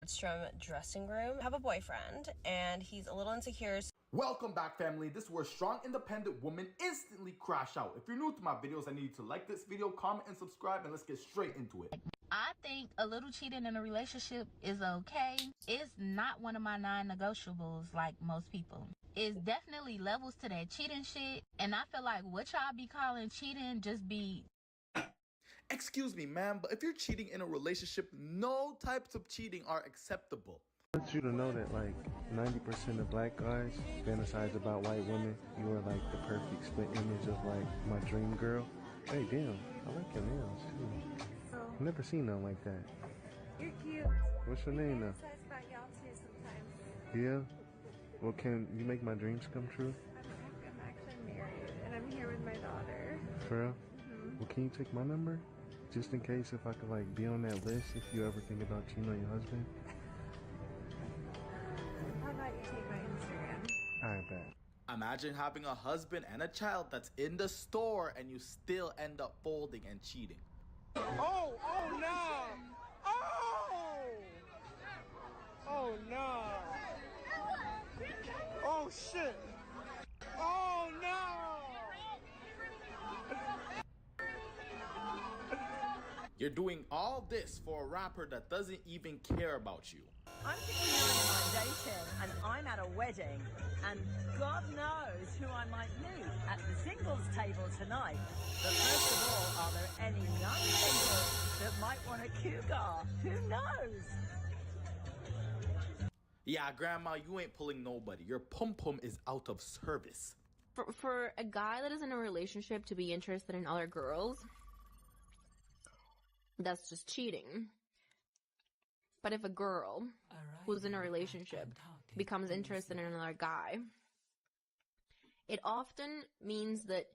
Nordstrom dressing room. I have a boyfriend and he's a little insecure. Welcome back, family. This is where strong, independent women instantly crash out. If you're new to my videos, I need you to like this video, comment, and subscribe, and let's get straight into it. I think a little cheating in a relationship is okay. It's not one of my non-negotiables like most people. It's definitely levels to that cheating shit, and I feel like what y'all be calling cheating just be... Excuse me, ma'am, but if you're cheating in a relationship, no types of cheating are acceptable. I want you to know that like 90% of black guys fantasize about white women. You are like the perfect split image of like my dream girl. Hey, damn, I like your nails too. Oh. I've never seen nothing like that. You're cute. What's your name now? Says about y'all too sometimes. Yeah? Well, can you make my dreams come true? I'm actually married and I'm here with my daughter. For real? Well, can you take my number? Just in case if I could like be on that list if you ever think about cheating on your husband. How about you take my Instagram? I bet. Imagine having a husband and a child that's in the store and you still end up folding and cheating. Oh no! Oh no! Oh shit! Oh no! You're doing all this for a rapper that doesn't even care about you. I'm 59 and I'm dating, and I'm at a wedding, and God knows who I might meet at the singles table tonight. But first of all, are there any young singles that might want a cougar? Who knows? Yeah, grandma, you ain't pulling nobody. Your pum-pum is out of service. For a guy that is in a relationship to be interested in other girls, that's just cheating. But if a girl who's in a relationship becomes interested in another guy, it often means that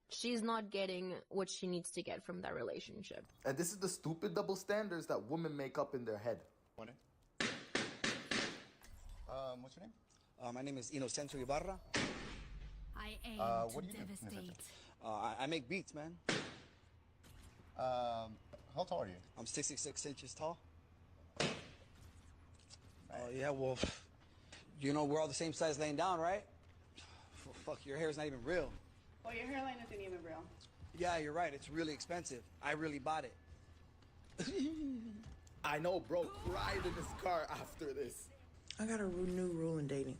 she's not getting what she needs to get from that relationship. And this is the stupid double standards that women make up in their head. What's your name? My name is Inocentio Ibarra. I aim what do to you do? devastate. I make beats, man. How tall are you? I'm 66 inches tall. Yeah, well, you know we're all the same size laying down, right? Fuck, your hair's not even real. Well, your hairline isn't even real. Yeah, you're right. It's really expensive. I really bought it. I know, bro. Cried in his car after this. I got a new rule in dating.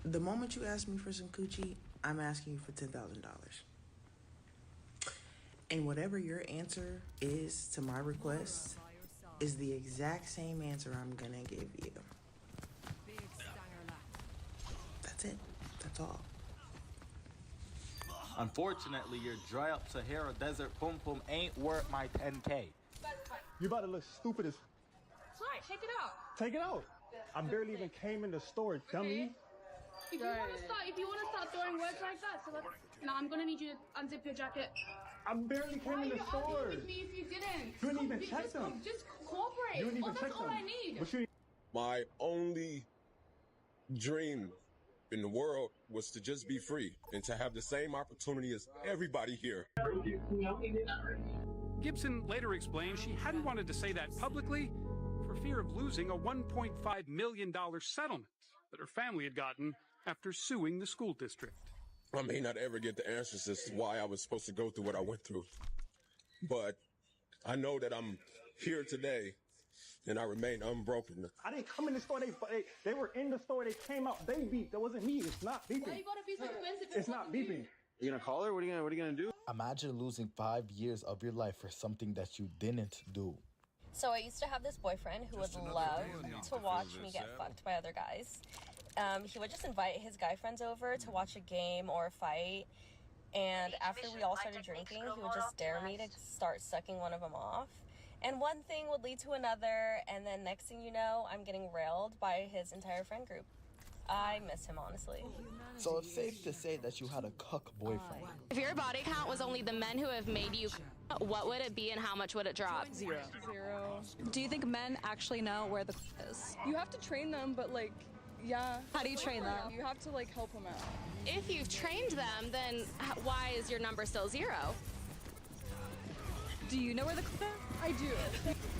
The moment you ask me for some coochie, I'm asking you for $10,000. And whatever your answer is to my request is the exact same answer I'm gonna give you. That's it. That's all. Unfortunately, your dry up Sahara Desert pum-pum ain't worth my 10K. You about to look stupid as... Alright, check it out. Take it out. I barely even came in the store, dummy. If you want to start throwing words like that, so now I'm gonna need you to unzip your jacket. I barely came in the store. Why are you arguing with me if you didn't? You didn't even check them. Just cooperate. You didn't even check that's all them. I need. But you... My only dream in the world was to just be free and to have the same opportunity as everybody here. Gibson later explained she hadn't wanted to say that publicly for fear of losing a $1.5 million settlement that her family had gotten after suing the school district. I may not ever get the answers as to why I was supposed to go through what I went through, but I know that I'm here today and I remain unbroken. I didn't come in the store. They were in the store. They came out. They beeped. That wasn't me. It's not beeping. Why you gotta be so defensive? It's not beeping. You gonna call her? What are you gonna do? Imagine losing 5 years of your life for something that you didn't do. So I used to have this boyfriend who would love to watch me get fucked by other guys. He would just invite his guy friends over to watch a game or a fight. And after we all started drinking, he would just dare me to start sucking one of them off. And one thing would lead to another, and then next thing you know, I'm getting railed by his entire friend group. I miss him, honestly. So it's safe to say that you had a cuck boyfriend. If your body count was only the men who have made you, what would it be and how much would it drop? Zero. Do you think men actually know where the is? You have to train them, but like, yeah. How do you train them? You have to like help them out. If you've trained them, then why is your number still 0? Do you know where the is? I do.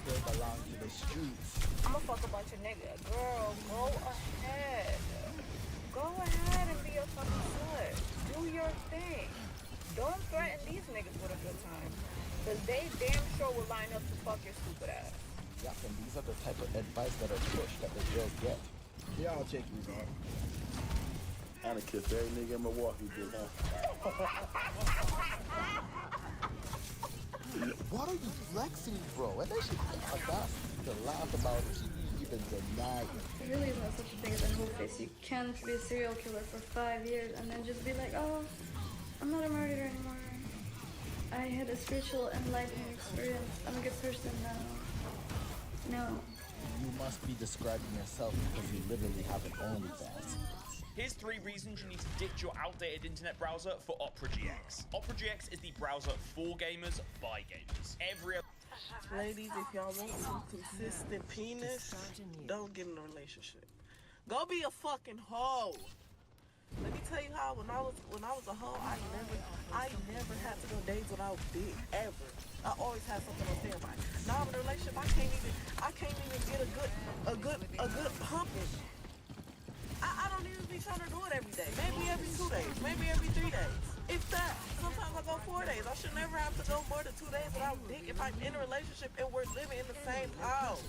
Built around you. the streets. I'ma fuck a bunch of niggas. Girl, go ahead. Go ahead and be a fucking slut. Do your thing. Don't threaten these niggas with a good time. Cause they damn sure will line up to fuck your stupid ass. Yeah, and these are the type of advice that are pushed that the girls get. Yeah, I'll check you out. I'd have kissed every nigga in Milwaukee, did that. What are you flexing, bro? And then she forgot to laugh about it. She even denied it. There really is no such a thing as a whole face. You can't be a serial killer for 5 years and then just be like, oh, I'm not a murderer anymore. I had a spiritual enlightening experience. I'm a good person now. No. You must be describing yourself because you literally have an OnlyFans. Here's 3 reasons you need to ditch your outdated internet browser for Opera GX. Opera GX is the browser for gamers by gamers. Ladies, if y'all want some consistent penis, don't get in a relationship. Go be a fucking hoe. Let me tell you how when I was a hoe, I never had to go dates without dick ever. I always had something on standby. Now I'm in a relationship, I can't even get a good pumping. I don't even be trying to do it every day. Maybe every 2 days, maybe every 3 days. If that. Sometimes I go 4 days. I should never have to go more than 2 days without dick if I'm in a relationship and we're living in the same house.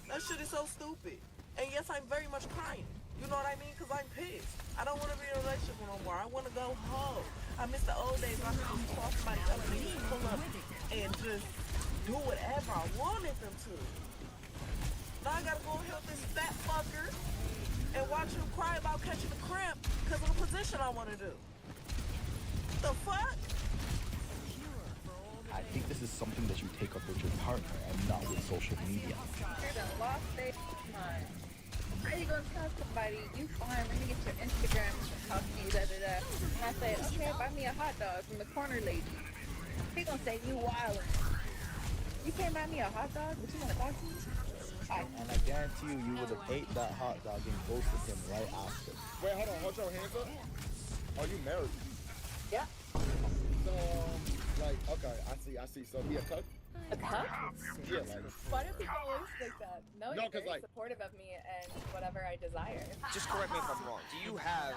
That shit is so stupid. And yes, I'm very much crying. You know what I mean? Because I'm pissed. I don't want to be in a relationship no more. I want to go home. I miss the old days when I could just cross my up and pull up and just do whatever I wanted them to. Now I gotta go and help this fat fucker and watch him cry about catching a cramp because of the position I want to do. The fuck? I think this is something that you take up with your partner and not with social media. You're done lost their mind. How you gonna tell somebody, you fine, let me get your Instagram and talk to you, da-da-da. And I said, okay, buy me a hot dog from the corner lady. He gonna say, you wildin'. You can't buy me a hot dog, but you wanna talk to me? And I guarantee you would have ate that hot dog and ghosted him right after. Wait, hold on, hold your hands up. Are you married? Yeah. So, like, okay, I see. So, be a cuck? A cuck? Yeah, like. Why do people always think that? No, you're very like, supportive of me and whatever I desire. Just correct me if I'm wrong. Do you have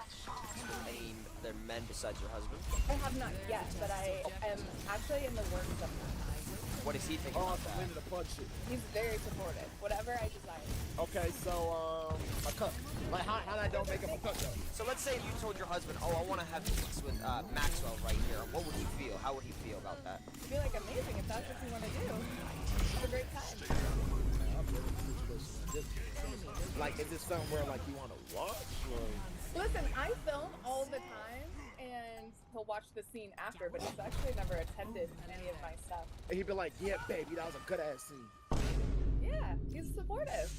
any other men besides your husband? I have not yet, but I am actually in the works of that. What does he think about that? He's very supportive. Whatever I desire. Okay, so, a cuck. Like, how I don't make him a cuck, though? So let's say you told your husband, oh, I want to have sex with Maxwell right here. What would he feel? How would he feel about that? I feel like amazing if that's what you want to do. Have a great time. Like, is this something where, like, you want to watch? Or? Listen, I film all the time, and he'll watch the scene after, but he's actually never attended any of my stuff. And he'd be like, yeah, baby, that was a good-ass scene. Yeah, he's supportive.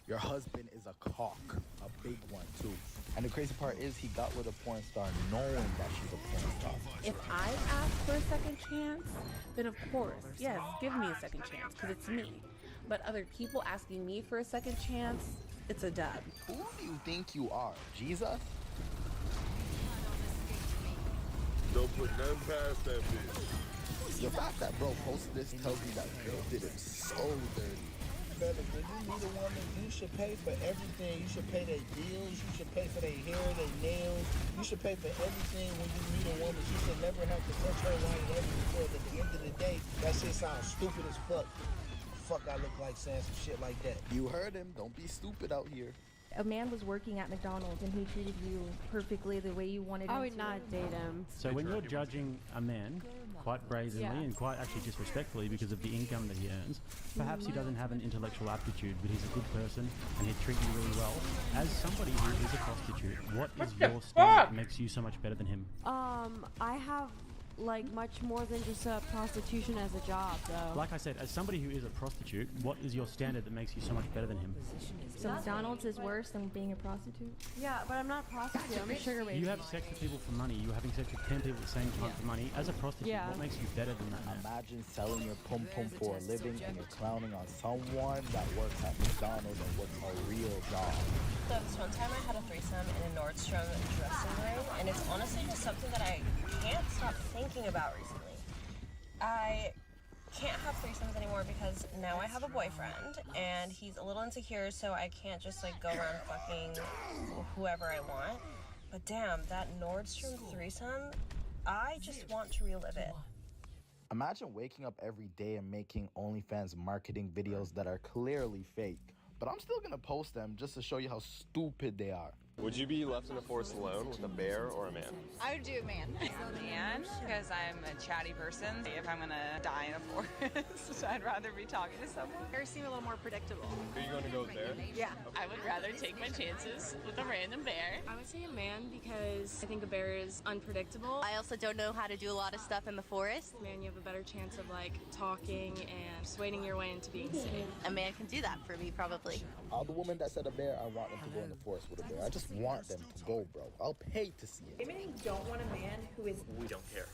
Your husband is a cock, a big one too. And the crazy part is he got with a porn star knowing that she's a porn star. If I ask for a second chance, then of course, yes, give me a second chance, because it's me. But other people asking me for a second chance, it's a dub. Who do you think you are, Jesus? Don't put nothing past that bitch. The fact that bro posted this tells me that girl did it so dirty. When you meet a woman, you should pay for everything. You should pay their bills. You should pay for their hair, their nails. You should pay for everything when you meet a woman. You should never have to touch her while you love you, because at the end of the day, that shit sounds stupid as fuck. Fuck, I look like saying some shit like that. You heard him. Don't be stupid out here. A man was working at McDonald's and he treated you perfectly the way you wanted him to. I would not date him. So when you're judging a man quite brazenly and quite actually disrespectfully because of the income that he earns, perhaps he doesn't have an intellectual aptitude, but he's a good person and he'd treat you really well. As somebody who is a prostitute, what is your standard that makes you so much better than him? I have like much more than just prostitution as a job, though. Like I said, as somebody who is a prostitute, what is your standard that makes you so much better than him? So McDonald's is worse than being a prostitute? Yeah, but I'm not a prostitute. I'm a sugar baby. You have sex with people for money. You're having sex with 10 people at the same time for money. As a prostitute, what makes you better than that man? Imagine selling your pum-pum for a living and you're clowning on someone that works at McDonald's and works a real job. So this one time I had a threesome in a Nordstrom dressing room, and it's honestly just something that I can't stop thinking about recently. I can't have threesomes anymore because now I have a boyfriend and he's a little insecure, so I can't just like go around fucking whoever I want. But damn, that Nordstrom threesome, I just want to relive it. Imagine waking up every day and making OnlyFans marketing videos that are clearly fake, but I'm still gonna post them just to show you how stupid they are. Would you be left in a forest alone with a bear or a man? I would do a man. A man, because I'm a chatty person. If I'm gonna die in a forest, I'd rather be talking to someone. Bears seem a little more predictable. Are you going to go with bear? Yeah. I would rather take my chances with a random bear. I would say a man because I think a bear is unpredictable. I also don't know how to do a lot of stuff in the forest. Man, you have a better chance of like talking and persuading your way into being safe. A man can do that for me, probably. All the women that said a bear, I want them to go in the forest with a bear. I just want them to go, bro. I'll pay to see it. Women don't want a man who is... We don't care.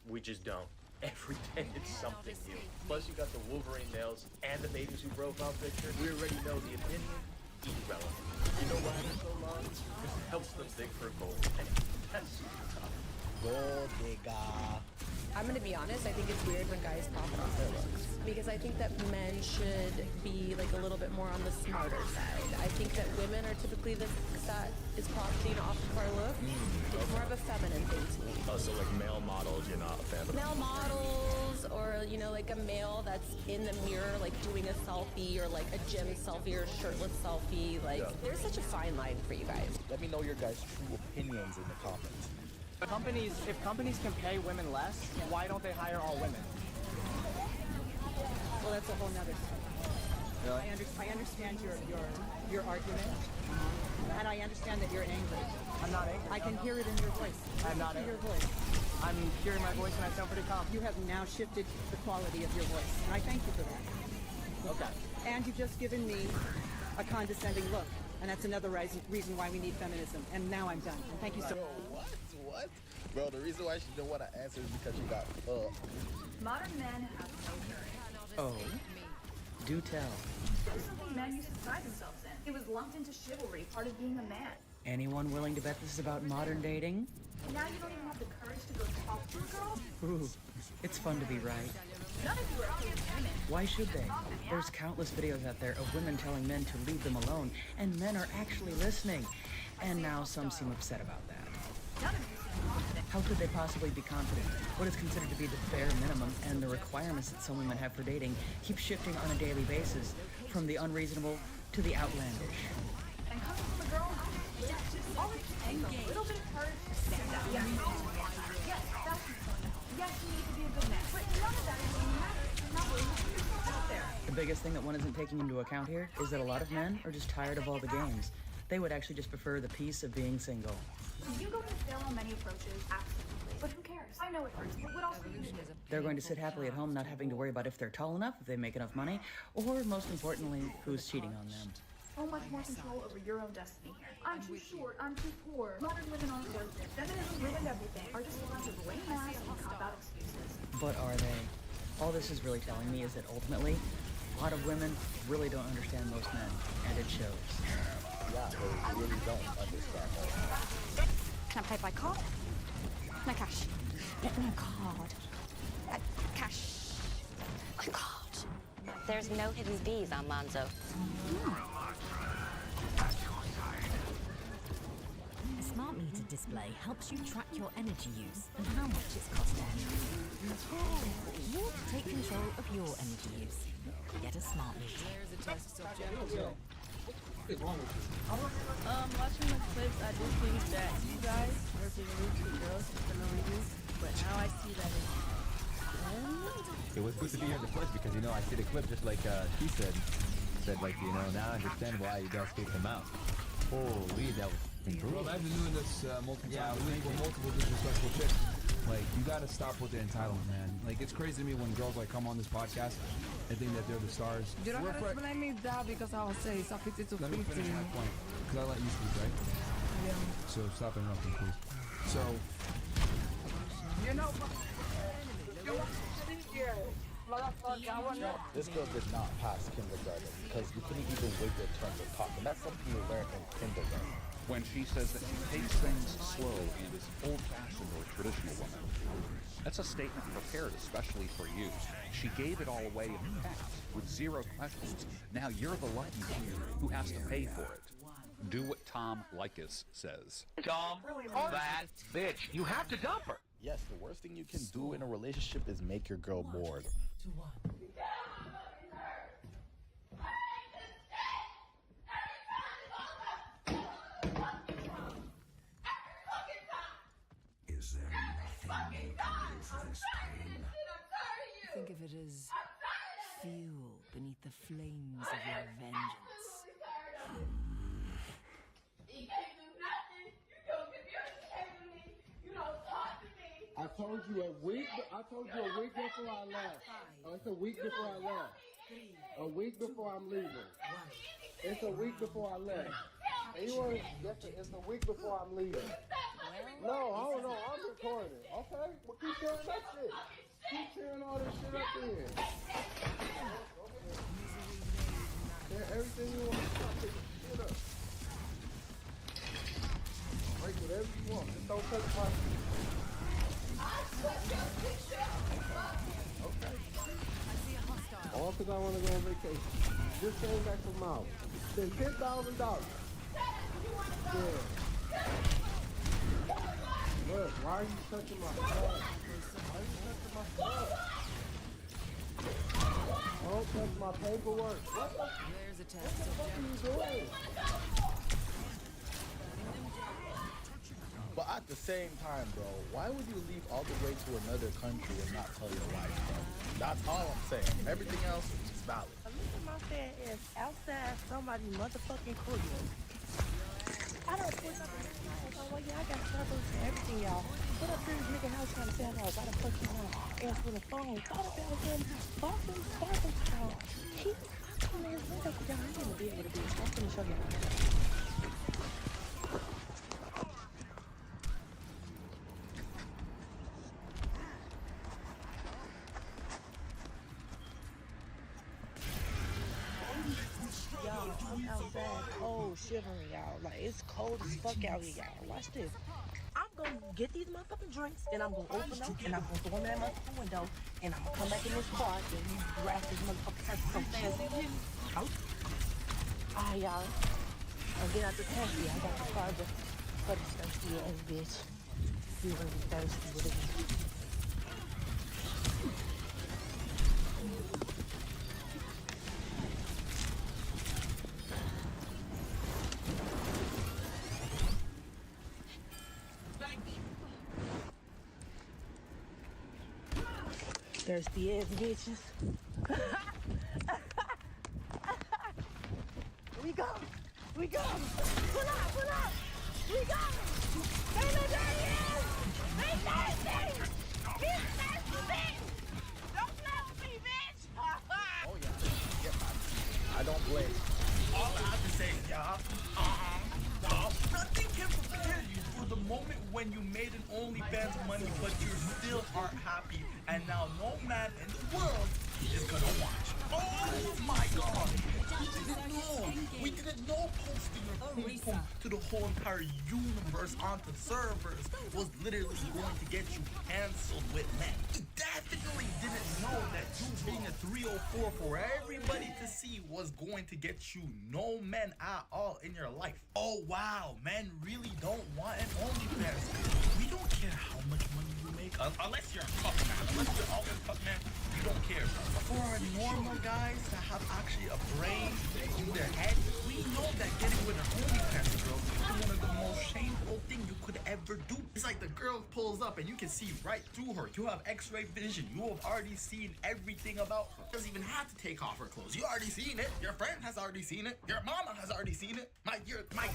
We just don't. Every day it's something new. Plus you got the Wolverine nails and the babies who profile picture. We already know the opinion, irrelevant. You know why they're so long? Because it helps them dig for gold. And that's super tough. Gold digger. I'm gonna be honest, I think it's weird when guys profit off their looks. Because I think that men should be like a little bit more on the smarter side. I think that women are typically the that is profiting off of our look. It's more of a feminine thing to me. Oh, so like male models, you're not a fan of? Male models, or you know, like a male that's in the mirror, like doing a selfie, or like a gym selfie, or a shirtless selfie. Like, there's such a fine line for you guys. Let me know your guys' true opinions in the comments. If companies can pay women less, why don't they hire all women? Well, that's a whole nother story. Really? I understand your argument, and I understand that you're angry. I'm not angry. I can hear it in your voice. I'm not angry. angry. Your voice. I'm hearing my voice and I sound pretty calm. You have now shifted the quality of your voice, and I thank you for that. Okay. And you've just given me a condescending look, and that's another reason why we need feminism. And now I'm done. Thank you so much. What? Bro, the reason why she don't want to answer is because she got fucked. Modern men have no courage. Oh, do tell. This is something men used to pride themselves in. It was lumped into chivalry, part of being a man. Anyone willing to bet this is about modern dating? And now you don't even have the courage to go talk to a girl? Ooh, it's fun to be right. None of you are against women. Why should they? There's countless videos out there of women telling men to leave them alone, and men are actually listening. And now some seem upset about that. None of you seem confident. How could they possibly be confident? What is considered to be the bare minimum and the requirements that some women have for dating keep shifting on a daily basis, from the unreasonable to the outlandish. And coming from a girl, all it takes is a little bit of courage to stand up. Yes, that's important. Yes, you need to be a good man. But none of that is going to matter if you're not willing to put yourself out there. The biggest thing that one isn't taking into account here is that a lot of men are just tired of all the games. They would actually just prefer the peace of being single. You go to fail on many approaches, absolutely. But who cares? I know it hurts, but what else are you do? They're going to sit happily at home, not having to worry about if they're tall enough, if they make enough money, or most importantly, who's cheating on them. So much more control over your own destiny here. I'm too short, I'm too poor. Modern women aren't worth it. Feminism ruined everything. Are just a bunch of lame ass and cop-out excuses. But are they? All this is really telling me is that ultimately, a lot of women really don't understand most men, and it shows. Yeah, they really don't understand that. Can I pay by card? No cash. No card. Cash. No card. There's no hidden fees on Monzo. A smart meter display helps you track your energy use and how much it's costing. You take control of your energy use. Get a smart meter. There's a test subject. Watching the clips, I did think that you guys were being rude to the girls for no reason, but now I see that it was good to be here in the first because, you know, I see the clip just like he said, like, you know, now I understand why you guys kicked him out. Holy, that was brutal. Bro, I've been doing this multiple times for multiple disrespectful chicks. Like, you gotta stop with the entitlement, man. Like, it's crazy to me when girls, like, come on this podcast and think that they're the stars. You don't have to let me die because I will say it's 50 to 50. Let me finish my point, because I let you speak, right? Yeah. So stop interrupting, please. So, you know, This girl did not pass kindergarten. because you couldn't even wait your turn to talk. And that's something you learn in kindergarten. When she says that she takes things slow and is old-fashioned or traditional woman, that's a statement prepared especially for you. She gave it all away in fast, with zero questions. Now you're the lucky who has to pay for it. Do what Tom Likas says. Dump that bitch. You have to dump her. Yes, the worst thing you can do in a relationship is make your girl bored. Is there nothing you can do for this pain? Think of it as fuel beneath the flames of your vengeance. I told you a week before I left. It's a week before I left. A week before I'm leaving. It's a week before I left. And you want to, it's a week before I'm leaving. No, hold on, I'm recording. Okay? Well, keep sharing that shit. Keep sharing all this shit up there. Share everything you want to talk, pick shit up. Break whatever you want. Just don't touch my shit. Okay. All because I want to go on vacation. Just came back from Maui. Spend $10,000. Yeah. Look, why are you touching my stuff? Why are you touching my stuff? Don't touch my paperwork. What the fuck are you doing? But at the same time, bro, why would you leave all the way to another country and not tell your wife, bro? That's all I'm saying. Everything else is valid. Look at my fat ass outside somebody's motherfucking crib. I don't put up in this house. Oh, well, yeah, I got troubles and everything, y'all. What up here, this nigga house trying to tell y'all? Why the fuck you want to answer the phone? Thought about him. Boston, y'all. He, man, what up, y'all? I'm gonna be able to do this. I'm gonna show y'all. I'm outside, cold, shivering, y'all. Like, it's cold as fuck out here, y'all. Watch this. I'm gonna get these motherfucking drinks, and I'm gonna open them, and I'm gonna throw them in that motherfucking window, and I'm gonna come back in this car, and you grab this motherfucking person so fast. Out. Alright, y'all. I'll get out the taxi. I got the charger for this thirsty ass bitch. You gonna be thirsty with it. Thirsty ass bitches. We go. We go. Pull up. Pull up. We go. They look dirty ass. They thirsty. He's thirsty, bitch. Don't play with me, bitch. Oh, yeah. I don't blame. All I have to say is, y'all, nothing can prepare you for the moment when you made an OnlyFans money, but you still aren't happy, and now no man in the world is gonna watch. Oh my God! We didn't know posting your pum to the whole entire universe onto servers was literally going to get you canceled with men. You definitely didn't know that you being a 304 for everybody to see was going to get you no men at all in your life. Oh wow, men really don't want an OnlyFans. We don't care how much money you make, unless you're a tough man. Unless you're always a tough man, we don't care. But for our normal guys that have actually a brain in their head, we know that getting with an OnlyFans girl is one of the most shameful things you could ever do. It's like the girl pulls up and you can see right through her. You have X-ray vision. You have already seen everything about her. She doesn't even have to take off her clothes. You already seen it. Your friend has already seen it. Your mama has already seen it. My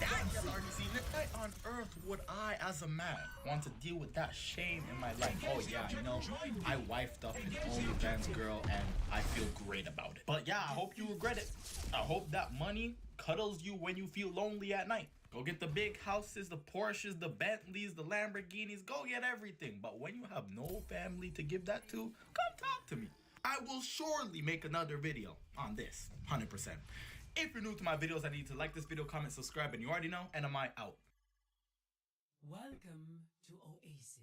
dad has already seen it. Why on earth would I, as a man, want to deal with that shame in my life? Oh yeah, you know, I wifed up an OnlyFans girl and I feel great about it. But yeah, I hope you regret it. I hope that money cuddles you when you feel lonely at night. Go get the big houses, the Porsches, the Bentleys, the Lamborghinis. Go get everything. But when you have no family to give that to, come talk to me. I will surely make another video on this, 100%. If you're new to my videos, I need to like this video, comment, subscribe, and you already know, and am I out. Welcome to Oasis.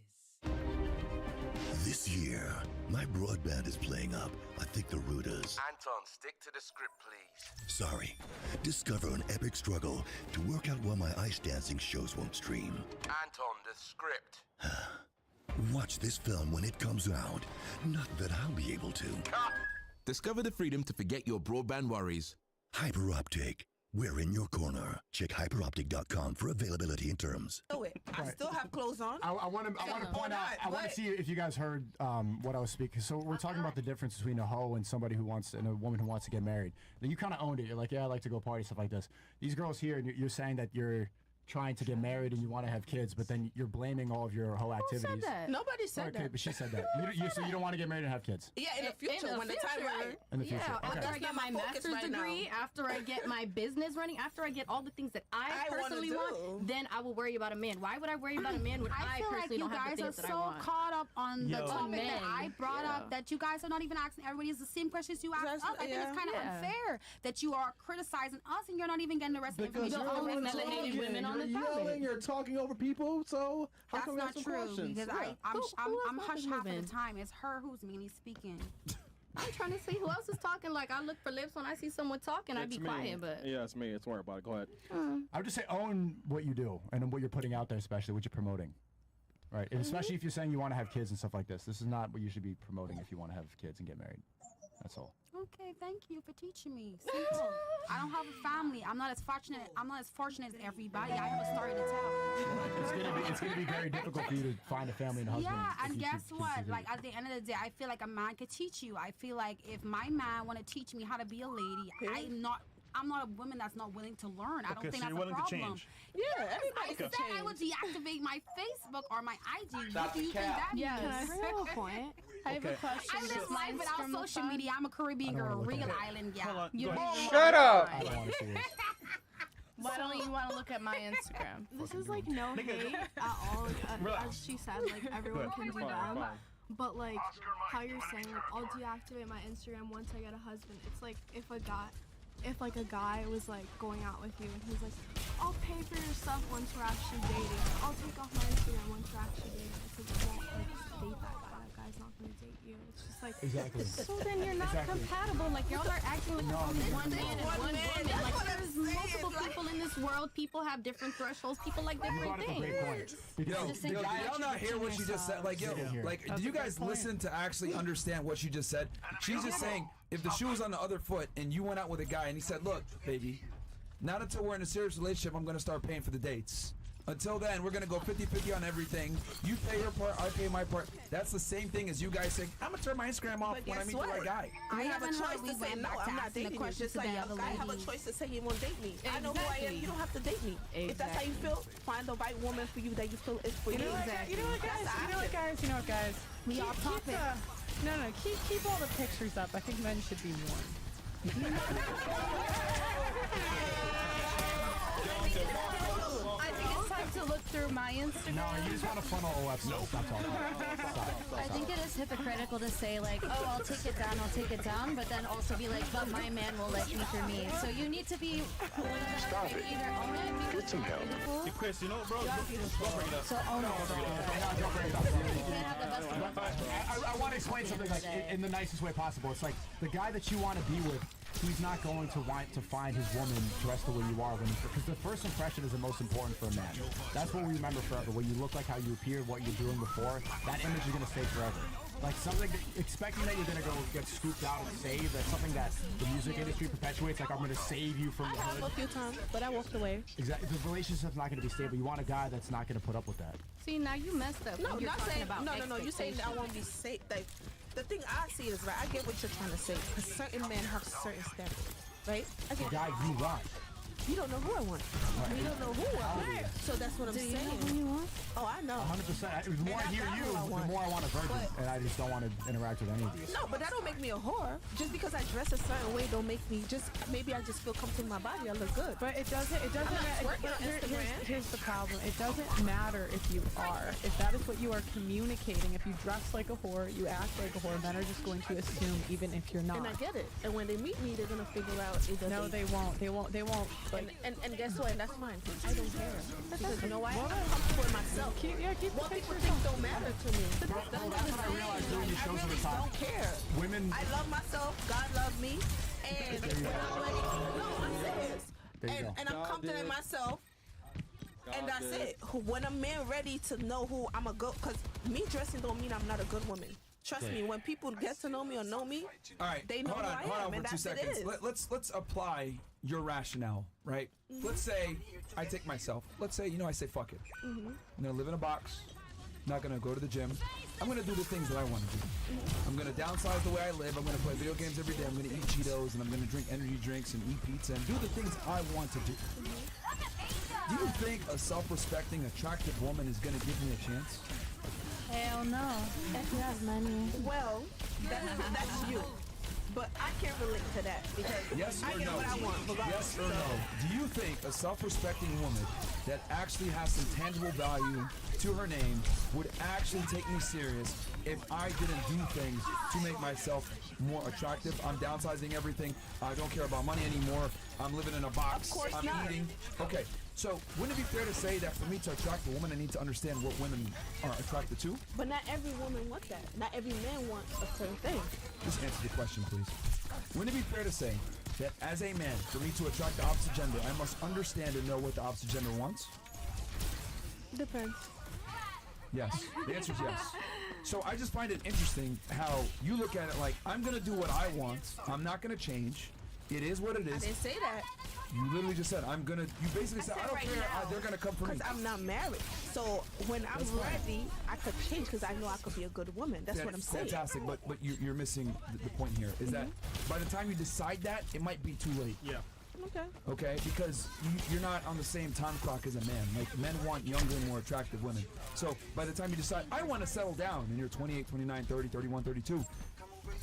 This year, my broadband is playing up. I think the routers. Anton, stick to the script, please. Sorry. Discover an epic struggle to work out why my ice dancing shows won't stream. Anton, the script. Watch this film when it comes out. Not that I'll be able to. Discover the freedom to forget your broadband worries. Hyperoptic. We're in your corner. Check hyperoptic.com for availability and terms. I still have clothes on. I want to point out. I want to see if you guys heard what I was speaking. So we're talking about the difference between a hoe and somebody who wants and a woman who wants to get married. Then you kind of owned it. You're like, yeah, I like to go party, stuff like this. These girls here, you're saying that you're trying to get married and you want to have kids, but then you're blaming all of your hoe activities. Who said that? Nobody said that. But she said that. So you don't want to get married and have kids? Yeah, in the future, when the time right. In the future. Yeah, Okay. after I get my master's degree, after I get my business running, after I get all the things that I personally want, then I will worry about a man. Why would I worry about a man when I feel like personally you don't have the guys things are that I so want? caught up on the topic men. that I brought up that you guys are not even asking everybody the same questions you asked us. I think it's kind of unfair that you are criticizing us and you're not even getting the rest of the Because information. you're Only talking, melanated women on the you're topic. yelling, you're talking over people, so how That's come we not ask some true questions? because Yeah. I'm hush half of the time. It's her who's mainly speaking. I'm trying to see who else is talking. Like, I look for lips when I see someone talking. I be quiet, but Yeah, it's me. It's worry about it. Go ahead. I would just say own what you do and what you're putting out there, especially what you're promoting. Right, and especially if you're saying you want to have kids and stuff like this. This is not what you should be promoting if you want to have kids and get married. That's all. Okay, thank you for teaching me. Simple. I don't have a family. I'm not as fortunate as everybody. I have a story to tell. It's gonna be very difficult for you to find a family and a husband. Yeah, if and you guess keep what? continuing. Like at the end of the day, I feel like a man could teach you. I feel like if my man want to teach me how to be a lady, I'm not a woman that's not willing to learn. I don't think so that's you're a willing to problem. change. Yeah, I everybody said can I would deactivate my Facebook or my IG. Stop What do you the think cap. that means? Yes. Real point. I have a question. I live life without social media. I'm a Caribbean girl, real island gal. Shut up. I don't want to see this. Why don't you want to look at my Instagram? This is like no hate at all. Like, as she said, like everyone can do them. But like how you're saying, like I'll deactivate my Instagram once I get a husband. It's like if a guy was like going out with you and he's like, I'll pay for your stuff once we're actually dating. I'll take off my Instagram once we're actually dating. It's like you won't like date that guy. That guy's not gonna date you. It's just like Exactly. So then you're not Exactly. compatible. Like y'all are acting like only one man and one woman. Like there's multiple people in this world. People have different thresholds. People like different things. Because Yo, did y'all not hear what she just said? Like, yo, like, did you guys listen to actually understand what she just said? She's just saying, if the shoe was on the other foot and you went out with a guy and he said, look, baby, not until we're in a serious relationship, I'm going to start paying for the dates. Until then, we're going to go 50-50 on everything. You pay your part, I pay my part. That's the same thing as you guys saying, I'm going to turn my Instagram off when I meet the right guy. I have a choice to say no, I'm not dating you. Just like I have a choice to say you won't date me. I know who I am. You don't have to date me. If that's how you feel, find the right woman for you that you feel is for you. You know what, guys? We are topic. Keep all the pictures up. I think men should be warned. I think it's time to look through my Instagram. No, you just want to funnel OF. No, stop talking. I think it is hypocritical to say like, oh, I'll take it down, but then also be like, but my man will like me for me. So you need to be either own it. Get some help. Hey, Chris, you know what, bro? Don't bring it up. So own it. Don't bring it up. You can't have the best. I want to explain something like in the nicest way possible. It's like the guy that you want to be with, he's not going to want to find his woman dressed the way you are because the first impression is the most important for a man. That's what we remember forever. When you look like how you appeared, what you're doing before, that image is going to stay forever. Like something expecting that you're going to go get scooped out and saved. That's something that the music industry perpetuates. Like I'm going to save you from the hood. A few times, but I walked away. Exactly. The relationship's not going to be stable. You want a guy that's not going to put up with that. See, now you messed up. No, when you're not talking saying about no. You saying that I won't be safe. Like the thing I see is right. I get what you're trying to say because certain men have certain standards, right? I The get guy you want. You don't know who I want. You don't know who I want. So that's what I'm saying. You know who you want? Oh, I know. 100%. The more I hear you, the more I want a virgin, and I just don't want to interact with any of these. No, but that don't make me a whore. Just because I dress a certain way don't make me maybe I just feel comfortable in my body. I look good. But it doesn't here's the problem. It doesn't matter if you are. If that is what you are communicating, if you dress like a whore, you act like a whore, men are just going to assume even if you're not. And I get it. And when they meet me, they're gonna figure out either no, they won't. They won't. Like, and guess what? That's fine. I don't care. Because you know why? I'm comfortable in myself. Keep what people think don't matter to me. That's what I realized doing these shows at the time. Don't care. Women. I love myself. God loves me. And when I'm ready, no, I'm serious. And I'm confident in myself. And that's it. When a man ready to know who I'm a good, because me dressing don't mean I'm not a good woman. Trust me, when people get to know me or know me, all right, they know hold on, who I hold am, on and for 2 that's seconds. it is. Let's apply your rationale, right? Let's say I take myself. Let's say I say fuck it. I'm gonna live in a box. Not gonna go to the gym. I'm gonna do the things that I want to do. I'm gonna downsize the way I live. I'm gonna play video games every day. I'm gonna eat Cheetos and I'm gonna drink energy drinks and eat pizza and do the things I want to do. Do you think a self-respecting, attractive woman is gonna give me a chance? Hell no. If you have money. Well, that's you. But I can't relate to that because I get what I want. Yes or no? Do you think a self-respecting woman that actually has some tangible value to her name would actually take me serious if I didn't do things to make myself more attractive? I'm downsizing everything. I don't care about money anymore. I'm living in a box. Of course I'm not. eating. Okay. So wouldn't it be fair to say that for me to attract a woman, I need to understand what women are attracted to? But not every woman wants that. Not every man wants a certain thing. Just answer the question, please. Wouldn't it be fair to say that as a man, for me to attract the opposite gender, I must understand and know what the opposite gender wants? Depends. Yes. The answer is yes. So I just find it interesting how you look at it like, I'm going to do what I want. I'm not going to change. It is what it is. I didn't say that. You literally just said, I'm gonna, you basically said, I don't care, they're gonna come for me. Because I'm not married. So when I'm ready, I could change because I know I could be a good woman. That's what I'm saying. Fantastic, but you're missing the point here, is that by the time you decide that, it might be too late. Yeah. Okay, because you're not on the same time clock as a man. Like, men want younger, more attractive women. So by the time you decide, I want to settle down, and you're 28, 29, 30, 31, 32,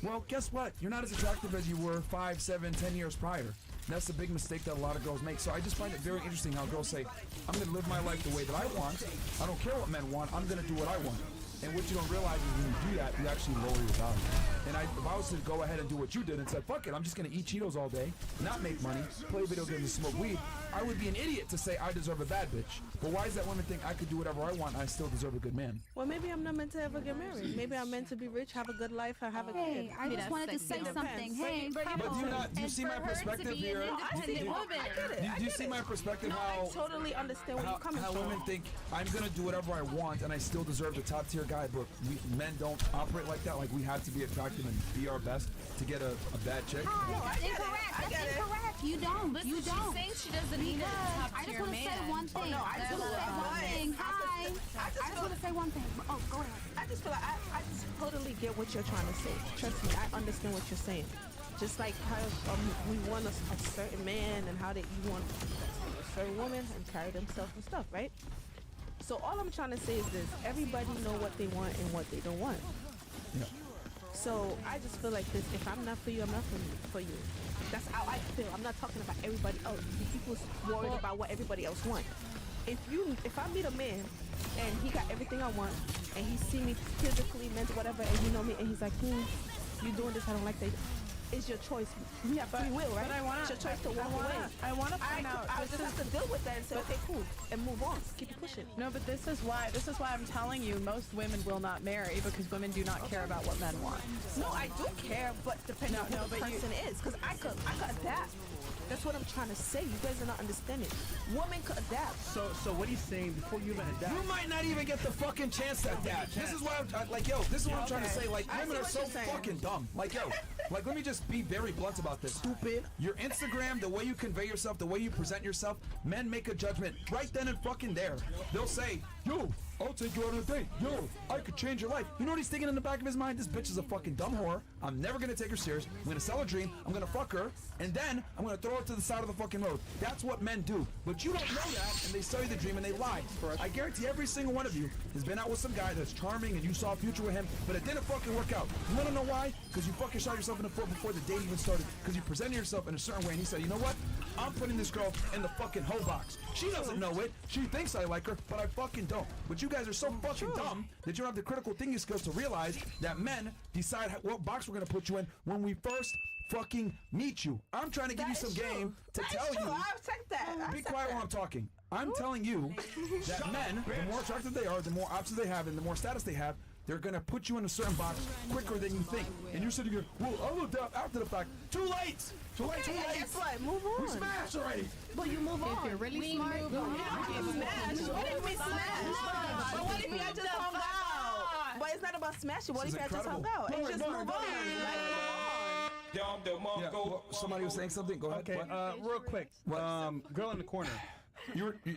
well, guess what? You're not as attractive as you were 5, 7, 10 years prior. That's the big mistake that a lot of girls make. So I just find it very interesting how girls say, I'm going to live my life the way that I want. I don't care what men want. I'm going to do what I want. And what you don't realize is when you do that, you actually lower your value. And if I was to go ahead and do what you did and said, fuck it, I'm just going to eat Cheetos all day, not make money, play video games and smoke weed, I would be an idiot to say I deserve a bad bitch. But why is that women think I could do whatever I want and I still deserve a good man? Well, maybe I'm not meant to ever get married. Maybe I'm meant to be rich, have a good life, and have a kid. Hey, I just wanted to say something. Hey, but do you see my perspective here? Do you see my perspective how I totally understand where you're coming how from. women think I'm gonna do whatever I want and I still deserve the top tier guy, but men don't operate like that. Like, we have to be attractive and be our best to get a bad chick. That's incorrect. That's incorrect. You don't. Listen, You don't. she's saying she doesn't need a top I just tier want to man. say one thing. no, I I just want to say one thing. Hi. I just want to say one thing. Oh, go ahead. I just feel like I just totally get what you're trying to say. Trust me, I understand what you're saying. Just like how we want a certain man and how you want a certain woman and carry themselves and stuff, right? So all I'm trying to say is this: everybody know what they want and what they don't want. Yeah. So I just feel like this: if I'm not for you, I'm not for you. That's how I feel. I'm not talking about everybody else. People's worried about what everybody else wants. If I meet a man and he got everything I want and he see me physically, mentally, whatever, and you know me, and he's like, you doing this, I don't like that. It's your choice. We have free will, right? But it's your choice to walk away. I want to point out. I just have to deal with that and say, okay, cool, and move on. Keep it pushing. No, but this is why I'm telling you, most women will not marry because women do not care about what men want. No, I do care, but depending on who the person is, because I could adapt. That's what I'm trying to say. You guys are not understanding. Women could adapt. So what he's saying before you even adapt. You might not even get the fucking chance to adapt. This is why I'm like, yo, this is what I'm trying to say. Like, women are so fucking dumb. Like, yo, like, let me just be very blunt about this. Stupid. Your Instagram, the way you convey yourself, the way you present yourself, men make a judgment right then and fucking there. They'll say, yo, I'll take you out on a date. Yo, I could change your life. You know what he's thinking in the back of his mind? This bitch is a fucking dumb whore. I'm never gonna take her serious. I'm gonna sell her dream. I'm gonna fuck her, and then I'm gonna throw her to the side of the fucking road. That's what men do. But you don't know that, and they sell you the dream and they lie. I guarantee every single one of you has been out with some guy that's charming and you saw a future with him, but it didn't fucking work out. You wanna know why? Because you fucking shot yourself in the foot before the date even started. Because you presented yourself in a certain way, and he said, you know what? I'm putting this girl in the fucking hoe box. She doesn't know it. She thinks I like her, but I fucking don't. But you guys are so fucking dumb that you don't have the critical thinking skills to realize that men decide what box we're gonna put you in when we first fucking meet you. I'm trying to give you some game to tell you. I'll take that. Be quiet while I'm talking. I'm telling you that men, the more attractive they are, the more options they have, and the more status they have, they're gonna put you in a certain box quicker than you think. And you're sitting here, well, I'll look down after the fact. Too late! Too late, too late! Guess what? Move on. We smashed already! But you move on. If you're really smart, You don't smash. What if we smash? But what if you just hung out? But it's not about smashing. What if you just hung out? And just move on. Yeah, well, somebody was saying something. Go ahead. Okay, What? real quick. Girl in the corner.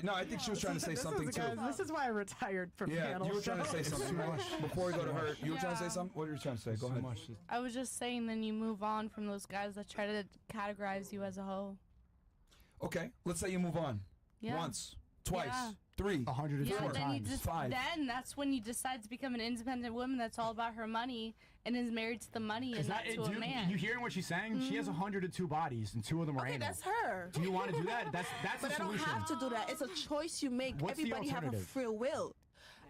No, I think she was trying to say something too. This is why I retired from Yeah, panels. you were trying to say something. Before we go to her, you were trying to say something? What were you trying to say? Go ahead. I was just saying, then you move on from those guys that try to categorize you as a hoe. Okay, let's say you move on. Yeah. Once, twice, Yeah. 3, 104 then you times. just 5. then that's when you decide to become an independent woman that's all about her money and is married to the money and not to a man. You hearing what she's saying? She has 102 bodies, and 2 of them are Okay, anal. that's her. Do you want to do that? That's But the I don't solution. have to do that. It's a choice you make. What's the Everybody have a alternative? free will.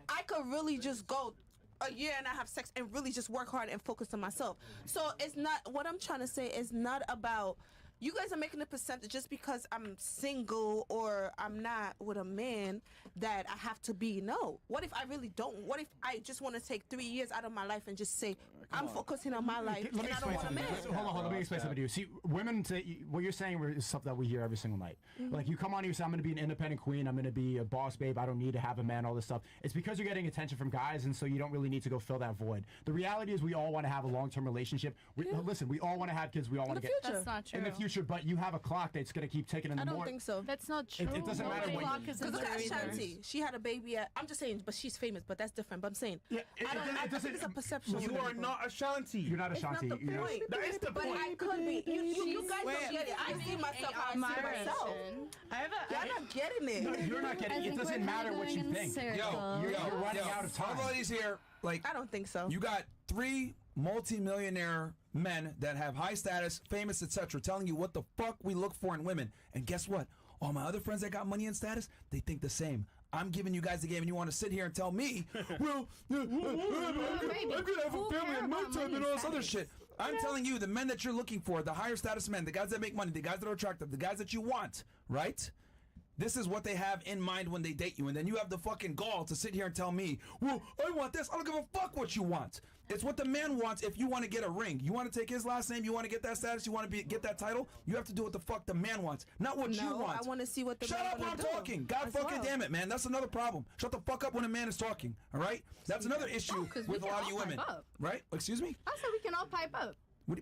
I could really just go a year and not have sex and really just work hard and focus on myself. So it's not, what I'm trying to say is not about, you guys are making a percentage just because I'm single or I'm not with a man that I have to be. No. What if I really don't? What if I just want to take 3 years out of my life and just say, I'm focusing on my life Let me and I don't explain want a something. man? Hold on. Let me explain something to you. See, women say what you're saying is stuff that we hear every single night. Like you come on, you say, I'm going to be an independent queen. I'm going to be a boss babe. I don't need to have a man. All this stuff. It's because you're getting attention from guys, and so you don't really need to go fill that void. The reality is, we all want to have a long-term relationship. Listen, we all want to have kids. We all want to get That's not true. in the future. But you have a clock that's going to keep ticking. In the I don't more, think so. That's not true. It doesn't matter when. Because look at Ashanti. She had a baby at, I'm just saying, but she's famous, but that's different. But I'm saying, I think it's a perception. You are not Ashanti. You're not Ashanti. That's not the point. That is the But point. I could be. You guys don't get it. I see myself how I see myself. Y'all not getting it. No, you're not getting it. It doesn't matter what you think. You're running out of time. Everybody's here. Like, I don't think so. You got 3 multi-millionaire men that have high status, famous, etc., telling you what the fuck we look for in women. And guess what? All my other friends that got money and status, they think the same. I'm giving you guys the game, and you want to sit here and tell me, well, I'm gonna have a family in my time and all this other shit. I'm telling you, the men that you're looking for, the higher status men, the guys that make money, the guys that are attractive, the guys that you want, right? This is what they have in mind when they date you, and then you have the fucking gall to sit here and tell me, well, I want this. I don't give a fuck what you want. It's what the man wants if you want to get a ring. You want to take his last name, you want to get that status, you want to get that title, you have to do what the fuck the man wants, not what you want. I want to see what the Shut man up when I'm wanna do talking. God as fucking well. damn it, man. That's another problem. Shut the fuck up when a man is talking, all right? That's another issue 'cause we with a can lot of you all women. pipe up. Right? Excuse me? I said we can all pipe up.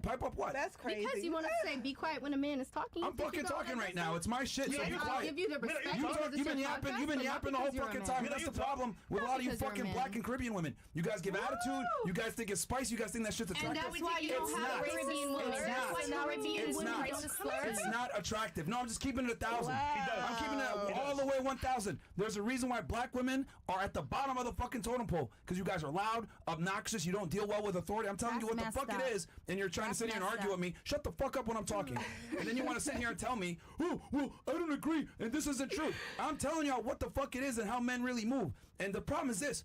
Pipe up what? That's crazy. Because you want to say be quiet when a man is talking. I'm fucking talking right now. It's my shit, so Yes, you're I'll quiet. give you the respect because You've it's been your yapping. podcast, You've been but not yapping the whole because you're a fucking man. time. And that's the problem with a Not lot of you because you're a fucking man. black and Caribbean women. You guys give attitude. You guys think it's spicy. You guys think that shit's And attractive. that's why you don't It's have not. Caribbean women. It's That's why not. Caribbean It's women not. racist slurs. It's not attractive. No, I'm just keeping it 1,000. Wow. I'm keeping it all the way 1,000. There's a reason why black women are at the bottom of the fucking totem pole, because you guys are loud, obnoxious. You don't deal well with authority. I'm telling you what the That's fuck messed it up. is, and you're trying to sit here and messed argue up. with me. Shut the fuck up when I'm talking. And then you want to sit here and tell me, oh, well, I don't agree, and this isn't true. I'm telling y'all what the fuck it is and how men really move. And the problem is this.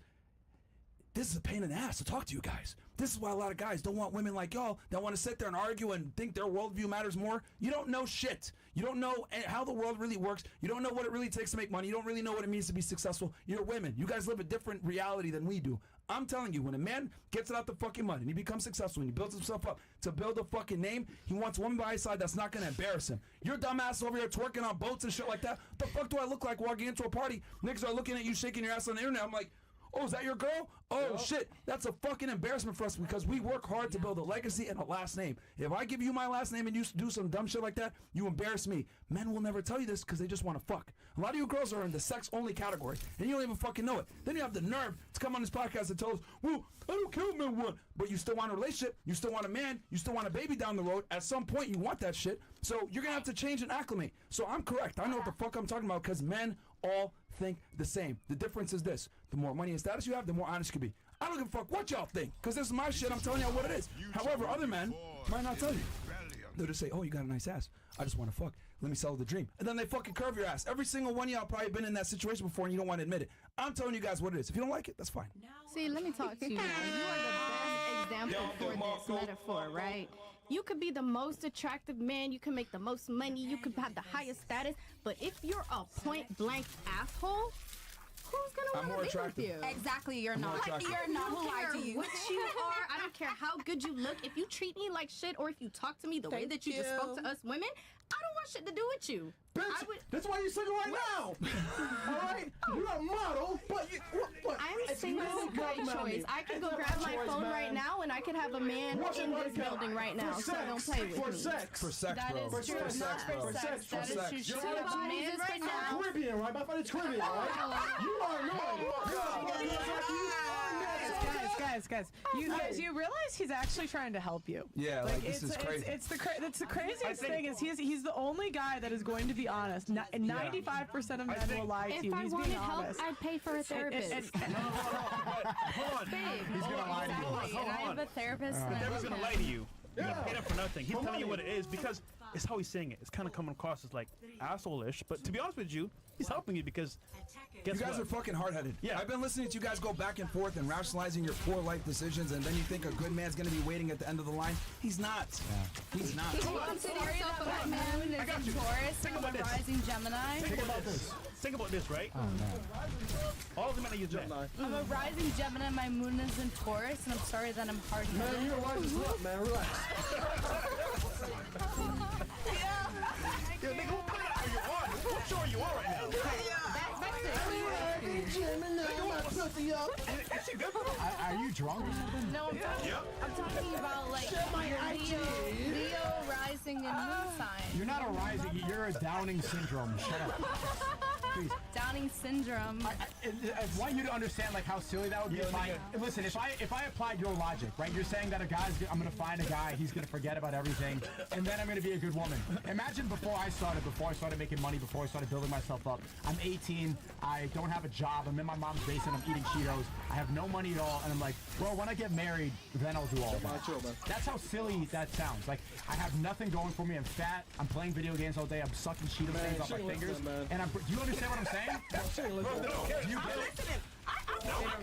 This is a pain in the ass to talk to you guys. This is why a lot of guys don't want women like y'all that want to sit there and argue and think their worldview matters more. You don't know shit. You don't know how the world really works. You don't know what it really takes to make money. You don't really know what it means to be successful. You're women. You guys live a different reality than we do. I'm telling you, when a man gets it out the fucking mud and he becomes successful and he builds himself up to build a fucking name, he wants a woman by his side that's not going to embarrass him. Your dumb ass over here twerking on boats and shit like that. The fuck do I look like walking into a party? Niggas are looking at you shaking your ass on the internet. I'm like, Oh, is that your girl? Oh, shit. That's a fucking embarrassment for us because we work hard to build a legacy and a last name. If I give you my last name and you do some dumb shit like that, you embarrass me. Men will never tell you this because they just want to fuck. A lot of you girls are in the sex-only category, and you don't even fucking know it. Then you have the nerve to come on this podcast and tell us, well, I don't care what men want. But you still want a relationship, you still want a man, you still want a baby down the road. At some point, you want that shit. So you're going to have to change and acclimate. So I'm correct. I know what the fuck I'm talking about because men all think the same. The difference is this. The more money and status you have, the more honest you can be. I don't give a fuck what y'all think because this is my shit. I'm telling y'all what it is. However, other men might not tell you. They'll just say, oh, you got a nice ass. I just want to fuck. Let me sell the dream. And then they fucking curve your ass. Every single one of y'all probably been in that situation before and you don't want to admit it. I'm telling you guys what it is. If you don't like it, that's fine. See, let me talk to you now. You are the best example for this metaphor, right? You could be the most attractive man, you can make the most money, you could have the highest status, but if you're a point-blank asshole, who's gonna want to be with you? Exactly, you're not. You're not who I do you. What you are, I don't care how good you look. If you treat me like shit or if you talk to me the way that you just spoke to us women, I don't want shit to do with you. Bitch, that's why you're single right now. All right, you're a model, but you. What? I'm single by choice. I can go grab my phone right now, and I could have a man in this building right now. So don't play with me. For sex, that bro. is true. Not for sex. That is true. She's a man right now. Caribbean, right? My friend is Caribbean, right? You are annoying. Guys, you realize he's actually trying to help you. Yeah, like this is crazy. It's the craziest thing is he's the only guy that is going to be honest. 95% of men will lie to you. If I He's wanted being help, honest. I'd pay for a therapist. Hold on. Babe, He's gonna lie to you. exactly. And I have a therapist. The and I devil's don't gonna lie have- to you. You're gonna pay them for nothing. He's telling you what it is because it's how he's saying it. It's kind of coming across as like asshole-ish, but to be honest with you, he's helping you because You guys are fucking hard-headed. Yeah, I've been listening to you guys go back and forth and rationalizing your poor life decisions, and then you think a good man's gonna be waiting at the end of the line. He's not. He's not. You consider yourself a good man is in Taurus and I'm a rising Gemini. Think about this, right? Oh, man. All the men are you Gemini. I'm a rising Gemini, my moon is in Taurus, and I'm sorry that I'm hard-headed. Man, you're rising up, man. Relax. Yeah, nigga, what planet are you on? What show are you on right now? Are you drunk? No, I'm talking about like your Leo rising and moon sign. You're not a rising. You're a Downing syndrome. Shut up. Please. Downing syndrome. I want you to understand like how silly that would be. Listen, if I applied your logic, right? You're saying that I'm gonna find a guy, he's gonna forget about everything, and then I'm gonna be a good woman. Imagine before I started making money, before I started building myself up. I'm 18. I don't have a job. I'm in my mom's basement. I'm eating Cheetos. I have no money at all, and I'm like, well, when I get married, then I'll do all that. That's how silly that sounds. Like I have nothing going for me. I'm fat. I'm playing video games all day. I'm sucking Cheeto things off my fingers, and do you understand what I'm saying? Do you get it? I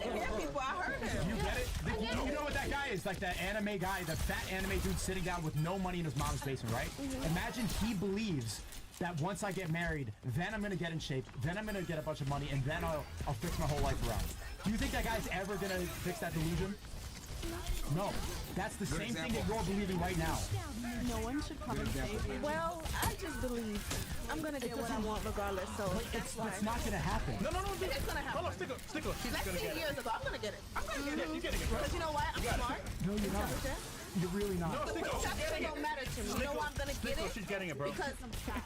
hear people. I heard him. You get it? You know what that guy is? Like that anime guy, the fat anime dude sitting down with no money in his mom's basement, right? Imagine he believes that once I get married, then I'm gonna get in shape, then I'm gonna get a bunch of money, and then I'll fix my whole life around. Do you think that guy's ever gonna fix that delusion? No. That's the same thing that you're believing right now. No one should come and save you. Well, I just believe I'm gonna get what I want regardless. So It's not gonna happen. No. It's gonna happen. Hold on, stick up. Let's see years ago. I'm gonna get it. I'm gonna get it. You're getting it, bro. Because you know what? I'm smart. No, you're not. You're really not. The perception don't matter to me. You know why I'm gonna get it? She's getting it, bro. Because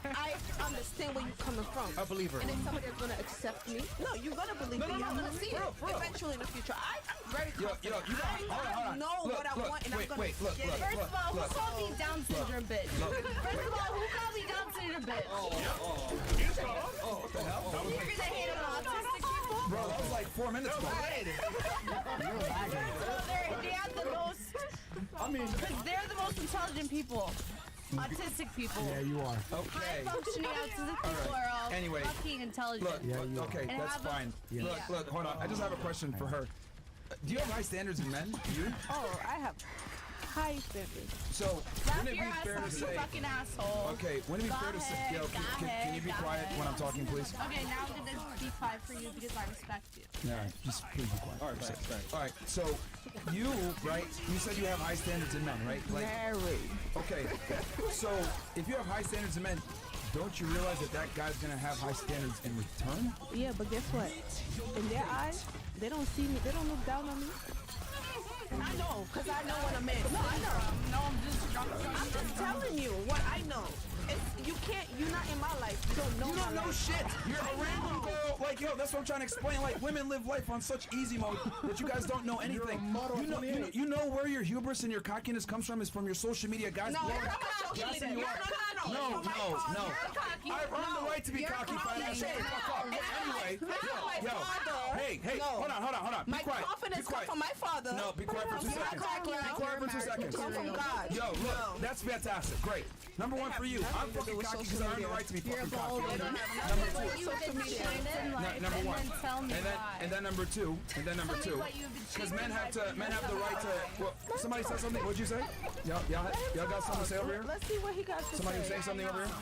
I understand where you're coming from. I believe her. And if somebody is gonna accept me, no, you're gonna believe me. You're gonna see it eventually in the future. I'm very confident. I know what I want, and I'm gonna get it. First of all, who called me Down syndrome bitch? First of all, who called me Down syndrome bitch? What the hell? You're gonna hate on autistic people? Bro, that was like 4 minutes ago. They have the most. Because they're the most intelligent people. Autistic people. Yeah, you are. Okay. High functioning autistic people are all Anyway, fucking intelligent. Look, okay, And that's have a- fine. Yeah. Look, hold on. I just have a question for her. Do you have high standards in men? You? Oh, I have high standards. So, Laugh wouldn't it your be ass fair to off, you say... fucking asshole. Okay, wouldn't it be fair to say... Yo, can you be quiet when I'm talking, please? Okay, now I'm gonna be quiet for you because I respect you. Yeah, just please be quiet. All right, thanks. All right, so you, right, you said you have high standards in men, right? Very. Okay, so if you have high standards in men, don't you realize that that guy's gonna have high standards in return? Yeah, but guess what? In their eyes, They don't see me. They don't look down on me. I know, because I know what I'm in. No, I know. No, I'm just telling you what I know. It's, you're not in my life. You don't know. You don't know shit. You're a random girl. Like, yo, that's what I'm trying to explain. Like, women live life on such easy mode that you guys don't know anything. You know where your hubris and your cockiness comes from is from your social media guys. No, you're not social media. No. I've earned the right to be cocky, fat ass. Shut the fuck up. Anyway, hey, hold on. Be my quiet. confidence comes from my father. No, be quiet for 2 seconds. Be quiet for 2 seconds. Come from God. Yo, look, that's fantastic. Great. Number one for you. I'm fucking cocky because I earned the right to be fucking cocky. Number one. And then number two. Because men have the right to. Well, somebody said something. What'd you say? Y'all got something to say over here? Let's see what he got to say. Somebody was saying something over here?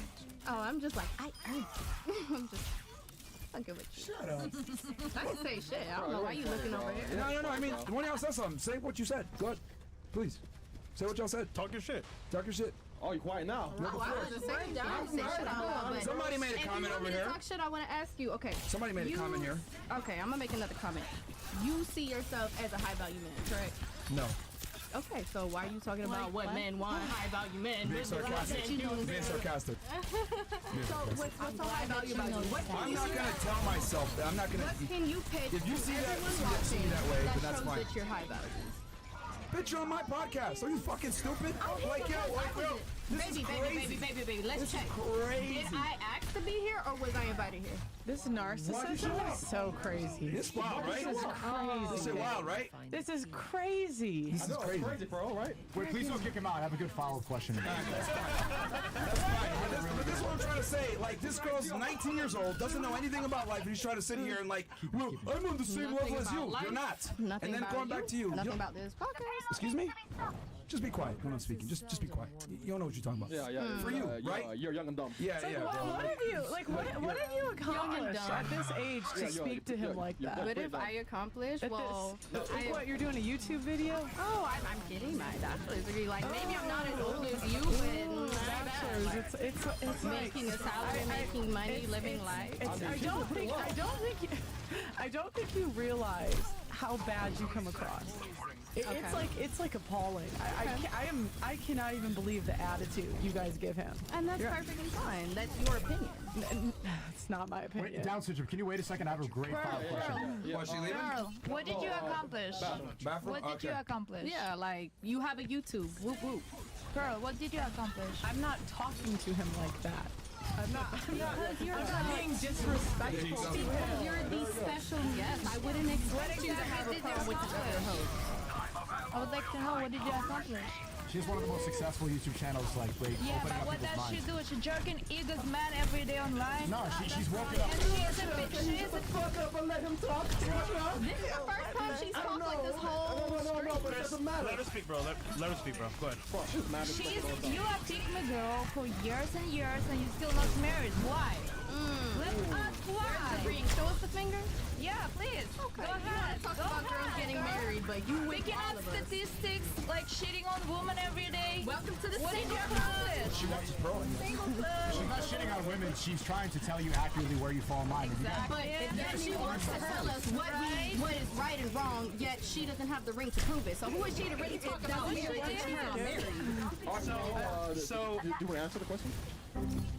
Oh, I'm just like, I earned it. I'm just fucking with you. Shut up. I can say shit. I don't know why you looking over here. No. I mean, one of y'all said something. Say what you said. Go ahead. Please. Say what y'all said. Talk your shit. Oh, you quiet now? Somebody made a comment over here. Talk shit. I want to ask you. Okay. Somebody made a comment here. Okay, I'm gonna make another comment. You see yourself as a high value man, correct? No. Okay, so why are you talking about what men want? High value men. Being sarcastic. So what's so high value about you? I'm not gonna tell myself that. I'm not gonna. What can you pitch? If you see everyone see me that way, then that's shows fine. that you're high value. Bitch, you're on my podcast. Are you fucking stupid? This is crazy. Baby, let's check. Crazy. Did I ask to be here or was I invited here? This narcissism is so crazy. It's wild, right? This is crazy. This is wild, right? This is crazy. This is crazy. bro, right? Wait, please don't kick him out. I have a good follow-up question. That's fine. But this is what I'm trying to say. Like, this girl's 19 years old, doesn't know anything about life, and he's trying to sit here and like, well, I'm on the same level as you. You're not. And then going back to you. Nothing about this podcast. Excuse me? Just be quiet when I'm speaking. Just be quiet. You don't know what you're talking about. Yeah. For you, right? You're young and dumb. Yeah. What have you what have you accomplished at this age to speak to him like that? What have I accomplished? Well, what, you're doing a YouTube video? Oh, I'm getting my bachelor's degree. Like, maybe I'm not as old as you, but bachelor's. It's making a salary, making money, living life. I don't think you realize how bad you come across. It's like appalling. I cannot even believe the attitude you guys give him. And that's perfectly fine. That's your opinion. It's not my opinion. Wait, Down syndrome. Can you wait a second? I have a great follow-up question. Was she leaving? Girl, what did you accomplish? Bathroom? What did you accomplish? Yeah, like, you have a YouTube. Whoop, whoop. Girl, what did you accomplish? I'm not talking to him like that. I'm not You're being disrespectful to him. You're the special guest. I wouldn't expect you to have a problem with the other host. I would like to know, what did you accomplish? She's one of the most successful YouTube channels, like, Yeah, opening but up what people's does she minds. do? She jerking Eagles man every day online? No, she's woken up. And she is a bitch. She is a Fuck up and let him talk. This is the first time she's talked like this whole No, but it doesn't matter. Let her speak, bro. Let her speak, bro. Go ahead. You have picked my girl for years and years and you still not married. Why? Let us why? Show us the finger? Yeah, please. Okay. Go ahead. Talk about girls getting married, but you with Picking all up of us. statistics, like cheating on women every day. Welcome to the What did single you club. accomplish? She watches pro. Single club. She's not shitting on women. She's trying to tell you accurately where you fall in line. But yet she wants to tell us what is right and wrong, yet she doesn't have the ring to prove it. So who is she to really talk about marriage? So, do you want to answer the question?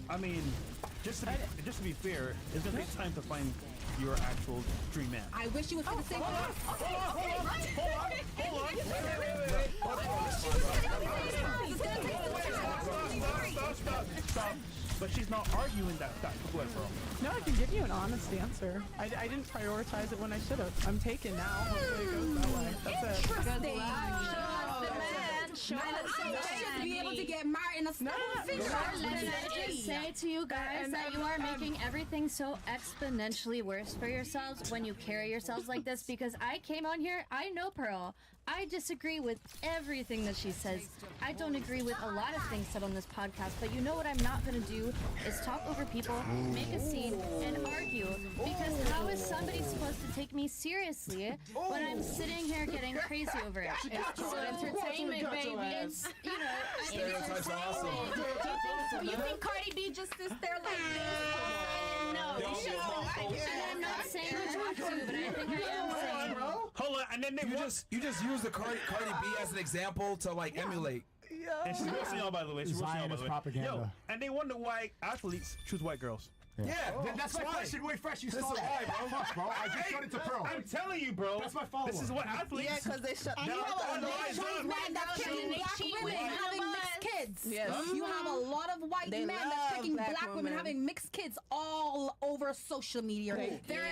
I mean, just to be fair, it's gonna take time to find your actual dream man. I wish you was going to say Stop. But she's not arguing that. Go ahead, bro. No, I can give you an honest answer. I didn't prioritize it when I should have. I'm taken now. Hopefully it goes that way. That's it. Interesting. Show us the man. should be able to get married in a stable figure. Let me just say to you guys that you are making everything so exponentially worse for yourselves when you carry yourselves like this, because I came on here, I know Pearl. I disagree with everything that she says. I don't agree with a lot of things said on this podcast, but you know what I'm not going to do is talk over people, make a scene, and argue, because how is somebody supposed to take me seriously when I'm sitting here getting crazy over it? It's just entertainment, baby. It's, you know, Stereotypes are awesome. You think Cardi B just sits there like this? No, and I'm not saying I have to, but I think I am saying and then you just use the Cardi B as an example to like emulate. And she's roasting y'all, by the way. She's roasting y'all, by the way. propaganda. Yo, and they wonder why athletes choose white girls. Yeah, that's my question. Wait, Fresh, you This stole is that. why, bro. Fuck, bro. I just showed it to Pearl. I'm telling you, bro. That's my follow-up. This is what athletes. Yeah, because they shut. And you have a lot of men that's picking black women having mixed kids. Yes. You have a lot of white They men love that's picking black black women women. having mixed kids all over social media. They're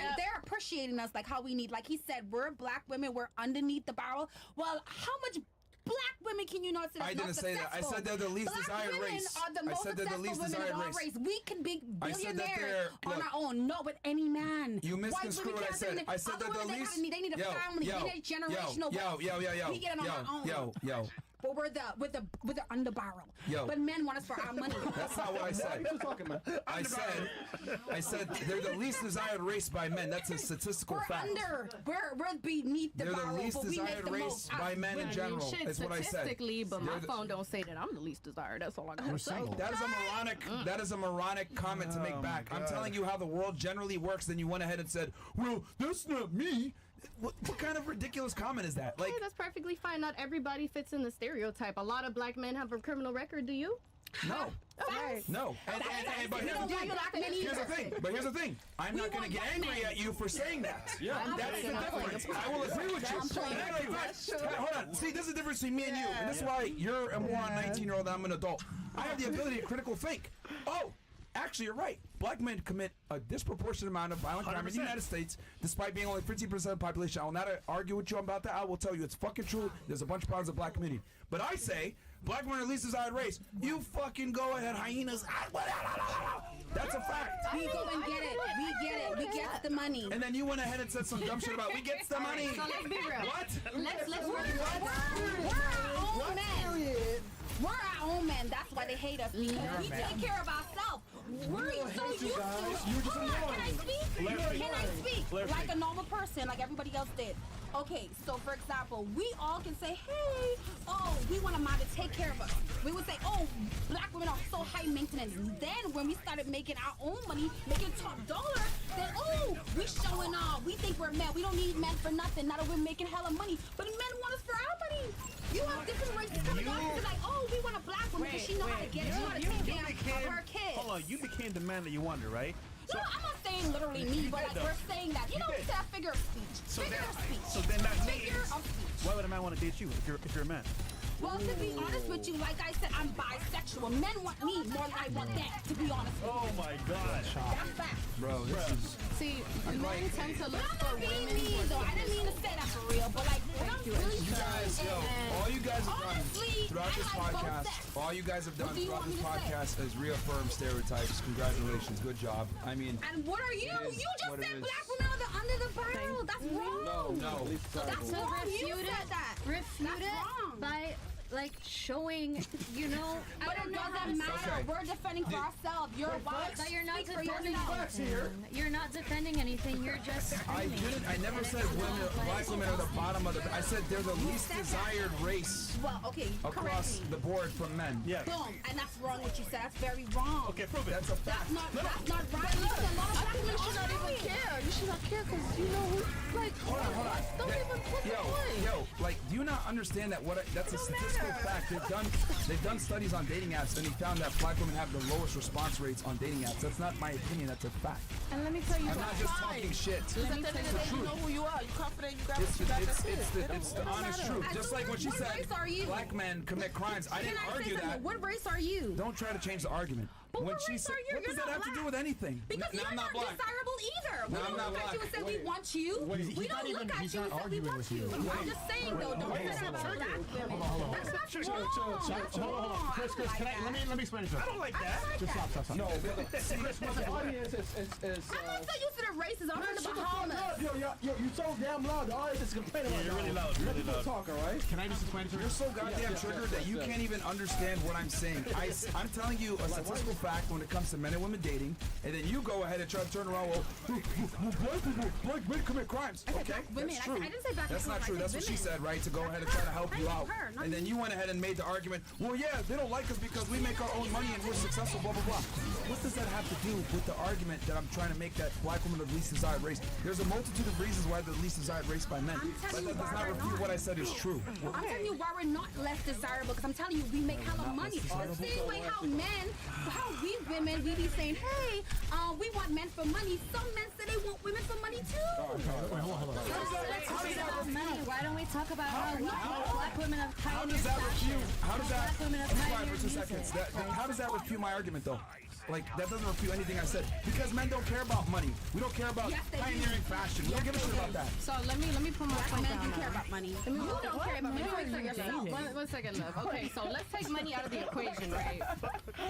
appreciating us like how we need. Like he said, we're black women. We're underneath the barrel. Well, how much black women can you not say that's I didn't not say that. I successful? said they're the least Black desired women race. are the I most said they're the successful least women desired in our race. race. We can be I said that billionaires on look, our own. Not with any man. You White misconstrued women what I can't said. say I said other that the women, least. they need a family. They need generational wealth. We get it on our own. But we're the under barrel. Yo. But men want us for our money. That's not what I said. What you talking about? I said they're the least desired race by men. That's a statistical We're fact. under. We're beneath the They're the barrel. least but we make desired the race most by out- men in general. Shit, Is what I said. statistically, but my They're the- phone don't say that I'm the least desired. That's all I gotta say. That is a moronic. That is a moronic comment to make back. I'm telling you how the world generally works. Then you went ahead and said, "Well, that's not me." What kind of ridiculous comment is that? Like, Hey, that's perfectly fine. Not everybody fits in the stereotype. A lot of black men have a criminal record. Do you? no, no. But here's the thing. But here's the thing. I'm not going to get angry at you for saying that. Yeah. That's the difference. I will agree with you. Hold on. See, there's a difference between me and you, and this is why you're a moron 19-year-old and I'm an adult. I have the ability to critical think. Oh. Actually, you're right. Black men commit a disproportionate amount of violent crime in the United States, despite being only 15% of the population. I will not argue with you about that. I will tell you it's fucking true. There's a bunch of problems with the black community. But I say, black men are the least desired race. You fucking go ahead, hyenas. That's a fact. We go and get it. We get it. We get the money. And then you went ahead and said some dumb shit about we get the money. So let's be real. What? Let's we're our own men. We're our own men. That's why they hate us. Because we take care of ourselves. We're so used to. Hold on, can I speak? Can I speak? Like a normal person, like everybody else did. Okay, so for example, we all can say, hey, oh, we want a man to take care of us. We would say, oh, black women are so high maintenance. Then when we started making our own money, making top dollar, then, oh, we showing off. We think we're men. We don't need men for nothing. Now that we're making hella money. But men want us for our money. You have different races coming out and be like, oh, we want a black woman because she know how to get it. She know how to take care of her kids. Hold on, you became the man that you wanted, right? No, I'm not saying literally me, but like we're saying that. You know, we said figure of speech. Figure of speech. So then that Figure means, of speech. why would a man want to date you if you're a man? Well, to be honest with you, like I said, I'm bisexual. Men want me more than I want them, to be honest with you. Oh my God. That's fact. Bro, this is... See, men tend to look I'm for not being women. mean, though. I didn't mean to say that for real, but like, what I'm really You guys, saying is, all you guys have done honestly, throughout I this like both podcast, sexes. all you guys have done What do you throughout want this me to say? podcast is reaffirm stereotypes. Congratulations, good job. I mean, And what are you? It is You just what it said is. black women are under the barrel. That's wrong. no. That's So wrong. You refute said that. Refute That's it wrong. by like showing, you know, But it doesn't matter. We're defending for ourselves. You're white. but you're not Speak for defending yourself. You're not defending anything. You're just. I never said black women are the bottom of the... I said they're the least desired race Well, okay, correct across me. the board from men. Yeah. Boom, and that's wrong what you said. That's very wrong. Okay, prove it. That's a fact. That's not right. You said a lot of black women should not even care. You should not care because you know who, like, Hold on. don't even put the point. Yo, like, do you not understand that that's a statistical fact? They've done studies on dating apps, and they found that black women have the lowest response rates on dating apps. That's not my opinion. That's a fact. And let me tell you, I'm not just talking shit. Because at the end of the day, you know who you are. You're confident. You got what you got. That's it. It's the honest truth. Just like when she What said race are you? black men commit crimes. I didn't Can I say argue something? that. What race are you? Don't try to change the argument. But when what she race said, are you? what You're does that not have to do black. with anything? Because No, you're I'm not black. desirable either. We No, don't I'm not look at you and black. say we want you. We don't look at you and say we want you. I'm just saying though, don't say that about black women. That's wrong. That's wrong. Chris, can I, let me explain it to you. I don't like that. Just stop. No, Chris, the audience is I'm not so used to the races. I'm from the Bahamas. Yo, you so damn loud. The audience is complaining right you're now. really loud, you're Let really people loud. talk, all right? Can I just explain it to you? You're so goddamn triggered that you can't even understand what I'm saying. I'm telling you a statistical fact when it comes to men and women dating, and then you go ahead and try to turn around, well, black men commit crimes. Okay, women. that's true. I didn't say black That's people, not I true. said That's what she women. said, right? To go ahead and try to help you out. her, not And then me. you went ahead and made the argument, well, yeah, they don't like us because we make our own money and we're successful, blah, blah, blah. What does that have to do with the argument that I'm trying to make that black women are the least desired race? There's a multitude of reasons why they're the least desired race by men. I'm But telling that you does why not we're refute not. what I said is true. I'm telling you why we're not less desirable, because I'm telling you we make hella money. The same way how we women, we be saying, hey, we want men for money. Some men say they want women for money too. Let's talk about money. Why don't we talk about how black women have How does that refute? How does that? Quiet for 2 seconds. How does that refute my argument though? Like that doesn't refute anything I said because men don't care about money. We don't care about pioneering fashion. We don't give a shit about that. So let me put my point down. Men do now. care about money. Let me You don't care about money. Wait for yourself. One second, love. Okay, so let's take money out of the equation, right?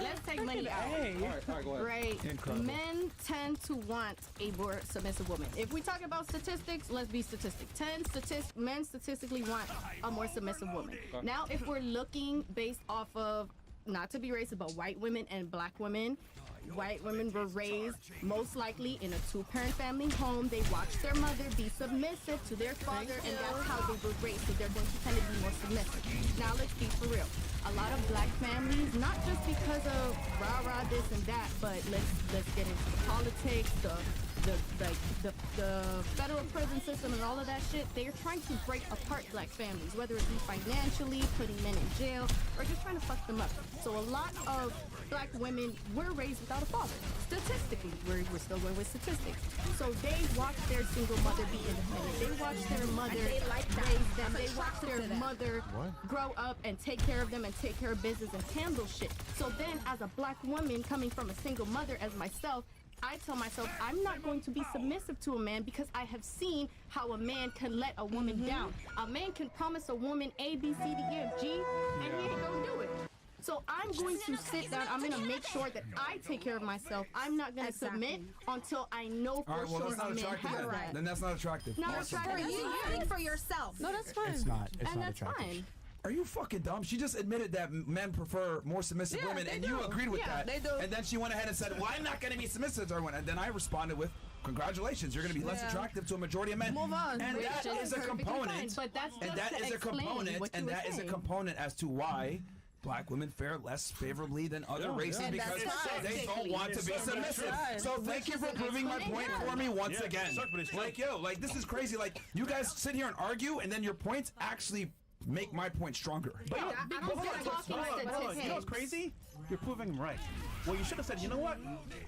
Let's take money out. Go ahead. Right. Incredible. Men tend to want a more submissive woman. If we talk about statistics, let's be statistic. Men statistically want a more submissive woman. Now, if we're looking based off of, not to be racist, but white women and black women, white women were raised most likely in a two-parent family home. They watched their mother be submissive to their father, and that's how they were raised. So they're going to tend to be more submissive. Now let's be for real. A lot of black families, not just because of rah-rah this and that, but let's get into the politics, the federal prison system and all of that shit. They're trying to break apart black families, whether it be financially, putting men in jail, or just trying to fuck them up. So a lot of black women were raised without a father. Statistically, we're still going with statistics. So they watch their single mother be independent. They watch their mother raise them. They watch their mother grow up and take care of them and take care of business and handle shit. So then as a black woman coming from a single mother as myself, I tell myself I'm not going to be submissive to a man because I have seen how a man can let a woman down. A man can promise a woman A, B, C, D, E, F, G, and he ain't gonna do it. So I'm going to sit down. I'm going to make sure that I take care of myself. I'm not going to submit until I know for All right, well, sure that's not a man attractive has then. right. Then that's not attractive. Not Awesome. attractive. You think for yourself. No, that's fine. It's not. It's and not that's attractive. fine. Are you fucking dumb? She just admitted that men prefer more submissive Yeah, women, they and do. you agreed with Yeah, that. they do. And then she went ahead and said, well, I'm not going to be submissive to everyone. And then I responded with, congratulations, you're going to be less Yeah. attractive to a majority of men. Move on. And Which that is is a perfectly component. fine, but that's and just that to is a explain component. what you And were that is a saying. component as to why black women fare less favorably than other races And because that's they don't statistically. want to be submissive. So thank you for proving my point for me once again. Like, yo, like this is crazy. Like, you guys sit here and argue, and then your points actually make my point stronger. But I don't hold feel on, like talking hold on, hold on. statistics. You know what's crazy? You're proving him right. Well, you should have said, you know what?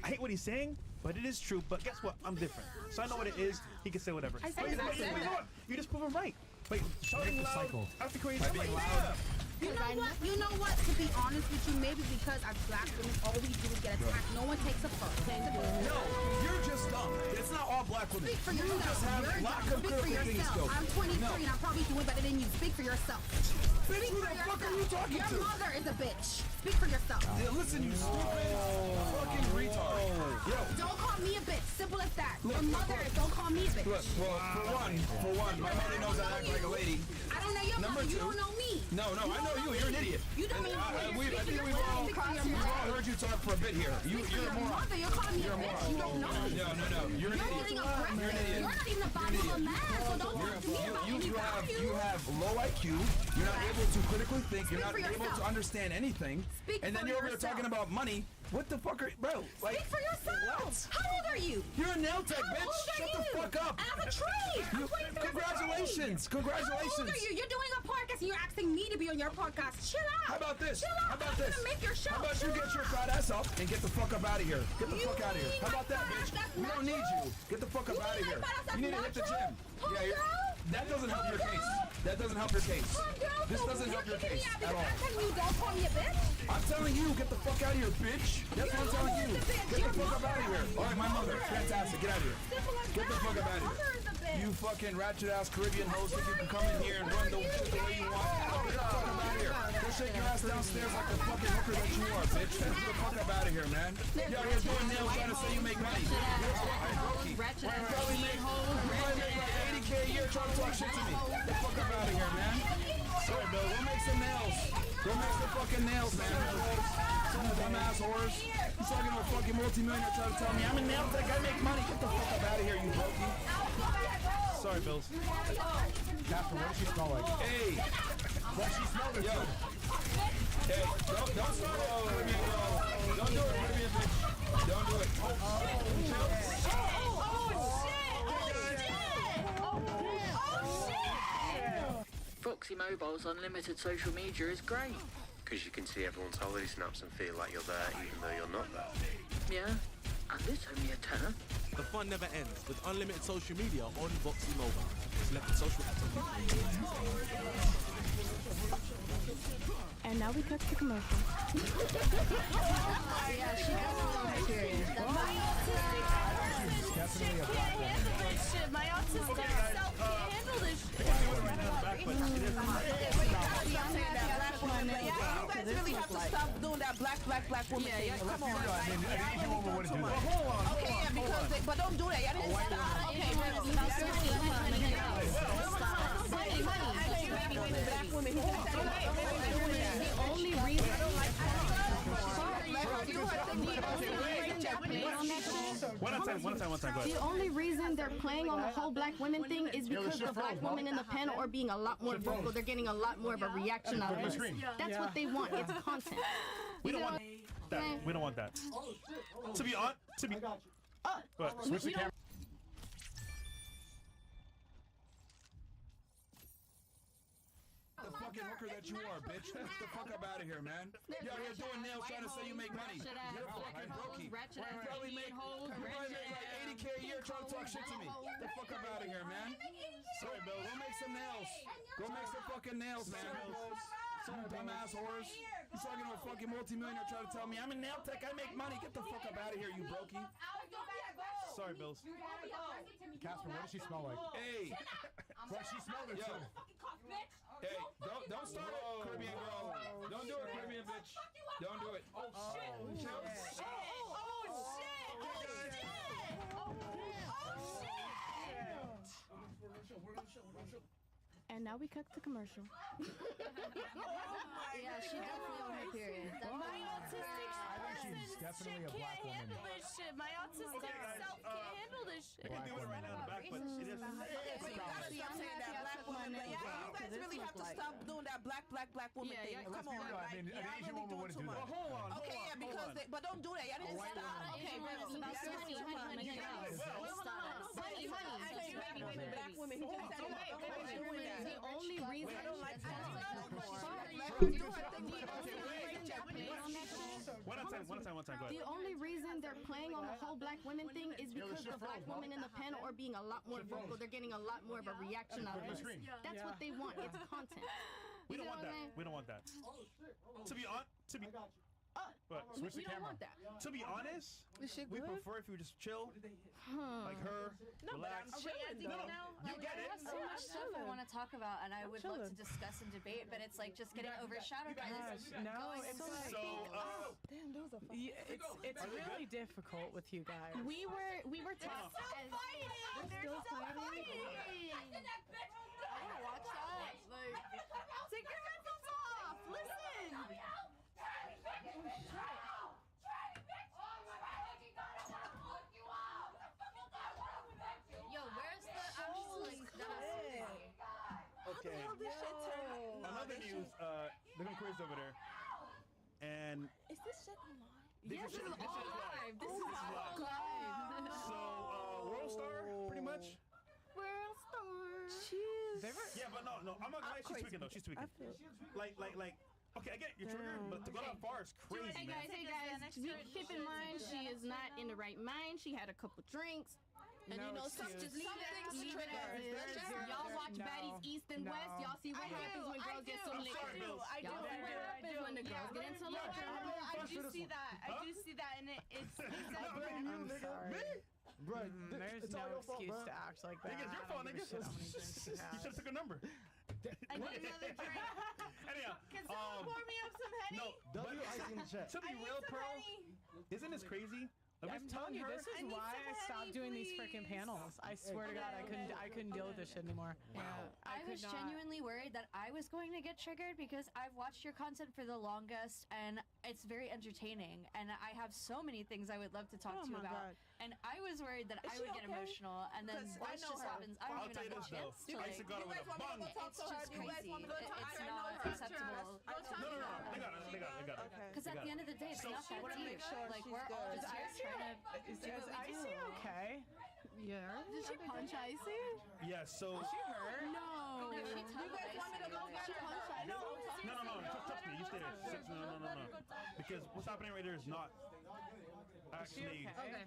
I hate what he's saying, but it is true. But guess what? I'm different. So I know what it is. He can say whatever. I said But you know exactly what? You know that. what? You just prove him right. But shouting the loud cycle. after crazy. By being loud. You know what? You know what? To be honest with you, maybe because as black women, all we do is get attacked. No one takes a fuck. No, you're just dumb. It's not all black women. Speak for You yourself. just have You're lack dumb. of Speak for critical thinking yourself. skills. I'm 23 No. and I'm probably doing better than you. Speak for yourself. Speak Who for the fuck yourself. are you talking Your to? mother is a bitch. Speak for yourself. Yeah, listen, you stupid fucking retard. Yo, Don't call me a bitch. Simple as that. Look, Your mother, don't call me a bitch. look, well, for one, my mother knows I act like a lady. I don't know your Number mother. You two- don't know me. No, I know you. You're an idiot. You don't And know me. I You're think speaking we've yourself. all Speak for yourself. heard you talk for a bit here. You're a Your moron. mother, you're calling me You're a a bitch. moron. You don't know me. No. You're an You're idiot. getting aggressive. You're an idiot. You're not even a bottom of a man, so don't talk to me about any value. You have low IQ. You're not able to critically think. You're Speak not for able to yourself. understand anything. Speak and then for you're over here yourself. talking about money. What the fuck are bro? Like, Speak for yourself. How old are you? You're a nail tech, How bitch. old are Shut the you? fuck up. I have a trade. I'm 23 Congratulations. How old Congratulations. are you? You're doing a podcast and you're asking me to be on your podcast. Chill out. How about this? Chill out. How about I'm this? gonna make your show. How about Chill you get your out. fat ass up and get the fuck up out of here? Get the You fuck out of here. mean How about my that, fat ass bitch? that's We don't need natural? you. Get the fuck up You out of mean here. my fat ass that's You need to hit the natural? gym. Yeah, Homegirl? that doesn't help your case. Homegirl? That doesn't help your case. Homegirl, This so doesn't help you're your kicking me case out at because all. I'm telling you don't call me a bitch. I'm telling you, get the fuck out of here, bitch. That's what I'm telling you. Get the fuck up out of here. All right, my mother. Fantastic. Get out of here. Get the fuck up out of here. You fucking ratchet ass Caribbean host think you can come in here and run the shit the way you want. Get the fuck up out of here. Go shake your ass downstairs like the fucking hooker that you are, bitch. Get the fuck up out of here, man. You're out here doing nails trying to say you make money. You're fucking brokey. Ratchet You ass probably make like 80K a year trying to talk shit to me. Get the fuck up out of here, man. Sorry, Bill. Go make some nails. Go make some fucking nails, man. So Dumbass whores. You talking to a fucking multi-millionaire trying to tell me I'm a nail tech, I make money. Get the fuck up out of here, you brokey. Sorry, Bills. Casper, what does she smell like? Hey. What she smell like? Yo. Hey, don't start it. Don't do it, Caribbean bitch. Don't do it. Foxy Mobile's unlimited social media is great. Because you can see everyone's holiday snaps and feel like you're there even though you're not there. Yeah, and it's only a tenner. The fun never ends with unlimited social media on Foxy Mobile. Select the social apps on And now we cut to commercial. Yeah, she has a long period. Definitely a black woman. My autistic self can't handle this shit. Right now, back, but it is. You guys really have to stop doing that black woman thing. Come on. Asian woman wouldn't do that. Okay, yeah, because but don't do that. Y'all didn't stop. Okay, black women. The only reason One time, go ahead. the only reason they're playing on the whole black women thing is because the black women in the panel are being a lot more vocal. They're getting a lot more of a reaction out of this. That's what they want. It's content. We don't want that. We don't want that. To be on, to be. Go ahead. Switch the camera. The fucking hooker that you are, bitch. Get the fuck up out of here, man. You're out here doing nails trying to say you make money. You're a fucking brokey. You probably make like 80K a year trying to talk shit to me. Get the fuck up out of here, man. Sorry, Bill. Go make some nails. Go make some fucking nails, man. Some dumbass whores. You talking to a fucking multi-millionaire trying to tell me I'm a nail tech, I make money. Get the fuck up out of here, you brokey. Sorry, Bills. Casper, what does she smell like? Hey. What she smell like? Yo. Hey, don't start it, Caribbean girl. Don't do it, Caribbean bitch. Don't do it. Oh shit! And now we cut to commercial. Yeah, she definitely on her period. My autistic She's definitely a black woman. My autistic self can't handle this shit. We can do it right now in the back, but it is. You guys really have to stop doing that black woman thing. Come on. An Asian woman wouldn't do that. Hold on. Okay, yeah, because but don't do that. Y'all didn't stop. Okay, black women. He just said The only reason One time, go ahead. The only reason they're playing on the whole black women thing is because the black women in the panel are being a lot more vocal. They're getting a lot more of a reaction out of this. That's what they want. It's content. We don't want that. We don't want that. To be on, to be. But We don't want that. to be honest, we prefer if you just chill, like her, relax. You get it. I have so much stuff I want to talk about, and I would love to discuss and debate, but it's like just getting overshadowed by this. Damn, those are it's really difficult with you guys. We were They're taught still fighting. They're still fighting. I want to watch that. Like, take your headphones off. Listen. yo, where's the actual like Okay. Another news. They're going crazy over there, and is this shit online? Yes, this is all live. This is all live. live. So, World Star, pretty much. World Star. Yeah, but no, I'm not gonna lie. She's tweaking though. She's tweaking. Like. Okay, I get it, you're triggered, but to go that far is crazy, Hey man. guys, keep in mind she is not in the right mind. She had a couple drinks. And you know, some just leave it as is. Y'all watch Baddies East and West. Y'all see what happens when girls get some liquor. Y'all see what happens when the girls get into liquor. I do see that. I do see that, and it's exactly. I'm sorry. Right, There's no excuse to act like that. Nigga, it's your fault, nigga. You should have took a number. I need another drink. Anyhow, Can someone pour me up some Henny? no, to be real, Pearl, isn't this crazy? Like, I'm we're telling you, her- this is why I stopped doing these freaking panels. I swear to God, I couldn't deal with this shit anymore. Yeah. I could was not. genuinely worried that I was going to get triggered because I've watched your content for the longest and it's very entertaining and I have so many things I would love to talk Oh to you my about. God. And I was worried that Is I she would get okay? emotional and then 'Cause I worse know just her. happens. I I'll don't tell even you have this, a chance though. to I used to go with a bong. It's just crazy. It's not acceptable. No, they got it. Because at the end of the day, it's not that deep. Like, we're all just here trying to Is do what we Icy do. okay? Yeah. Did she punch Icy? Yeah, so. She hurt? No. No, she You guys want me to go get her? No, trust me, you stay there. No. Because what's happening right there is not actually. Okay.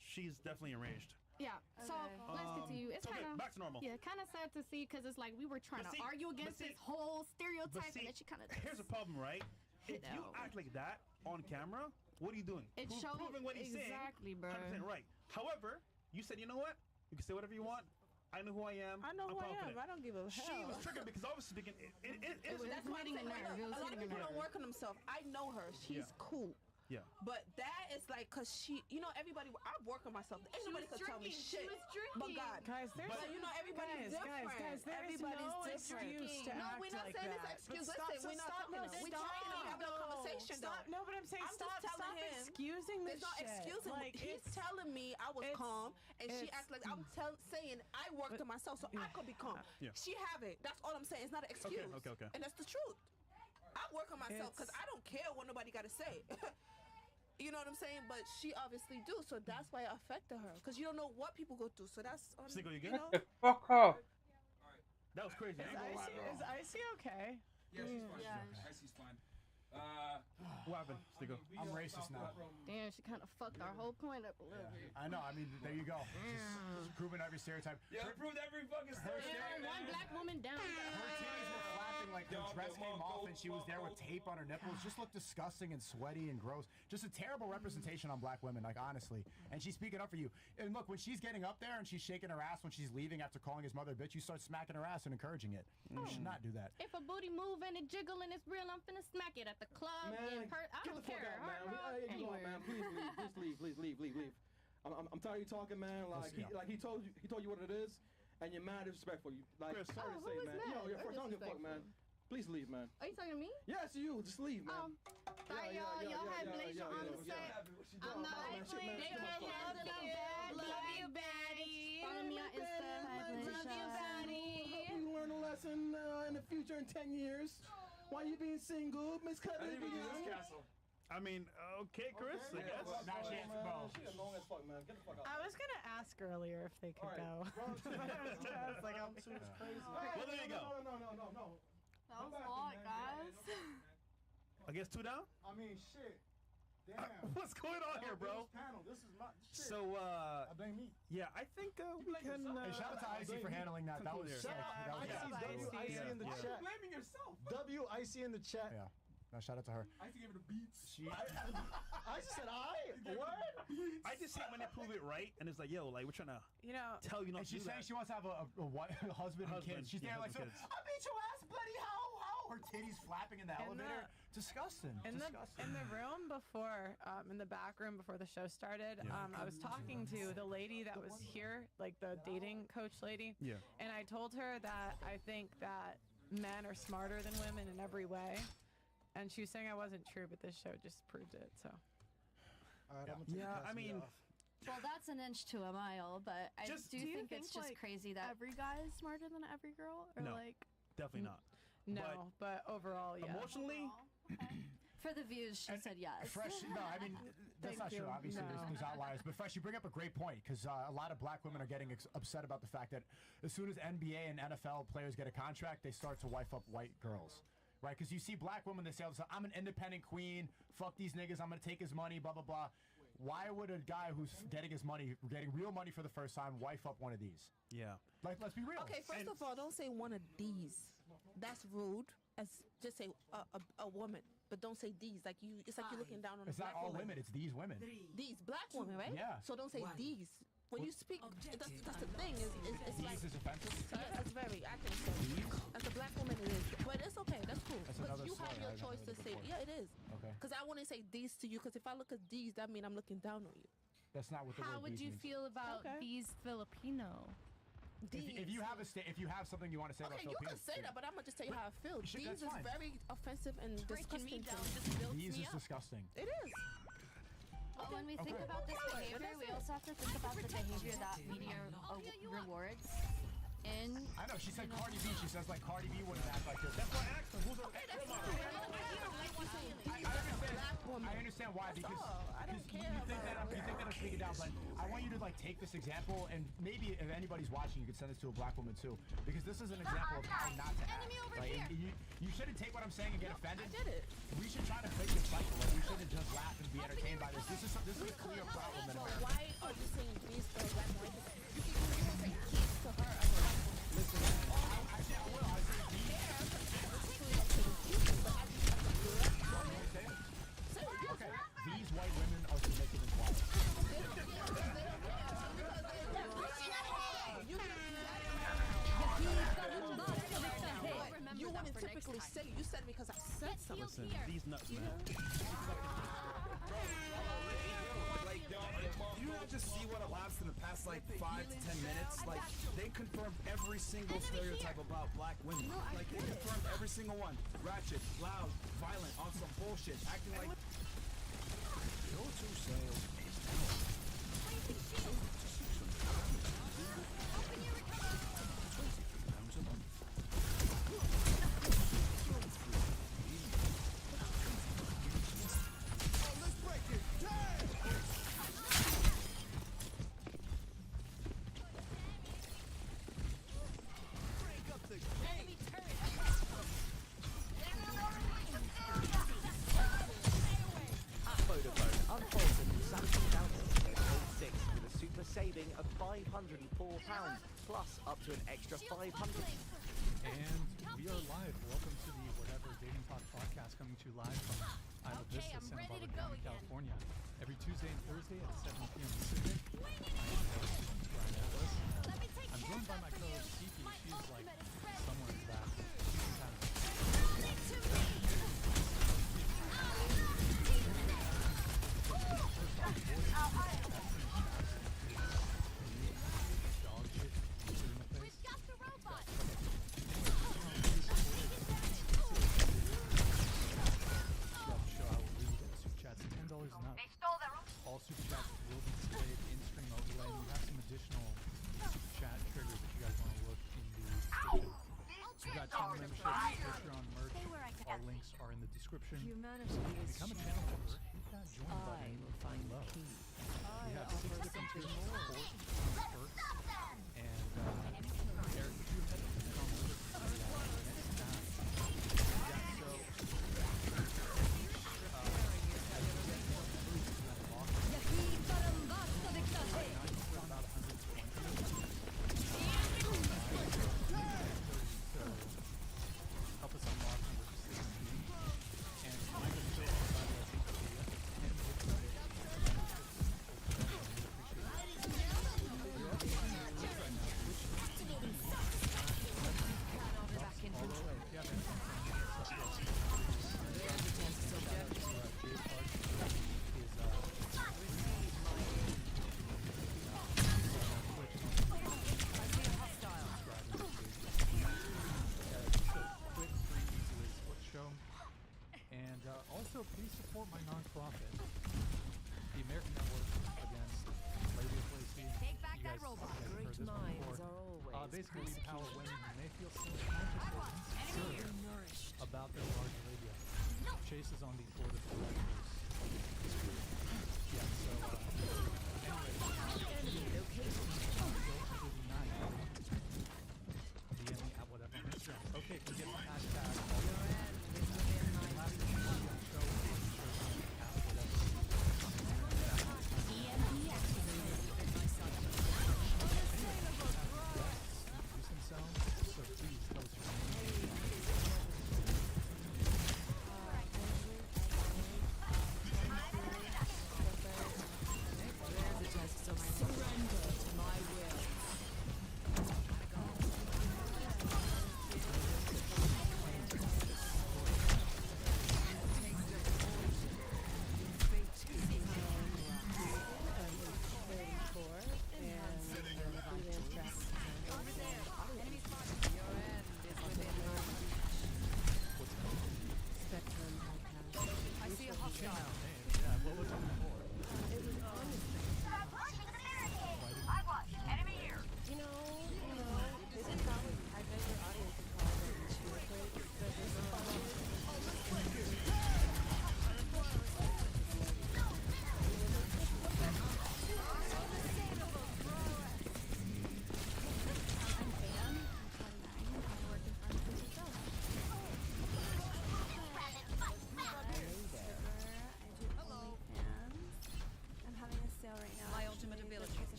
She's definitely enraged. Yeah. So let's continue. It's okay, kind of back to normal. Yeah, kind of sad to see because it's like we were trying But to see- argue but against see- this whole stereotype, But see, and then she kind of. here's the problem, right? If you out. act like that on camera, what are you doing? It shows proving what he's exactly, saying. bro. 100% right. However, you said, you know what? You can say whatever you want. I know who I am. I know I'm who I am. confident. I don't give a hell. She was triggered because obviously it was That's why I'm hitting a saying, nerve. It was a lot of hitting a people nerve. don't work on themselves. I know her. She's Yeah. cool. Yeah. But that is like, cause she, you know, everybody. I work on myself. Ain't nobody was could tell me drinking. shit. She was But drinking. God, Guys, there's but you know, everybody's different. Guys, there is everybody's no different. excuse to no, act we're not like saying that. it's an excuse. But Listen, we're not talking. no, We're trying to have a conversation, Stop. though. No, but I'm saying I'm stop, just telling stop him. excusing this There's no shit. excusing. Like, He's it's- telling me I was it's- calm, and she it's- acts like I'm saying I worked on myself, so I could be calm. Yeah. She have it. That's all I'm saying. It's not an excuse. Okay. And that's the truth. I work on myself because It's- I don't care what nobody got to say. You know what I'm saying? But she obviously do, so that's why it affected her. Because you don't know what people go through, so that's Snickle, you good? know? Fuck off. That was crazy. I ain't gonna lie, bro. Is Icy okay? Yeah, she's fine. Yeah. Icy's fine. What happened, Snickle? I'm racist now. Damn, she kind of fucked our whole point up a little bit. I know. I mean, there you go. Just proving every stereotype. Yeah, proved every fucking stereotype. Damn, one black woman down. Her titties were flapping like her dress came off and she was there with tape on her nipples. Just looked disgusting and sweaty and gross. Just a terrible representation on black women, like honestly. And she's speaking up for you. And look, when she's getting up there and she's shaking her ass when she's leaving after calling his mother a bitch, you start smacking her ass and encouraging it. You should not do that. If a booty move and it jiggle and it's real, I'm finna smack it at the club. Man, I get don't the fuck care. out, man. Hard rock, You know what, anywhere. man? Please leave. I'm tired of you talking, man. Like he told you what it is, and you're mad disrespectful. You like Chris. sorry to Oh, say, who is man. mad Yo, or first, I don't give a fuck, man. Please leave, man. Are you talking to me? Yes, you. Just leave, man. Sorry, y'all had Blazer on the set. I'm not playing. They can't handle it. Love you, baddie. Follow me on Insta. Love you, baddie. You learn a lesson in the future in 10 years. Why you being single, Miss Cutler? I mean, okay, Chris, I guess. She's annoying as fuck, man. Get the fuck out. I was gonna ask earlier if they could go. I was like, I'm She was crazy. Well, there you go. No. That was a lot, guys. I guess 2 down? I mean, shit. Damn. What's going on here, bro? Panel. This is my shit. So, I blame me. yeah, I think we can. Hey, shout out to Icy for handling that. That was sick. That was Icy in the Yeah. chat. Blaming yourself. Icy in the chat. Yeah. No, shout out to her. Icy gave it a beats. I said what? I just hate when they prove it right, and it's like, yo, like we're trying to You know, tell you not And to do she's saying that. she wants to have a husband and kids. She's yeah, there like, so, I husband, beat kids. your ass, buddy. How? Her titties flapping in the elevator. Disgusting. in Disgusting. the room before, in the back room before the show started, I was talking to the lady that was here, like the dating coach lady. Yeah. And I told her that I think that men are smarter than women in every way. And she was saying I wasn't true, but this show just proved it. So. Yeah, I mean, Well, that's an inch to a mile, but I Just- do Do you think it's just like, crazy that every guy is smarter than every girl, or No. like definitely not. No, but overall, yeah. Emotionally, for the views, she said yes. Fresh, no, I mean, that's Thank not you. true. Obviously, No. there's outliers. But Fresh, you bring up a great point because a lot of black women are getting upset about the fact that as soon as NBA and NFL players get a contract, they start to wife up white girls. Right? Because you see black women, they say, I'm an independent queen, fuck these niggas, I'm going to take his money, blah, blah, blah. Why would a guy who's getting his money, getting real money for the first time, wife up one of these? yeah. Like, let's be real. Okay, first of all, don't say one of these. That's rude. Just say a woman, but don't say these. Like you, it's like you're looking down on. It's a not black all woman. women, it's these women. These black women, right? Yeah. So don't say these. When you speak, that's the thing. It's like These is offensive? yeah, it's very. I think so. As a black woman, it is. But it's okay. That's cool. That's But another you have slur. your I've never choice to heard it say. before. Yeah, it is. Okay. Because I wouldn't say these to you. Because if I look at these, that means I'm looking down on you. That's not what the How word would these you means. feel about these Filipino? If you have if you have something you want to say Okay, about you can Filipinos, say that, but I'm gonna just tell you how I feel. Shit, These that's is fine. very offensive and disgusting. to me. these is disgusting. It is. But when we think Okay. about this behavior, we also have to think about the behavior that media rewards. And I know she said Cardi B. She says like Cardi B wouldn't act like this. That's why I asked her who's a role model. I understand why because you think that I'm speaking down, but I want you to like take this example and maybe if anybody's watching, you could send this to a black woman too, because this is an example of how not to act. Like, you shouldn't take what I'm saying and get offended. I did it. We should try to break the cycle. Like, we shouldn't just laugh and be entertained by this. This is a clear problem in So America. why are you saying these to a black woman? You can say these to her as a black woman. Listen, I will. I say okay, these white women are submissive and quiet. You wouldn't typically say. You said because I said something. Listen, these nuts, man. Like, do you not just see what elapsed in the past like 5 to 10 minutes? Like, they confirmed every single stereotype about black women. Like, they confirmed every single one. Ratchet, loud, violent, on some bullshit, acting like. Go-to sales is Vodafone unfolded Samsung Galaxy Note 6 with a super saving of £504 plus up to an extra £500. And we are live. Welcome to the Whatever Dating Talk podcast coming to you live from Isla Vista, Santa Barbara County, California. Every Tuesday and Thursday at 7 p.m. Pacific. I am your host, Brian Atlas. I'm joined by my co-host Kiki. She's like somewhere in the back. She's kind of dog shit in the face. $10 and up. All super chats will be displayed in stream overlay. We have some additional super chat triggers if you guys want to look in the description. We've got channel memberships, Patreon merch. Our links are in the description. Become a channel member. Hit that join button below. We have 6 different tiers of support, perks, and Eric, if you head on over to the next time, help us unlock number 16. And I'm going to show you about And also, please support my nonprofit, the American Network Against Slavery. Take back You that guys robot. have heard Great this one minds before. are always Basically, we empower persecuted. women who may feel self-conscious or insecure about their large labia. Chase is on the board of directors. Yeah, so, anyway, DM me at whatever on Instagram. Okay, if you get my hashtag, so please tell us your name.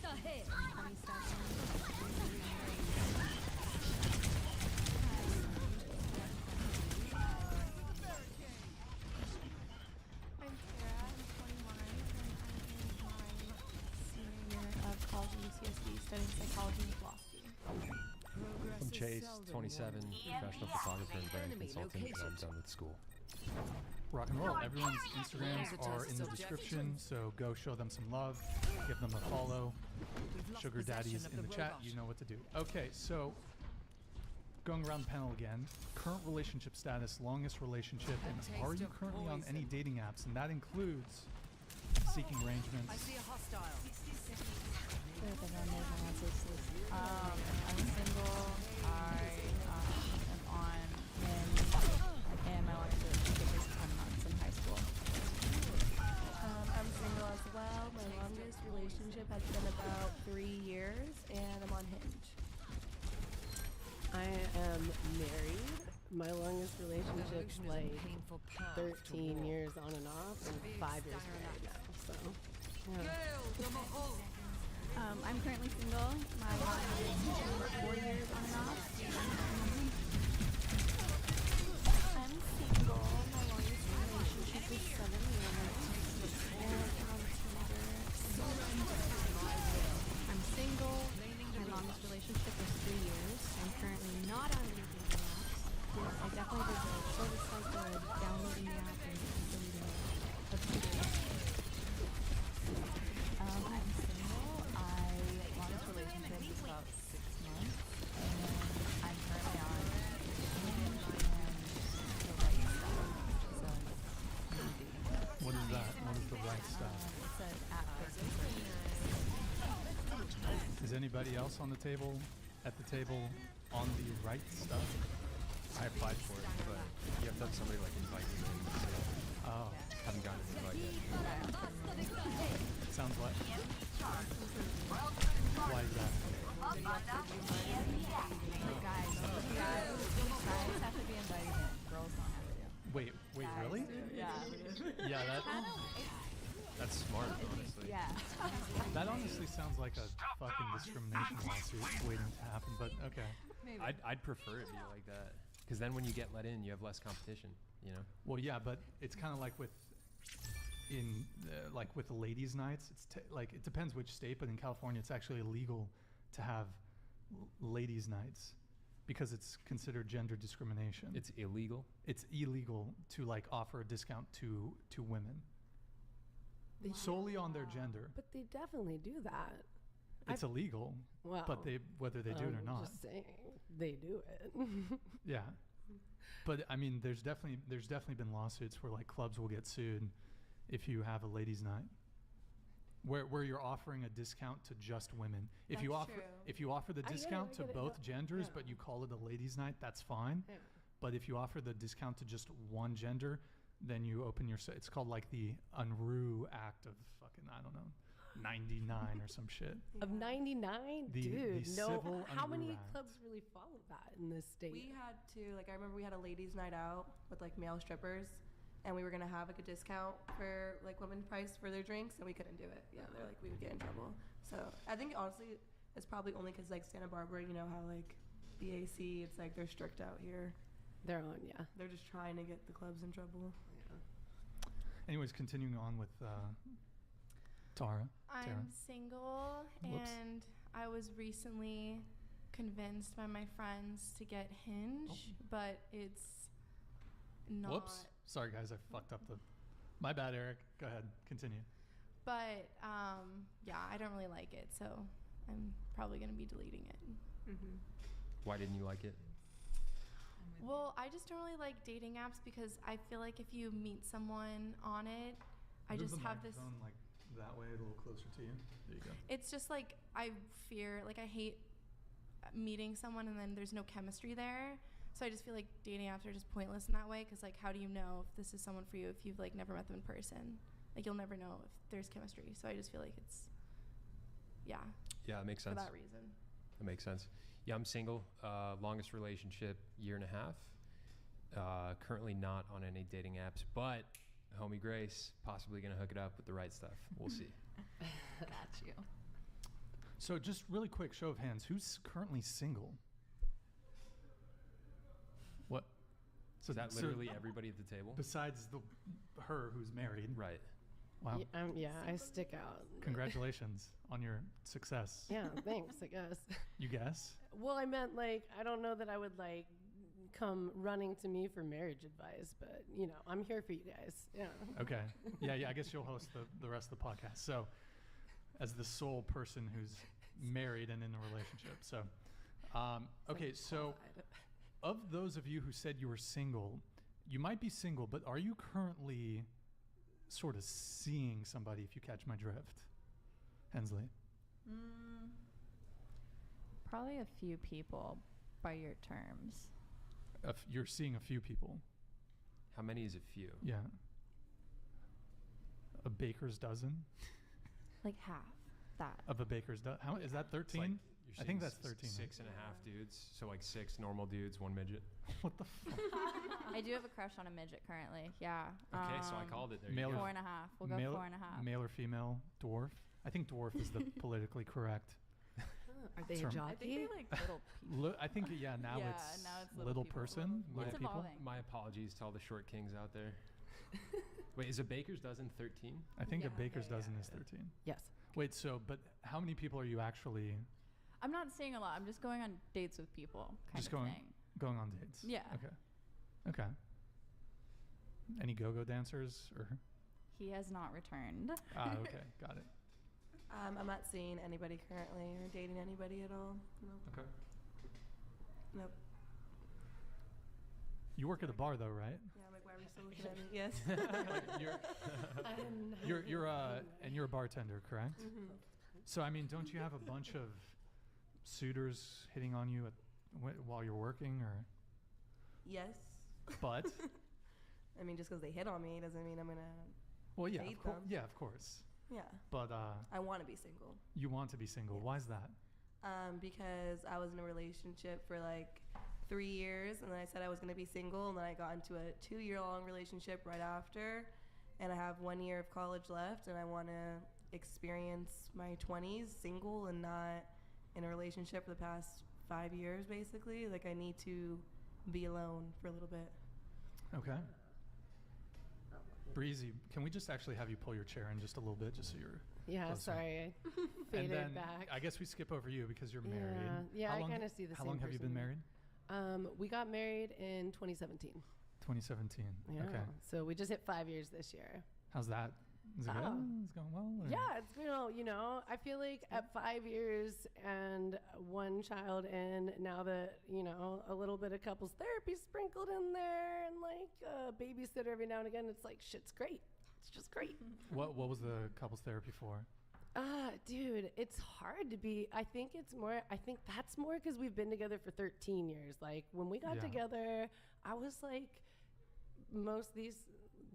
ahead. 27. I'm Tara, I'm 21, and I'm in my senior year of college at UCSD studying psychology and philosophy. I'm Chase, 27, professional photographer and brand consultant, and I'm done with school. Rock and roll. Everyone's Instagrams are in the description, so go show them some love, give them a follow. Sugar daddies in the chat, you know what to do. Okay, so going around the panel again. Current relationship status, longest relationship, and are you currently on any dating apps? And that includes seeking arrangements. I see a hostile. I'm single. I am on Hinge, and my longest relationship is 10 months in high school. I'm single as well. My longest relationship has been about 3 years, and I'm on Hinge. I am married. My longest relationship's like 13 years on and off, and 5 years married now. So, yeah. I'm currently single. My longest relationship is 4 years on and off. I'm single. My longest relationship is 7 years. And I'm on Tinder. I'm single. My longest relationship was 3 years. I'm currently not on any dating apps. I definitely deserve service like good, downloading the app and deleting it. But I'm single. My longest relationship is about 6 months. And I'm currently on Hinge and the right stuff. So I'm dating apps. What is that? What is the right stuff? It's an app for Is anybody else on the table, at the table, on the right stuff? I applied for it, but you have to have somebody like invite you in. So Oh. haven't gotten an invite yet. Sounds like. Why is that? Guys have to be invited in. Girls don't have to. Wait, really? Yeah. Yeah, That's smart, honestly. Yeah. that honestly sounds like a fucking discrimination lawsuit waiting to happen, but okay. I'd prefer it be like that, because then when you get let in, you have less competition. You know. Well, yeah, but it's kind of like with like with the ladies' nights. It's like it depends which state, but in California, it's actually illegal to have ladies' nights because it's considered gender discrimination. It's illegal. It's illegal to like offer a discount to women solely on their gender. But they definitely do that. It's illegal, Well, but whether they do it or not. Just saying, they do it. Yeah, but I mean, there's definitely been lawsuits where like clubs will get sued if you have a ladies' night, where you're offering a discount to just women. If you offer the discount to both genders, but you call it a ladies' night, that's fine. Yeah. But if you offer the discount to just one gender, then you open your. It's called like the Unruh Act of fucking, I don't know, 99 or some shit. Of 99? The Dude, no. Civil How Unruh many Act. clubs really follow that in this state? We had to, like, I remember we had a ladies' night out with, like, male strippers, and we were going to have, like, a discount for, like, women's price for their drinks, and we couldn't do it. Yeah, they're like, we would get in trouble. So I think, honestly, it's probably only because, like, Santa Barbara, you know how, like, BAC, it's like they're strict out here. They're on, yeah. They're just trying to get the clubs in trouble. Anyways, continuing on with Tara. I'm single, Whoops. and I was recently convinced by my friends to get Hinge, but it's not. Whoops. Sorry, guys, I fucked up the. My bad, Eric. Go ahead. Continue. But yeah, I don't really like it, so I'm probably gonna be deleting it. Why didn't you like it? Well, I just don't really like dating apps because I feel like if you meet someone on it, I Move just the have this. microphone, like that way, a little closer to you. There you go. It's just like I fear, like I hate meeting someone and then there's no chemistry there. So I just feel like dating apps are just pointless in that way because like how do you know if this is someone for you if you've like never met them in person? Like you'll never know if there's chemistry. So I just feel like it's, yeah. Yeah, it makes sense. For that reason. That makes sense. Yeah, I'm single. Longest relationship, 1.5 years. Currently not on any dating apps, but homie Grace possibly gonna hook it up with the right stuff. We'll see. Got you. So just really quick, show of hands. Who's currently single? What? So that literally everybody at the table? Besides her who's married. Right. Wow. Yeah, I stick out. Congratulations on your success. Yeah, thanks, I guess. You guess? Well, I meant like, I don't know that I would like come running to me for marriage advice, but you know, I'm here for you guys. Yeah. Okay. Yeah, I guess you'll host the rest of the podcast. So, as the sole person who's married and in a relationship. So, okay, so of those of you who said you were single, you might be single, but are you currently sort of seeing somebody, if you catch my drift? Hensley? Probably a few people by your terms. You're seeing a few people. How many is a few? Yeah. A baker's dozen? Like half that. Of a baker's dozen? How is that 13? I think that's 13. 6.5 dudes. So like 6 normal dudes, 1 midget. What the fuck? I do have a crush on a midget currently. Yeah. Okay, so I called it. There Male you go. 4.5. We'll go 4.5. Male or female dwarf? I think dwarf is the politically correct. Are they term. a jockey? I think they like little people. I think now Yeah, it's now it's little people. person, little It's people. evolving. My apologies to all the short kings out there. Wait, is a baker's dozen 13? I think a baker's dozen is 13. Yes. Wait, so but how many people are you actually I'm not seeing a lot. I'm just going on dates with people, kind just of going thing. going on dates? Yeah. Okay. Any go-go dancers or? He has not returned. Okay, got it. I'm not seeing anybody currently or dating anybody at all. No. Okay. Nope. You work at a bar though, right? Yeah, I'm like, why are we still looking at me? Yes. You're a bartender, correct? Mhm. So I mean, don't you have a bunch of suitors hitting on you while you're working, or? Yes. But. I mean, just because they hit on me doesn't mean I'm gonna. Well, yeah, date of course. them. Yeah, of course. Yeah. But I want to be single. you want to be single. Why is that? Because I was in a relationship for like 3 years, and then I said I was gonna be single, and then I got into a 2-year-long relationship right after, and I have 1 year of college left, and I want to experience my 20s single and not in a relationship for the past 5 years, basically. Like, I need to be alone for a little bit. Okay. Breezy, can we just actually have you pull your chair in just a little bit, just so you're. Yeah, closer? sorry, I And faded then back. I guess we skip over you because you're married. Yeah, How I long- kind of see the How same long have you been person. married? We got married in 2017. 2017. Yeah. Okay. So we just hit 5 years this year. How's that? Is it good? Oh. It's going well? or- Yeah, it's you know, I feel like at 5 years and 1 child in, now that, you know, a little bit of couples therapy sprinkled in there and like a babysitter every now and again, it's like, shit's great. It's just great. What was the couples therapy for? Dude, it's hard to be. I think that's more because we've been together for 13 years. Like when we got Yeah. together, I was like most of these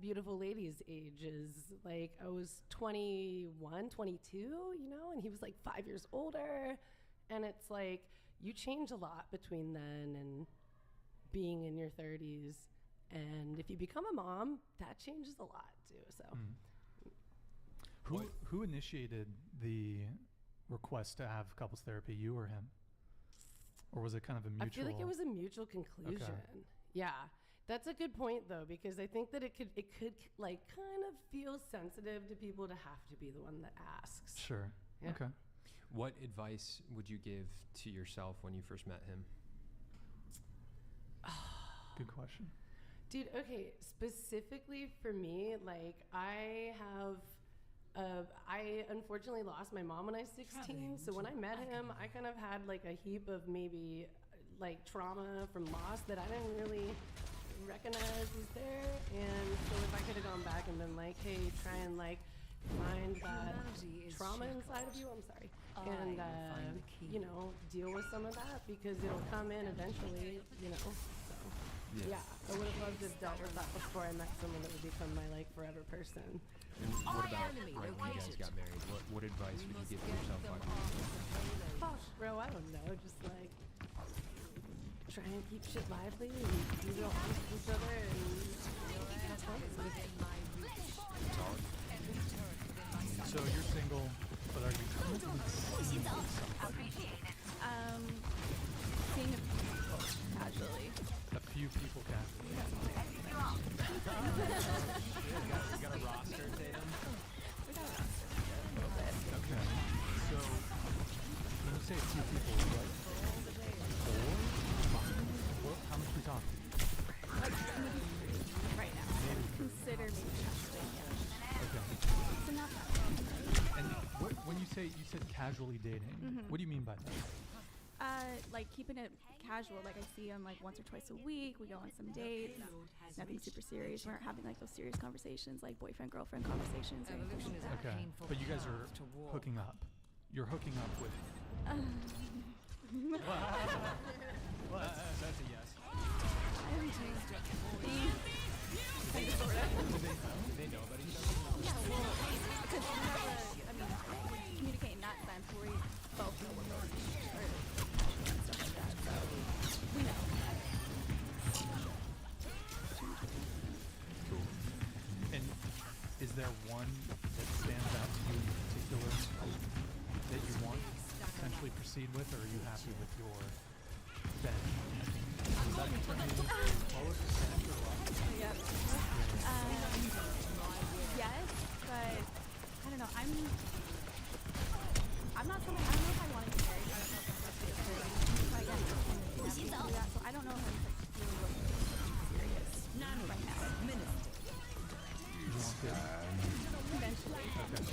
beautiful ladies' ages. Like I was 21, 22, you know, and he was like 5 years older. And it's like you change a lot between then and being in your 30s. And if you become a mom, that changes a lot too. So. Who initiated the request to have couples therapy, you or him? Or was it kind of a mutual? I feel like it was a mutual conclusion. Yeah. That's a good point though, because I think that it could like kind of feel sensitive to people to have to be the one that asks. Sure. Yeah. Okay. What advice would you give to yourself when you first met him? Good question. Dude, okay, specifically for me, like I unfortunately lost my mom when I was 16. So when I met him, I kind of had like a heap of maybe like trauma from loss that I didn't really recognize was there. And so if I could have gone back and been like, hey, try and like find that trauma inside of you, I'm sorry, and you know, deal with some of that because it'll come in eventually, you know. So yeah, I would have loved to have dealt with that before I met someone that would become my like forever person. And what about right when you guys got married? What advice would you give to yourself? Fuck, bro, I don't know. Just like try and keep shit lively and be real honest with each other and have fun. So you're single, but are you Seeing it casually. A few people casually. We got some You got a roster, Tatum? We got a roster. A little bit. Okay. So when you say a few people, what? 4? 5? How much we talking? Right now. Consider me casually. Okay. It's enough. And when you said casually dating, what do you mean by that? Like keeping it casual. Like I see him like once or twice a week. We go on some dates. Nothing super serious. We're not having like those serious conversations, like boyfriend girlfriend conversations or anything like that. Okay. But you guys are hooking up. You're hooking up with. What? That's a yes. They know about each other? Yeah, well, because we have we communicate in that sense where we both know what we're doing and stuff like that, so we know. Cool. And is there one that stands out to you in particular that you want to potentially proceed with, or are you happy with your bench? Does that determine lower percentage or what? Yep. Yes, but I don't know. I'm not someone. I don't know if I want to get married. I don't know if I'm going to get married. So I guess I'm going to do that. So I don't know if I'm like really looking serious right now. You want to? Eventually. Okay.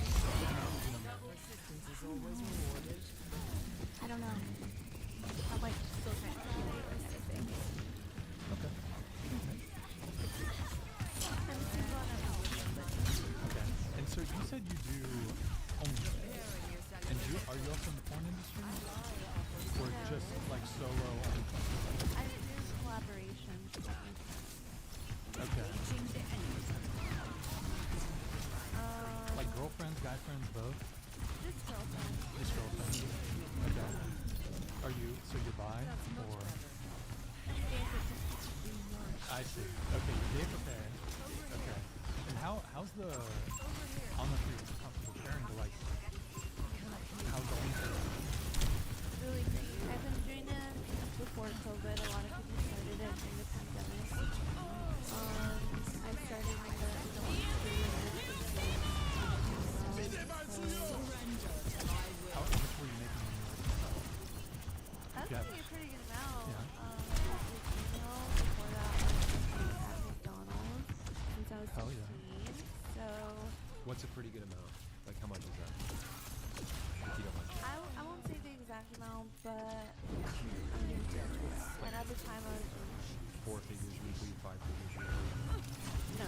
I don't know. I'm like still trying to calculate and everything. Okay. I'm single and I'm not looking, but Okay. And so you said you do OnlyFans. And are you also in the porn industry? Or No. just like solo OnlyFans? I do collaborations. Okay. Like Um, girlfriends, guy friends, both? just girlfriends. Just girlfriends. Okay. Are you, so you're bi or? I see. Okay, you're gay prepared. Okay. And how's the, I don't know if you're comfortable sharing, but like, how's the OnlyFans? Really great. I've been doing it before COVID. A lot of people started it during the pandemic. I started in the How much were you making on your That's Yeah. actually a pretty good amount. Yeah. Before that, I was at McDonald's since I was Hell 16. yeah. So What's a pretty good amount? Like, how much is that? If you don't mind. I won't say the exact amount, but and at the time I was 4 figures weekly, 5 figures weekly. no.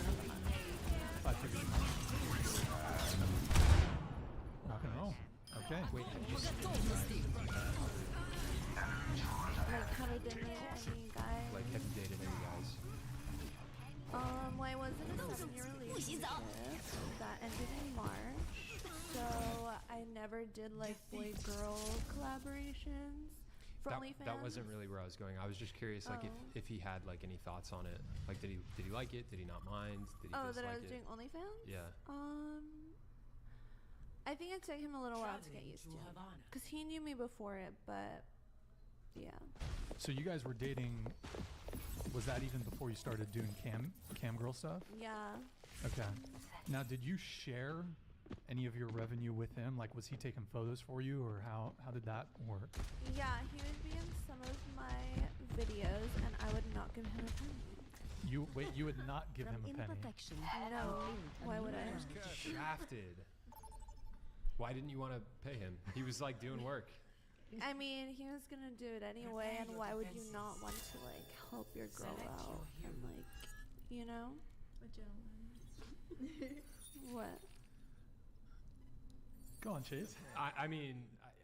5 figures a month? Rock and roll. Okay. Wait, did you Like, have I been with any guy? like, have you dated any guys? Well, I was in a 7-year relationship that ended in March, so I never did like boy-girl collaborations for OnlyFans. That wasn't really where I was going. I was just curious, like, if he had like any thoughts on it. Like, did he like it? Did he not mind? Did he that dislike I was it? doing OnlyFans. Yeah. I think it took him a little while to get used to, because he knew me before it, but yeah. So you guys were dating, was that even before you started doing cam girl stuff? Yeah. Okay. Now, did you share any of your revenue with him? Like, was he taking photos for you, or how did that work? Yeah, he would be in some of my videos, and I would not give him a penny. You would not give him a penny. No. Why would I? Shafted. Why didn't you want to pay him? He was like doing work. I mean, he was gonna do it anyway, and why would you not want to like help your girl out and like, you know? A gentleman. What? Go on, Chase. I mean,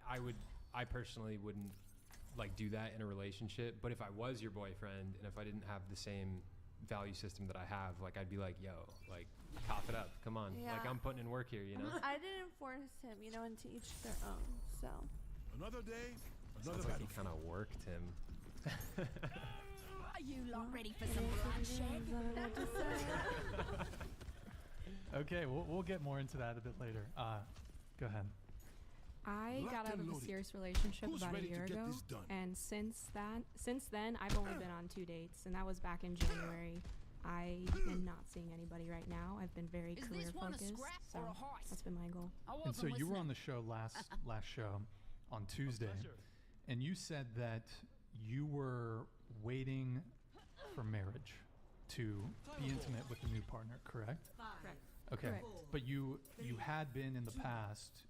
I personally wouldn't like do that in a relationship. But if I was your boyfriend and if I didn't have the same value system that I have, like, I'd be like, yo, like, cough it up. Come on. Yeah. Like, I'm putting in work here, you know? I didn't force him, you know, and to each their own. So. Another day, Sounds like he kind of worked him. Are you lot ready for some bloodshed? Okay, we'll get more into that a bit later. Go ahead. I got out of a serious relationship about a year ago, and since then, I've only been on 2 dates, and that was back in January. I am not seeing anybody right now. I've been very career focused, so that's been my goal. And so you were on the show last show on Tuesday, and you said that you were waiting for marriage to be intimate with a new partner, correct? Correct. Okay, Correct. but you had been in the past.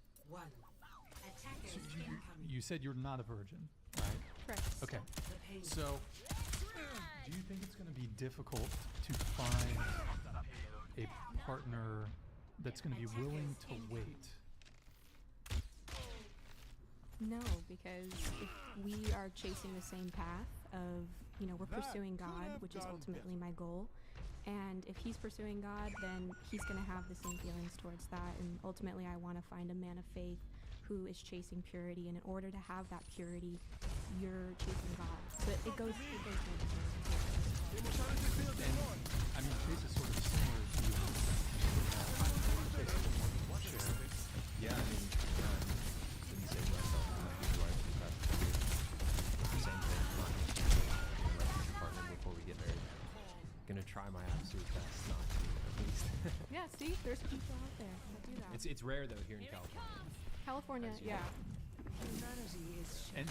So you said you're not a virgin, right? Correct. Okay, so do you think it's going to be difficult to find a partner that's going to be willing to wait? No, because if we are chasing the same path of, we're pursuing God, which is ultimately my goal, and if he's pursuing God, then he's going to have the same feelings towards that, and ultimately I want to find a man of faith who is chasing purity, and in order to have that purity, you're chasing God. So it goes hand in hand. I mean, Chase is sort of similar to you in the sense that Chase is the one who shares. Yeah, I mean, didn't say to myself, I'm not his wife, that's the same thing. I'm not going to be a partner before we get married. Gonna try my absolute best not to, at least. Yeah, see, there's people out there that do that. It's rare though here in California. Yeah.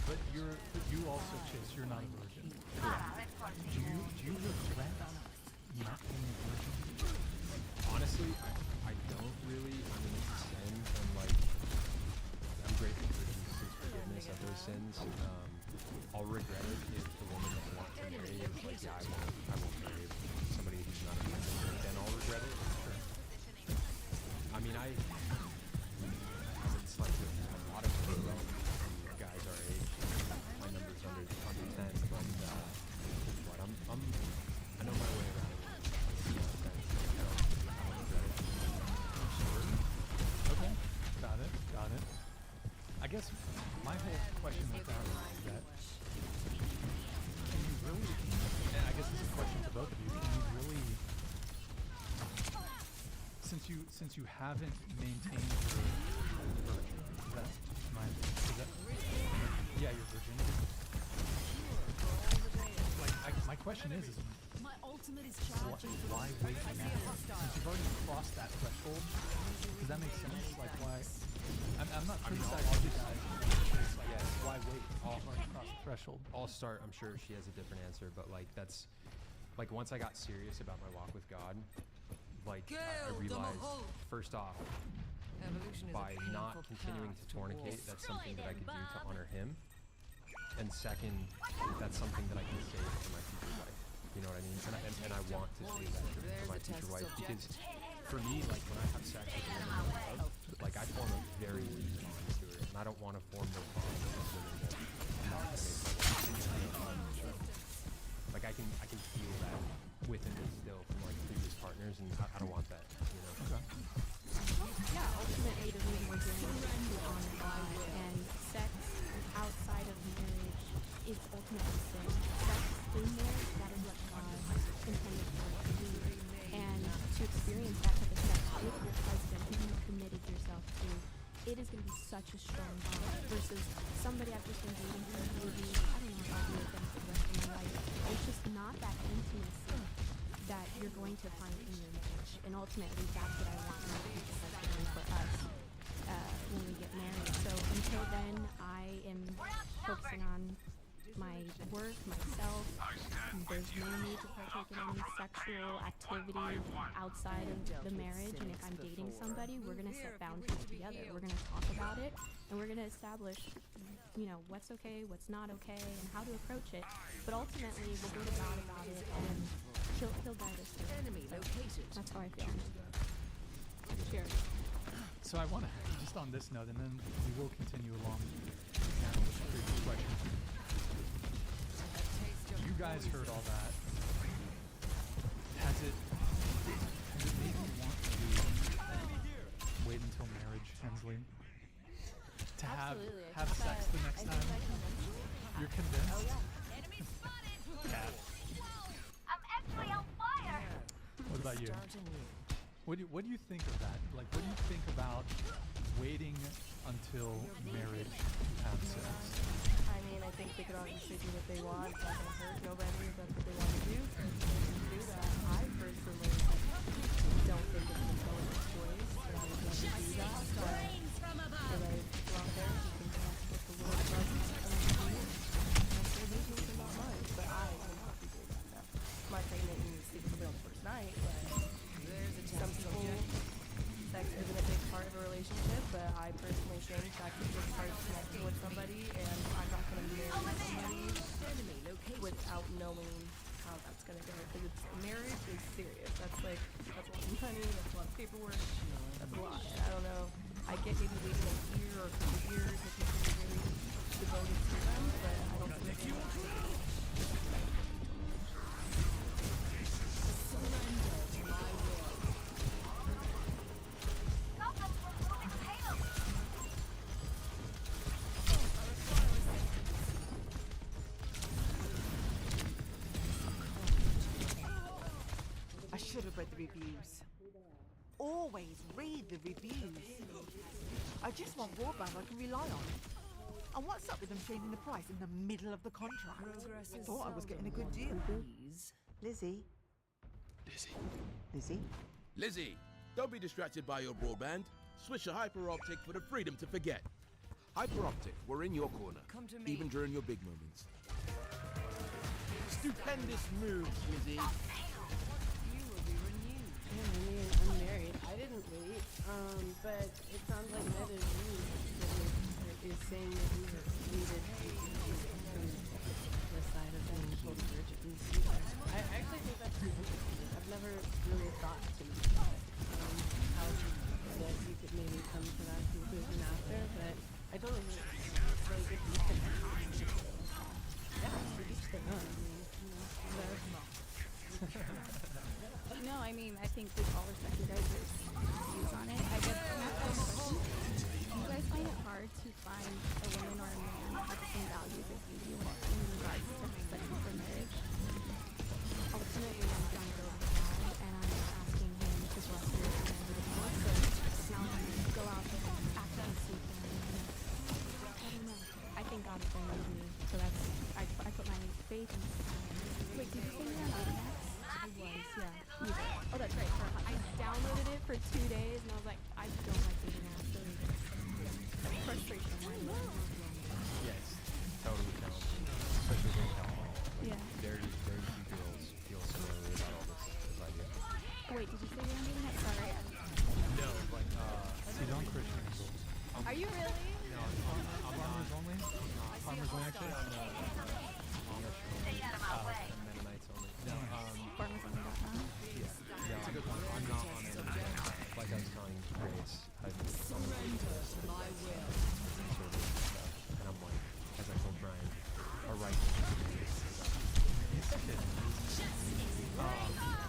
But you also, Chase, you're not a virgin. Do you regret not being a virgin? Honestly, I don't really. I mean, it's a sin, and like, I'm grateful for Jesus' forgiveness of those sins. I'll regret it if the woman that I want to marry is like, yeah, I won't marry somebody who's not a virgin. Then I'll regret it. I mean, I haven't slept with a lot of people, guys our age. My number's under 10, but I know my way around it. Okay, got it. I guess my whole question with that is that can you really, and I guess it's a question to both of you, can you really, since you haven't maintained your virgin, yeah, your virginity. Like, my question is my ultimate is why wait now? Since you've already crossed that threshold, does that make sense? Like, why? I'm not criticizing you guys. Yeah, why wait? You've already crossed the threshold. I'll start. I'm sure she has a different answer, but like that's like once I got serious about my walk with God, like I realized first off, by not continuing to fornicate, that's something that I could do to honor Him, and second, that's something that I can save for my future wife. You know what I mean? And I want to save that for my future wife because for me, like when I have sex with a woman I love, like I form a very deep bond to her, and I don't want to form no bond with women that not make my wife. Like I can feel that within me still from like previous partners, and I don't want that. You know? Okay. Yeah, ultimately the reason we're doing this is to honor God, and sex outside of marriage is ultimately sin. Sex in marriage, that is what God intended for us to do. And to experience that type of sex with your husband who you committed yourself to, it is going to be such a strong bond versus somebody I've just been dating for maybe, I don't know if I'll be with them for the rest of my life. It's just not that intimacy that you're going to find in your marriage. And ultimately, that's what I want my future husband for us when we get married. So until then, I am focusing on my work, myself. There's no need to partake in any sexual activity outside of the marriage. And if I'm dating somebody, we're going to set boundaries together. We're going to talk about it, and we're going to establish, what's okay, what's not okay, and how to approach it. But ultimately, we'll go to God about it, and He'll guide us through it. That's how I feel. Cheers. So I want to, just on this note, and then we will continue along the panel with the previous questions. You guys heard all that. Has it made you want to wait until marriage, Hensley? To have sex the next time? You're convinced? Oh yeah. Enemy spotted. Yeah. I'm actually on fire. What about you? What do you think of that? Like, what do you think about waiting until marriage to have sex? I mean, I think they could obviously do what they want. It's not going to hurt nobody if that's what they want to do. They can do that. I personally don't think it's a intelligent choice, but I would never do that. So I feel like go out there, you can connect with the Lord of love and that's their business and not mine. But I will not be doing that now. I'm not saying that you need to sleep with somebody on the first night, but some people, sex isn't a big part of a relationship, but I personally think sex is just part of connecting with somebody, and I'm not going to marry somebody without knowing how that's going to go. Because marriage is serious. That's a lot of money, that's a lot of paperwork, that's a lot. And I don't know, I get maybe waiting a year or a couple years if you can really devoted to them, but I don't think it's I should have read the reviews. Always read the reviews. I just want broadband I can rely on. And what's up with them changing the price in the middle of the contract? I thought I was getting a good deal. Lizzie? Lizzie? Lizzie, don't be distracted by your broadband. Switch to Hyperoptic for the freedom to forget. Hyperoptic, we're in your corner, even during your big moments. Stupendous moves, Lizzie. Yeah, I mean, I'm married. I didn't wait, but it sounds like Ned is saying that he has waited from the side of being told virgins. I actually think that's pretty interesting. I've never really thought too much about it. How that you could maybe come to that conclusion after, but I totally think it's like if you can, yeah, for each their own. I mean, No, I mean, I think we all respect you guys' views on it. I guess can I ask you a question? Do you guys find it hard to find a woman or a man that has the same values as you do in regards to sex for marriage? Ultimately, I'm trying to go over the line, and I'm asking him to bless her and end the divorce. So now I'm going to go out there and act and seek him. I don't know. I think God is going to lead me. So that's, I put my faith in Wait, did you say you're on Automax? I was, yeah. Oh, that's right. I downloaded it for 2 days, and I was like, I don't like dating apps. So frustration. Yes, totally challenging, especially in California. Yeah. Very few girls feel similarly about all this as I do. Wait, did you say you're on dating apps? Sorry. No, like, He's on Christian Angel. Are you really? No, I'm Farmers only? Farmers only actually? Amish only. Mennonites only. No, FarmersOnly.com? yeah. No, it's a good one. I'm not on it. Like I was telling Grace, I've been conservative stuff, and I'm like, as I told Brian, a right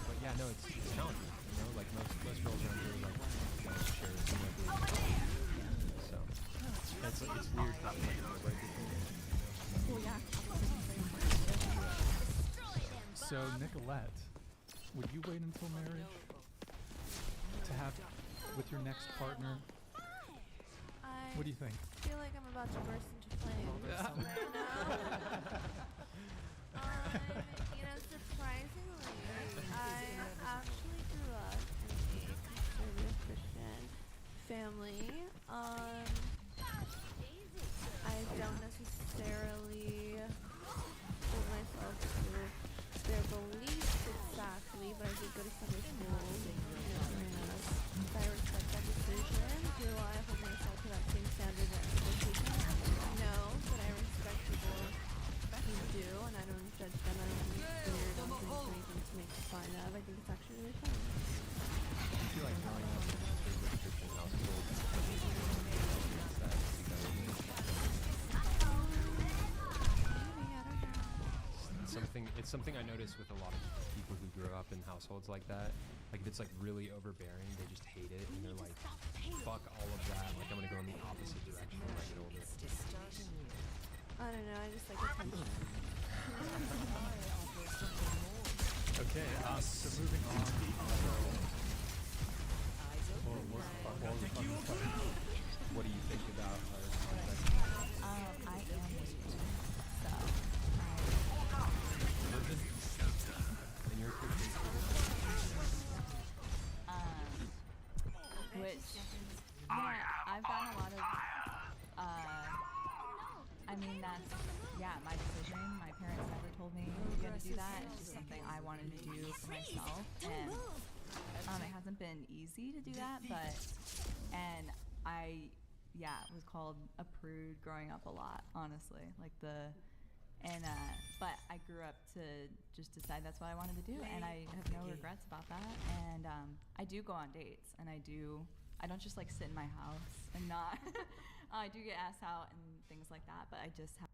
but yeah, no, it's challenging, you know, like most girls around here like share similar beliefs. So it's weird how like the right between. Well, yeah. So, Nicolette, would you wait until marriage to have with your next partner? I What do you think? feel like I'm about to burst into flames right now. You know, surprisingly, I actually grew up in a conservative Christian family. I don't necessarily hold myself to their beliefs exactly, but I did go to Sunday school. I respect that decision. Do I hold myself to that same standard of expectation? No, but I respect people who do, and I don't judge them. I don't think it's weird. I don't think it's anything to make fun of. I think it's actually really fun. I feel like growing up in a conservative Christian household, it's something I notice with a lot of people who grow up in households like that. Like if it's like really overbearing, they just hate it and they're like, fuck all of that. Like I'm gonna go in the opposite direction when I get older. I don't know. I just like attention. Okay, so moving on. What was the fun part? what do you think about her? I am Asian, so And your which yeah, I've gotten a lot of I mean that's my decision. My parents never told me you had to do that. It's just something I wanted to do for myself, and it hasn't been easy to do that, but I was called a prude growing up a lot, honestly. But I grew up to just decide that's what I wanted to do, and I have no regrets about that. And I do go on dates, and I don't just like sit in my house and not. I do get asked out and things like that, but I just have.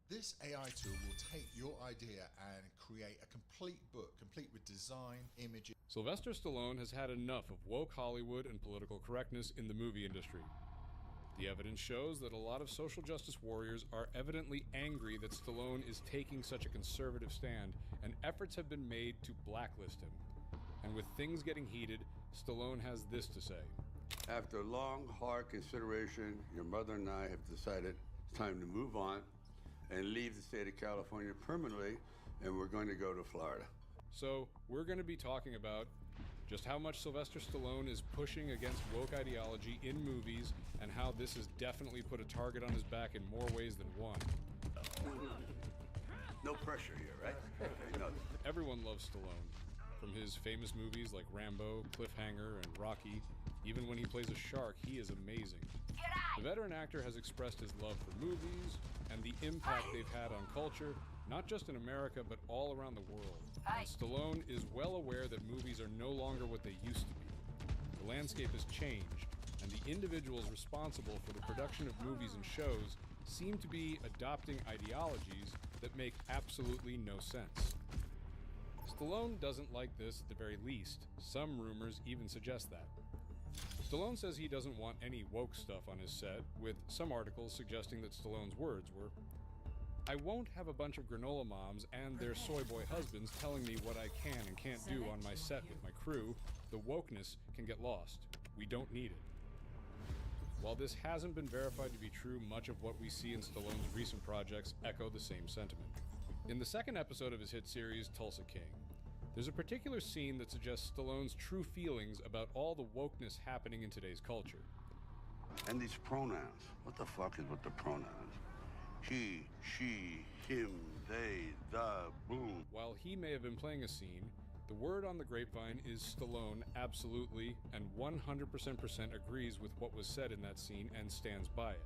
This AI tool will take your idea and create a complete book, complete with design, images. Sylvester Stallone has had enough of woke Hollywood and political correctness in the movie industry. The evidence shows that a lot of social justice warriors are evidently angry that Stallone is taking such a conservative stand, and efforts have been made to blacklist him. And with things getting heated, Stallone has this to say. After long, hard consideration, your mother and I have decided it's time to move on and leave the state of California permanently, and we're going to go to Florida. So, we're going to be talking about just how much Sylvester Stallone is pushing against woke ideology in movies, and how this has definitely put a target on his back in more ways than one. No pressure here, right? No. Everyone loves Stallone. From his famous movies like Rambo, Cliffhanger, and Rocky, even when he plays a shark, he is amazing. The veteran actor has expressed his love for movies and the impact they've had on culture, not just in America, but all around the world. And Stallone is well aware that movies are no longer what they used to be. The landscape has changed, and the individuals responsible for the production of movies and shows seem to be adopting ideologies that make absolutely no sense. Stallone doesn't like this at the very least. Some rumors even suggest that. Stallone says he doesn't want any woke stuff on his set, with some articles suggesting that Stallone's words were, "I won't have a bunch of granola moms and their soy boy husbands telling me what I can and can't do on my set with my crew. The wokeness can get lost. We don't need it." While this hasn't been verified to be true, much of what we see in Stallone's recent projects echo the same sentiment. In the second episode of his hit series, Tulsa King, there's a particular scene that suggests Stallone's true feelings about all the wokeness happening in today's culture. And these pronouns. What the fuck is with the pronouns? He, she, him, they, the, boom. While he may have been playing a scene, the word on the grapevine is Stallone absolutely and 100% agrees with what was said in that scene and stands by it.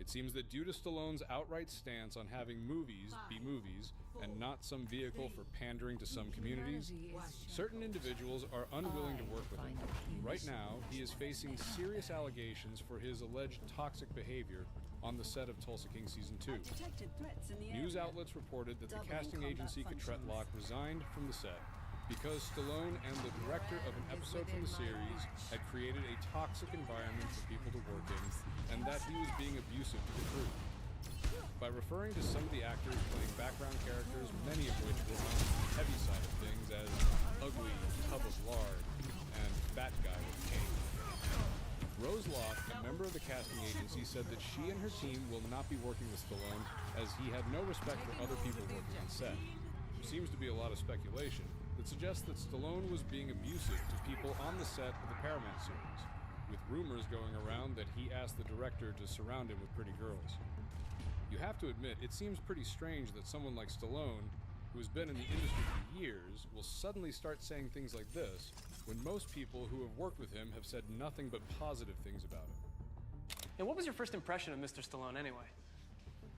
It seems that due to Stallone's outright stance on having movies be movies and not some vehicle for pandering to some communities, certain individuals are unwilling to work with him. Right now, he is facing serious allegations for his alleged toxic behavior on the set of Tulsa King Season 2. News outlets reported that the casting agency Cottrell resigned from the set because Stallone and the director of an episode from the series had created a toxic environment for people to work in, and that he was being abusive to the crew. By referring to some of the actors playing background characters, many of which were on the heavy side of things as ugly, tub of lard, and fat guy with cane. Rose Locke, a member of the casting agency, said that she and her team will not be working with Stallone as he had no respect for other people working on set. There seems to be a lot of speculation that suggests that Stallone was being abusive to people on the set of the Paramount series, with rumors going around that he asked the director to surround him with pretty girls. You have to admit, it seems pretty strange that someone like Stallone, who has been in the industry for years, will suddenly start saying things like this, when most people who have worked with him have said nothing but positive things about him. And what was your first impression of Mr. Stallone anyway?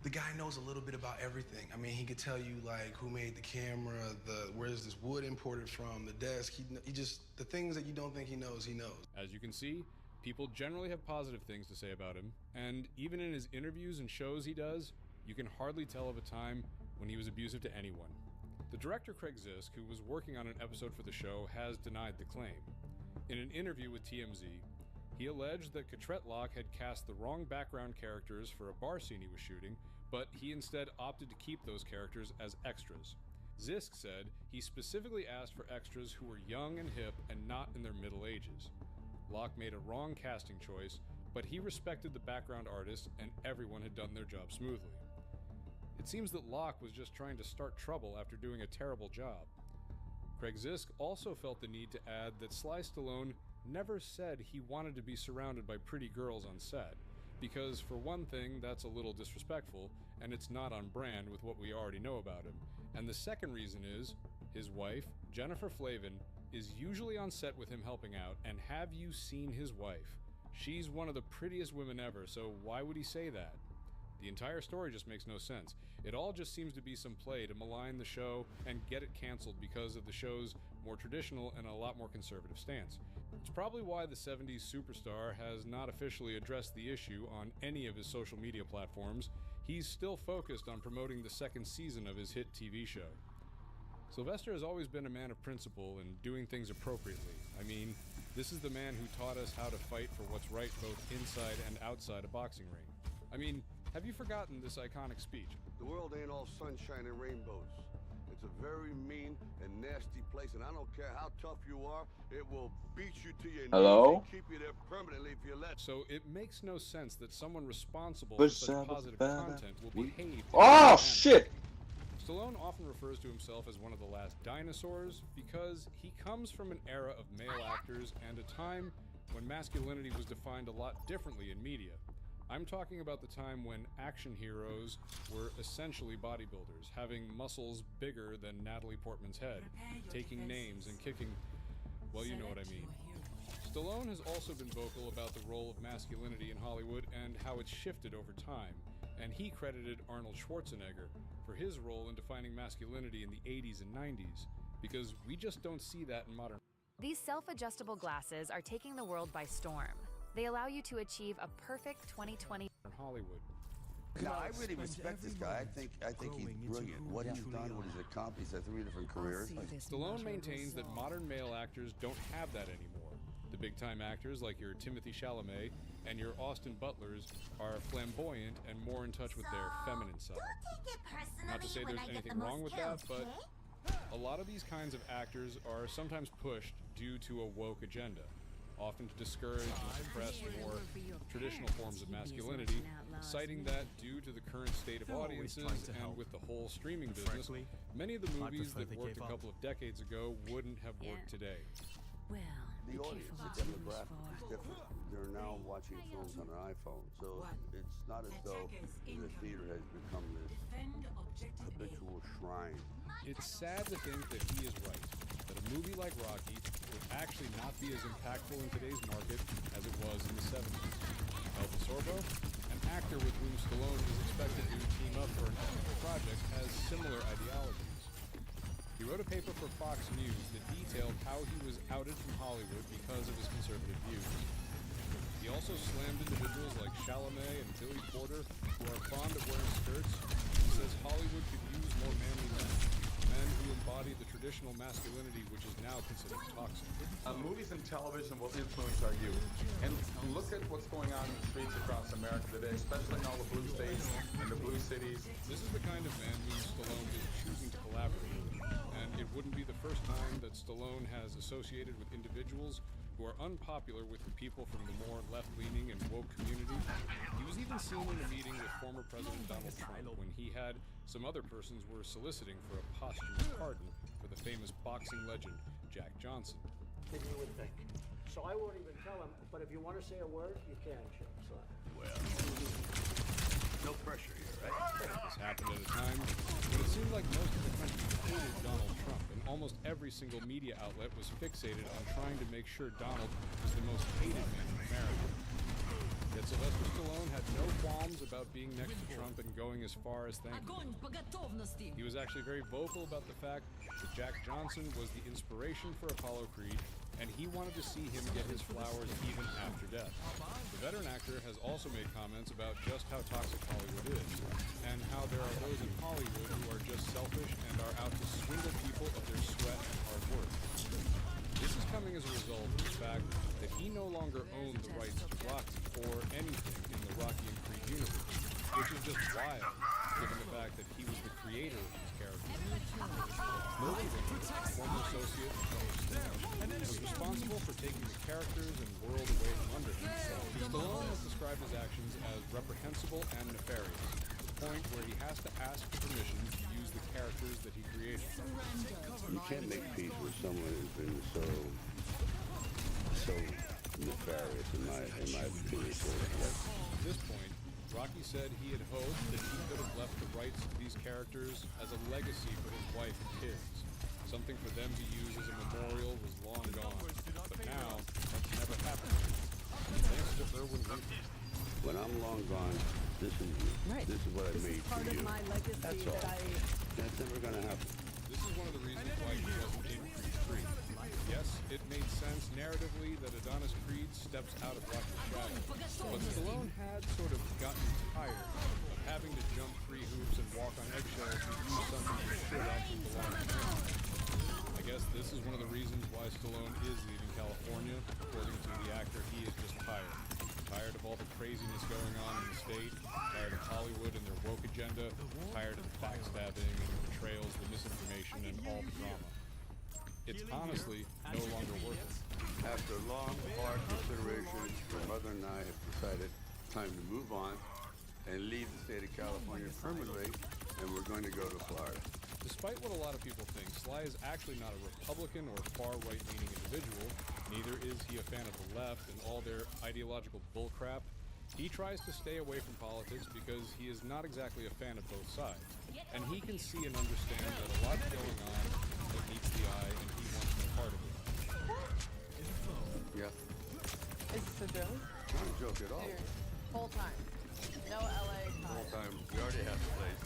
The guy knows a little bit about everything. I mean, he could tell you like who made the camera, where's this wood imported from, the desk. He just, the things that you don't think he knows, he knows. As you can see, people generally have positive things to say about him, and even in his interviews and shows he does, you can hardly tell of a time when he was abusive to anyone. The director Craig Zisk, who was working on an episode for the show, has denied the claim. In an interview with TMZ, he alleged that Cottrell had cast the wrong background characters for a bar scene he was shooting, but he instead opted to keep those characters as extras. Zisk said he specifically asked for extras who were young and hip and not in their middle ages. Locke made a wrong casting choice, but he respected the background artists and everyone had done their job smoothly. It seems that Locke was just trying to start trouble after doing a terrible job. Craig Zisk also felt the need to add that Sly Stallone never said he wanted to be surrounded by pretty girls on set, because for one thing, that's a little disrespectful, and it's not on brand with what we already know about him. And the second reason is, his wife, Jennifer Flavin, is usually on set with him helping out, and have you seen his wife? She's one of the prettiest women ever, so why would he say that? The entire story just makes no sense. It all just seems to be some play to malign the show and get it canceled because of the show's more traditional and a lot more conservative stance. It's probably why the 70s superstar has not officially addressed the issue on any of his social media platforms. He's still focused on promoting the second season of his hit TV show. Sylvester has always been a man of principle and doing things appropriately. I mean, this is the man who taught us how to fight for what's right both inside and outside a boxing ring. I mean, have you forgotten this iconic speech? The world ain't all sunshine and rainbows. It's a very mean and nasty place, and I don't care how tough you are, it will beat you to your knees and keep you there permanently if you let. So it makes no sense that someone responsible for such positive content will behave. Oh shit! Stallone often refers to himself as one of the last dinosaurs because he comes from an era of male actors and a time when masculinity was defined a lot differently in media. I'm talking about the time when action heroes were essentially bodybuilders, having muscles bigger than Natalie Portman's head, taking names and kicking, well, you know what I mean. Stallone has also been vocal about the role of masculinity in Hollywood and how it's shifted over time, and he credited Arnold Schwarzenegger for his role in defining masculinity in the 80s and 90s, because we just don't see that in modern. These self-adjustable glasses are taking the world by storm. They allow you to achieve a perfect 2020 in Hollywood. No, I really respect this guy. I think he's brilliant. What he's done, what he's accomplished, at 3 different careers. Stallone maintains that modern male actors don't have that anymore. The big-time actors like your Timothée Chalamet and your Austin Butlers are flamboyant and more in touch with their feminine side. Not to say there's anything wrong with that, but a lot of these kinds of actors are sometimes pushed due to a woke agenda, often to discourage and suppress more traditional forms of masculinity, citing that due to the current state of audiences and with the whole streaming business, many of the movies that worked a couple of decades ago wouldn't have worked today. The audience, the demographic is different. They're now watching films on an iPhone, so it's not as though the theater has become this habitual shrine. It's sad to think that he is right, that a movie like Rocky would actually not be as impactful in today's market as it was in the 70s. El Sorbo, an actor with whom Stallone is expected to team up for an upcoming project, has similar ideologies. He wrote a paper for Fox News that detailed how he was outed from Hollywood because of his conservative views. He also slammed individuals like Chalamet and Billy Porter, who are fond of wearing skirts. He says Hollywood could use more manly men who embody the traditional masculinity which is now considered toxic. Movies and television will influence our youth. And look at what's going on in the streets across America today, especially in all the blue states and the blue cities. This is the kind of man who Stallone is choosing to collaborate with. And it wouldn't be the first time that Stallone has associated with individuals who are unpopular with the people from the more left-leaning and woke community. He was even seen in a meeting with former President Donald Trump when he had some other persons were soliciting for a posthumous pardon for the famous boxing legend Jack Johnson. Than you would think. So I won't even tell him, but if you want to say a word, you can, Chip. So. Well, no pressure here, right? This happened at a time when it seemed like most of the country hated Donald Trump, and almost every single media outlet was fixated on trying to make sure Donald was the most hated man in America. Yet Sylvester Stallone had no qualms about being next to Trump and going as far as thank you. He was actually very vocal about the fact that Jack Johnson was the inspiration for Apollo Creed, and he wanted to see him get his flowers even after death. The veteran actor has also made comments about just how toxic Hollywood is, and how there are those in Hollywood who are just selfish and are out to swindle people of their sweat and hard work. This is coming as a result of the fact that he no longer owned the rights to Rocky or anything in the Rocky and Creed universe, which is just wild. given the fact that he was the creator of these characters. Merlin Winter, former associate of Tony Stallone, was responsible for taking the characters and world away from under him. Stallone has described his actions as reprehensible and nefarious, to the point where he has to ask for permission to use the characters that he created. You can't make peace with someone who's been so nefarious, in my opinion. At this point, Rocky said he had hoped that he could have left the rights to these characters as a legacy for his wife and kids. Something for them to use as a memorial was long gone, but now that's never happened. Thanks to Irwin Winter. When I'm long gone, this is you. Right. This is what I made for part you. of my legacy That's all. that I... That's never gonna happen. This is one of the reasons why he wasn't in Creed 3. Yes, it made sense narratively that Adonis Creed steps out of Rocky's shadow, but Stallone had sort of gotten tired of having to jump 3 hoops and walk on eggshells to do something that should actually belong to him. I guess this is one of the reasons why Stallone is leaving California. According to the actor, he is just tired. Tired of all the craziness going on in the state, tired of Hollywood and their woke agenda, tired of the backstabbing and the betrayals, the misinformation, and all the drama. It's honestly no longer worth it. After long, hard consideration, my mother and I have decided time to move on and leave the state of California permanently, and we're going to go to Florida. Despite what a lot of people think, Sly is actually not a Republican or far-right-leaning individual. Neither is he a fan of the left and all their ideological bullcrap. He tries to stay away from politics because he is not exactly a fan of both sides. And he can see and understand that a lot's going on that meets the eye, and he wants no part of it. Yeah. Is this a joke? Not a joke at all. Whole time. No LA The time. whole time, we already have the place.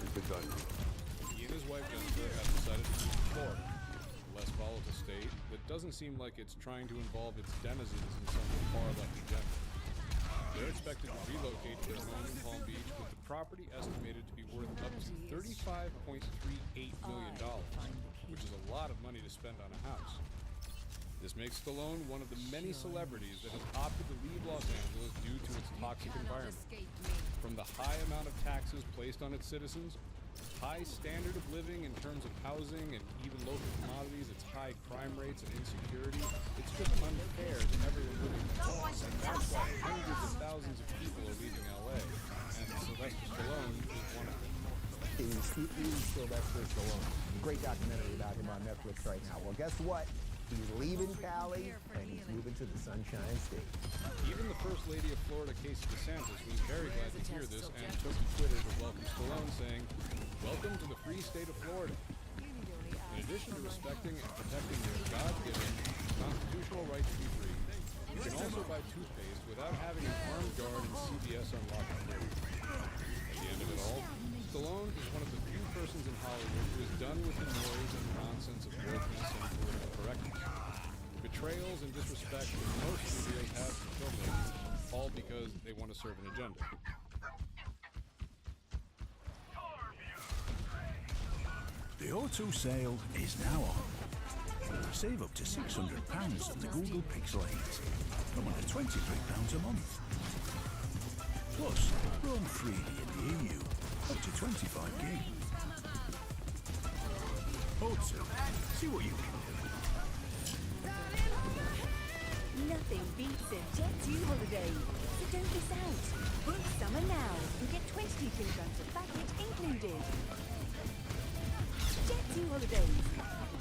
It's a done deal. He and his wife Jennifer have decided to move to Florida, a less volatile state that doesn't seem like it's trying to involve its denizens in some far-left agenda. They're expected to relocate to their home in Palm Beach with the property estimated to be worth up to $35.38 million, which is a lot of money to spend on a house. This makes Stallone one of the many celebrities that has opted to leave Los Angeles due to its toxic environment. From the high amount of taxes placed on its citizens, high standard of living in terms of housing and even local commodities, its high crime rates and insecurity, it's just unfair to everyone living there. And that's why hundreds of thousands of people are leaving LA, and Sylvester Stallone is one of them. He's Sylvester Stallone. Great documentary about him on Netflix right now. Well, guess what? He's leaving Cali and he's moving to the Sunshine State. Even the First Lady of Florida, Casey DeSantis, was very glad to hear this and took to Twitter to welcome Stallone, saying, "Welcome to the free state of Florida." In addition to respecting and protecting their God-given constitutional right to be free, you can also buy toothpaste without having an armed guard and CVS unlock it for you. At the end of it all, Stallone is one of the few persons in Hollywood who is done with the noise and nonsense of wokeness and political correctness. The betrayals and disrespect that most studios have for filmmakers, all because they want to serve an agenda. The O2 sale is now on. Save up to £600 on the Google Pixel 8 from under £23 a month. Plus, roam freely in the EU up to 25 gig. O2, see what you can do. Nothing beats a Jet2 holiday, so don't miss out. Book summer now and get 22 kilograms of baggage included. Jet2 holidays.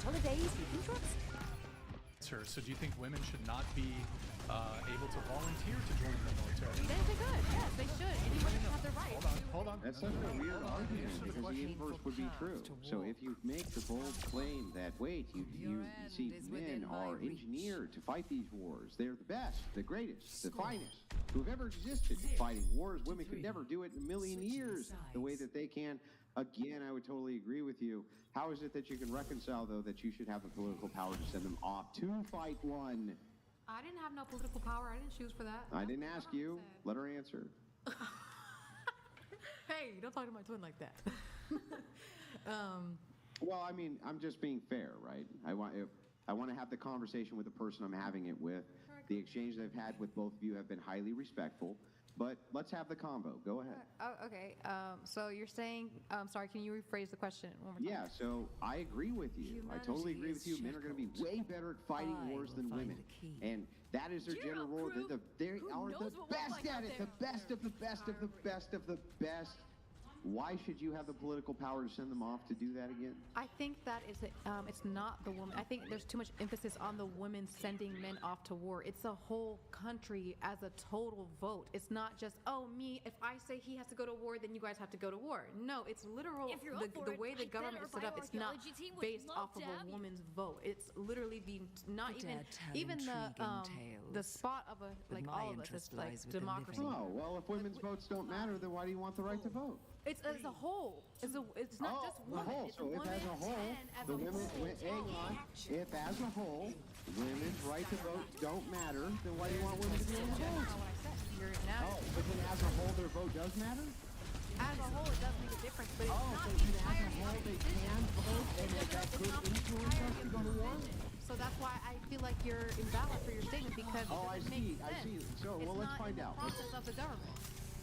Holidays you can trust. So do you think women should not be able to volunteer to join the military? They could, yes, they should. Anyone should have the right. Hold on. That's such a weird argument because the inverse would be true. So if you make the bold claim that, wait, you see men are engineered to fight these wars, they're the best, the greatest, the finest who have ever existed fighting wars. Women could never do it in a million years the way that they can. Again, I would totally agree with you. How is it that you can reconcile, though, that you should have the political power to send them off to fight one? I didn't have no political power. I didn't choose for that. I didn't ask you. Let her answer. Hey, don't talk to my twin like that. Well, I mean, I'm just being fair, right? I want to have the conversation with the person I'm having it with. The exchange I've had with both of you have been highly respectful. But let's have the combo. Go ahead. Oh, okay. So you're saying, sorry, can you rephrase the question one more time? Yeah, so I agree with you. I totally agree with you. Men are going to be way better at fighting wars than women. And that is their general rule. They are the best at it. The best of the best of the best of the best. Why should you have the political power to send them off to do that again? I think that is it's not the woman. I think there's too much emphasis on the women sending men off to war. It's a whole country as a total vote. It's not just, oh, me, if I say he has to go to war, then you guys have to go to war. No, it's literal. The way the government is set up, it's not based off of a woman's vote. It's literally not even the spot of a, like all of us, it's like democracy. Oh, well, if women's votes don't matter, then why do you want the right to vote? It's as a whole. It's not just women. The whole. It's So if as a whole, the women, hang on, if as a whole, women's right to vote don't matter, then why do you want women to be able to vote? Oh, but then as a whole, their vote does matter? As a whole, it does make a difference, but it's not so as a whole, they can vote, and that could influence us to go to war? So that's why I feel like you're invalid for your statement because I see. So, well, let's find out. It's not in the process of the government.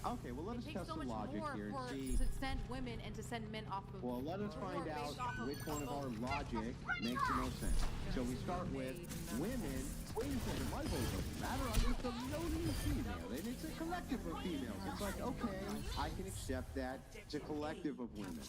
Okay, well, let us test some logic here and see. To send women and to send men off of. Well, let us find out which one of our logic makes the most sense. So we start with women. Wait a second, my vote doesn't matter. I'm just a lonely female, and it's a collective of females. It's like, okay, I can accept that. It's a collective of women.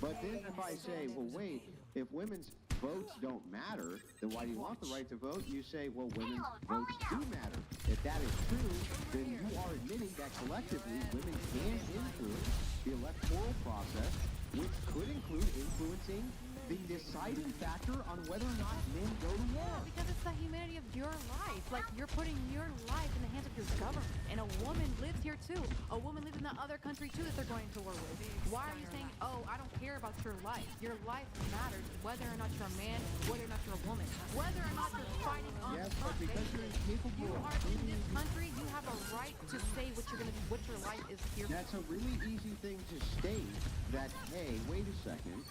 But then if I say, well, wait, if women's votes don't matter, then why do you want the right to vote? You say, well, women's votes do matter. If that is true, then you are admitting that collectively women can influence the electoral process, which could include influencing the deciding factor on whether or not men go to war. Because it's the humanity of your life. Like, you're putting your life in the hands of your government. And a woman lives here, too. A woman lives in that other country, too, that they're going to war with. Why are you saying, oh, I don't care about your life? Your life matters, whether or not you're a man, whether or not you're a woman, whether or not you're fighting on the front. Because you're incapable you are in this country, you have a right to say what your life is here for. That's a really easy thing to state that, hey, wait a second.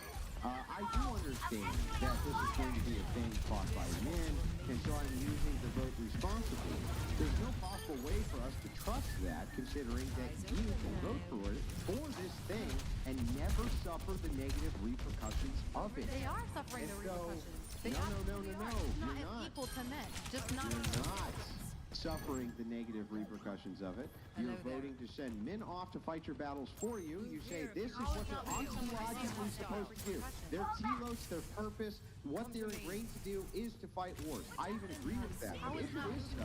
I do understand that this is going to be a thing fought by men, and so I'm using the vote responsibly. There's no possible way for us to trust that, considering that you can vote for this thing and never suffer the negative repercussions of it. They are suffering the repercussions. No. It's not as equal to men. Just not. You're not suffering the negative repercussions of it. You're voting to send men off to fight your battles for you. You say this is what they're ontologically supposed to do. Their telos, their purpose, what they're arranged to do is to fight wars. I even agree with that. But if it is so,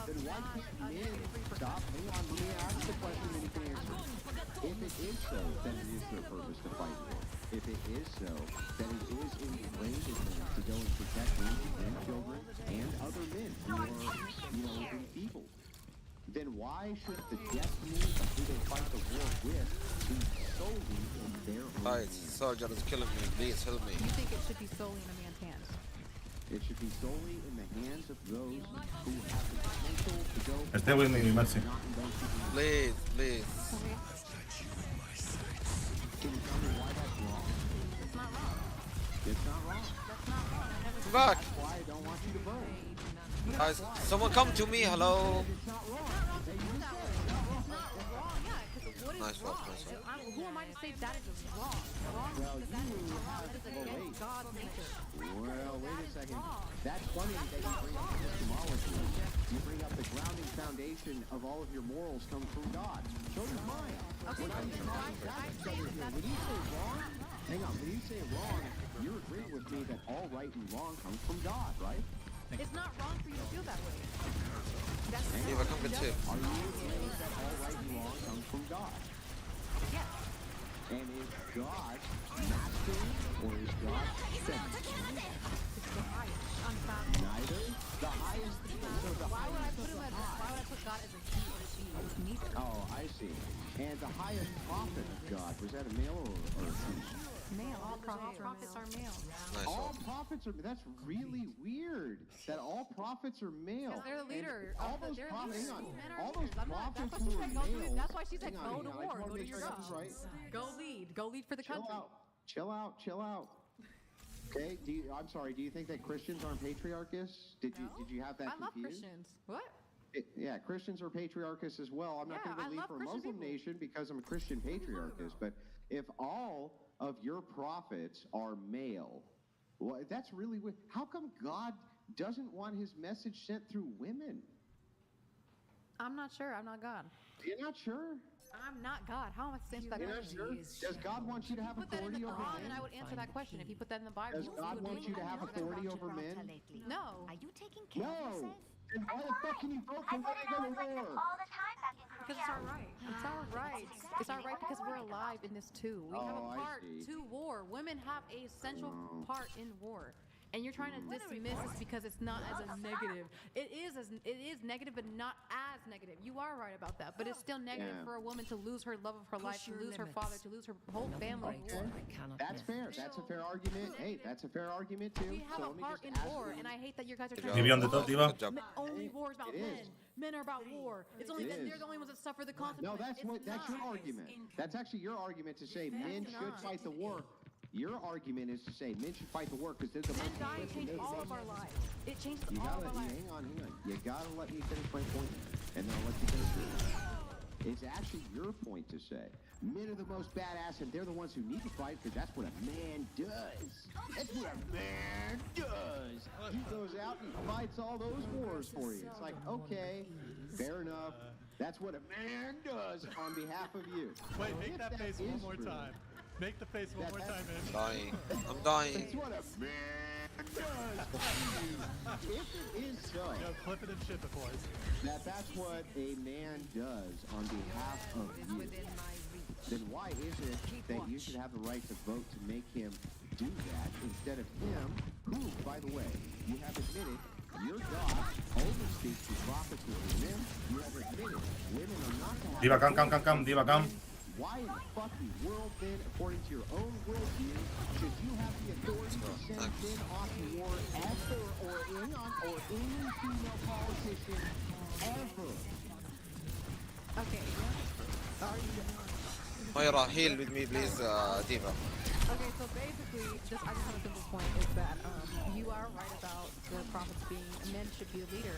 then why can't men stop? Hang on, let me ask the question and you can answer. If it is so, then it is their purpose to fight war. If it is so, then it is ingrained in them to go and protect women and children and other men who are, enfeebled. Then why should the destiny of who they fight the war with be solely in their own hands? Soldier is killing me. Please help me. You think it should be solely in a man's hands? It should be solely in the hands of those who have the potential to go. Stay with me, Mercy. Please. Can you tell me why that's wrong? It's not wrong. It's not wrong. That's not wrong. I never Come back. That's why I don't want you to vote. Someone come to me. Hello. It's not wrong. It's not wrong, yeah, because what is Nice wrong? one. Who am I to say that is wrong? Wrong because that is wrong. That is against God's nature. Well, wait a second. That's funny that you bring up epistemology. You bring up the grounding foundation of all of your morals come from God. So does mine. Okay, When you say wrong, hang on, when you say wrong, you're agreeing with me that all right and wrong comes from God, right? It's not wrong for you to feel that way. That's Eva, come get tip. Are you saying that all right and wrong comes from God? Yes. And is God masculine or is God feminine? It's the highest. Unfathomable. Neither. The highest. So the Why would I highest put him of as? the Why would I put God as a he or she? It's neither. Oh, I see. And the highest prophet of God, was that a male or a female? Male. All prophets are male. All prophets are. That's really weird. That all prophets are male. Because they're the leader. All those prophets. Hang on. All those That's prophets why she who are said go males. That's why she said Hang on, go to I just war. wanna Go to make your sure job. this is right. Go lead. Go lead for the country. Chill out. Okay. I'm sorry. Do you think that Christians aren't patriarchists? Did you have that I love confused? Christians. What? Yeah, Christians are patriarchists as well. I'm not Yeah, going to I leave love for a Christian Muslim people. nation because I'm a Christian patriarchist. But if all of your prophets are male, well, that's really weird. How come God doesn't want his message sent through women? I'm not sure. I'm not God. You're not sure? I'm not God. How am I supposed to answer that You're not question? sure? Does God want you to have Put that in authority the over Quran, men? and I would answer that question. If you put that in the Bible, Does God want you to have authority over men? No. Are you taking care of No. yourself? Then why the fuck can you vote for women to go to war? All the time back in Korea. Because it's our right. It's our right. It's our right because we're alive in this too. We have Oh, a I part see. to war. Women have a central part in war. And you're trying to dismiss this because it's not as a negative. It is negative, but not as negative. You are right about that, but it's still negative Yeah. for a woman to lose her love of her life, to lose her father, to lose her whole family. Okay. That's fair. That's a fair argument. Hey, that's a fair argument too. We have So a let me part just in ask war, you- and I hate that you guys are Good trying job. Diva on the top, Diva. Good job. only war is about It men. is. Men are about war. It's only It that is. they're the only ones that suffer the No, consequences. that's your argument. That's actually your argument to say men should fight the war. Your argument is to say men should fight the war because they're the Men most dying equipped to changed do all it. of our lives. It changed You all gotta of our lives. hang on. You gotta let me finish my point, and then I'll let you finish yours. It's actually your point to say men are the most badass, and they're the ones who need to fight because that's what a man does. That's what a man does. He goes out and fights all those wars for you. It's like, okay, fair enough. That's what a man does on behalf of you. Wait, Well, make if that face one is more true, time. Make the face one more time, man. Dying. I'm dying. That's what a man does. If it is so. Yo, clip it and ship it, boys. That's what a man does on behalf of you, then why is it that you should have the right to vote to make him do that instead of him, who, by the way, you have admitted your God only speaks to prophecy for men. You have admitted women are not to have Diva, come, Diva, come. Why in the fucking world then, according to your own worldview, should you have the authority to send men off to war ever or any female politician ever? Okay. Moira, heal with me, please, Diva. Okay, so basically, I just have a simple point: is that you are right about the prophets being men should be a leader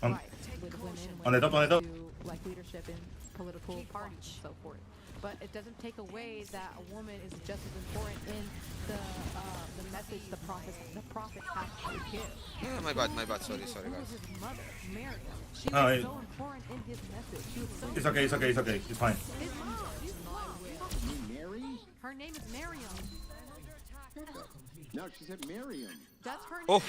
in life with women On the top, on the top. to like leadership in political parties and so forth. But it doesn't take away that a woman is just as important in the message the prophet has to give. Yeah, my bad. Sorry, Who guys. was his mother, Mary? She Oh, was it- so important in his message. She was so It's okay, it's okay, it's okay. It's fine. His mom. His mom. Mary? Her name is Miriam. No, she said Miriam. That's her name. Oh.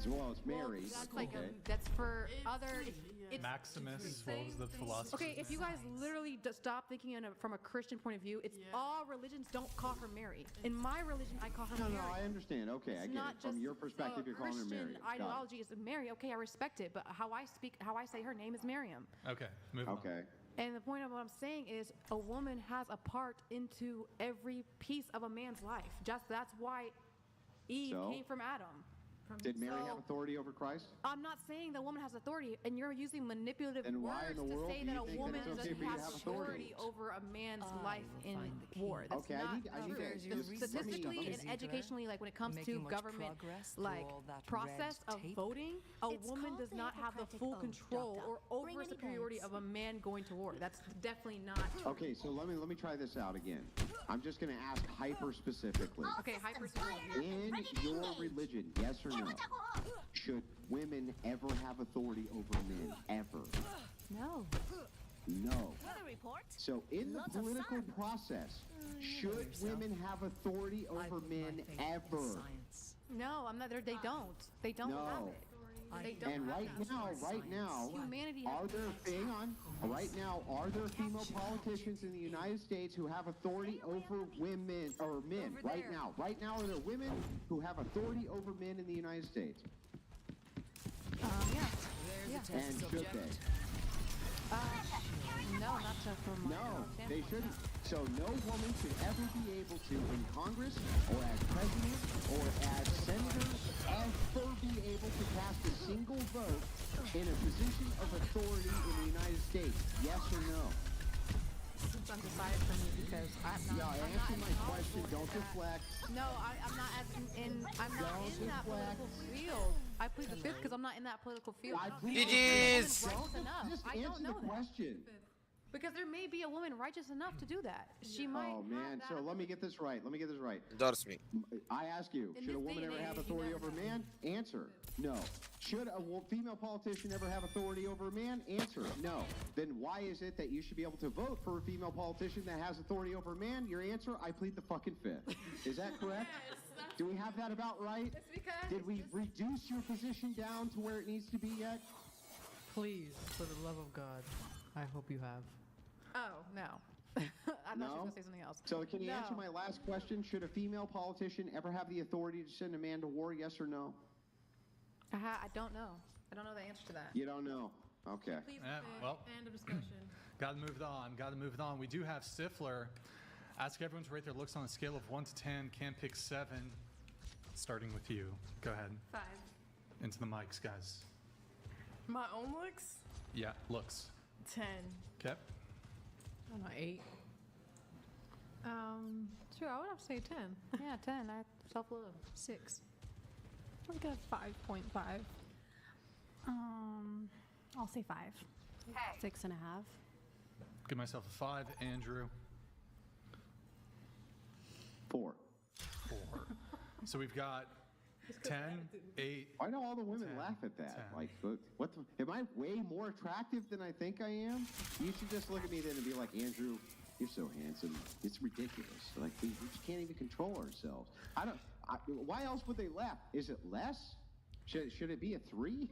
Well, it's Mary. That's like Okay. that's for other. It's, Maximus, what was the philosopher? okay, if you guys literally stop thinking from a Christian point of view, it's all religions don't call her Mary. In my religion, I call her No, Mary. I understand. Okay, I It's get not it. From just your perspective, you're calling her Christian Mary. Got it. ideology is Mary. Okay, I respect it, but how I say her name is Miriam. Okay, move on. Okay. And the point of what I'm saying is a woman has a part into every piece of a man's life. That's why Eve So? came from Adam. Did Mary So- have authority over Christ? I'm not saying the woman has authority, and you're using manipulative Then why in words the to world say do that you a think that woman it's okay doesn't for you to have have authority? over a man's life in war. That's Okay, not I need true. to just Statistically let me- and educationally, like when it comes to Making much government, progress through like all that process red of tape? voting, a It's woman called does the not have the Hippocratic full Oath, control Doctor. or Bring over any superiority bones. of a man going to war. That's definitely not true. Okay, so let me try this out again. I'm just going to ask hyper specifically. Okay, hyper. In your religion, yes or no? Should women ever have authority over men? Ever? No. No. So in the political process, should women have authority over men ever? No, I'm not there. They don't. They don't have No. it. They don't And have right it. now, Humanity has are there, hang on, right now, are there female politicians in the United States who have authority over women, or men, right now? Right now, are there women who have authority over men in the United States? Yeah. And should they? No, not to from my No, standpoint. they shouldn't. So no woman should ever be able to, in Congress, or as president, or as senators, ever be able to cast a single vote in a position of authority in the United States. Yes or no? It's undecided for me because I'm not. Yeah, I'm answer not my question. Don't deflect. No, I'm not as in. I'm not Don't in that deflect. political field. I plead the fifth because I'm not in that political field. I I don't plead know the if a fifth. woman righteous enough. Just I don't answer know the that. question. Because there may be a woman righteous enough to do that. She might. Oh man, so let me get this right. Endorse me. I ask you, In should a this woman day and ever have age, you authority never over a know. man? Answer, no. Should a female politician ever have authority over a man? Answer, no. Then why is it that you should be able to vote for a female politician that has authority over a man? Your answer, I plead the fucking fifth. Is that correct? Do we have that about right? Did we reduce your position down to where it needs to be yet? Please, for the love of God, I hope you have. Oh no. I thought you were gonna say something else. So can you No. answer my last question? Should a female politician ever have the authority to send a man to war? Yes or no? I don't know. I don't know the answer to that. You don't know. Okay. Please, Yeah, well, End of discussion. gotta move it on. We do have Stifler. Ask everyone to rate their looks on a scale of 1 to 10. Can pick 7. Starting with you. Go ahead. 5. Into the mics, guys. My own looks? Yeah, looks. 10. Okay. I don't know, 8. Sure, I would have to say 10. Yeah, 10. I self-love. 6. I'll get 5.5. I'll say 5. 6.5. Give myself a 5. Andrew. 4. 4. So we've got 10, 8. Why do all the women 10, laugh at that? 10. Like, what the, am I way more attractive than I think I am? You should just look at me then and be like, Andrew, you're so handsome. It's ridiculous. Like, we just can't even control ourselves. Why else would they laugh? Is it less? Should it be a 3?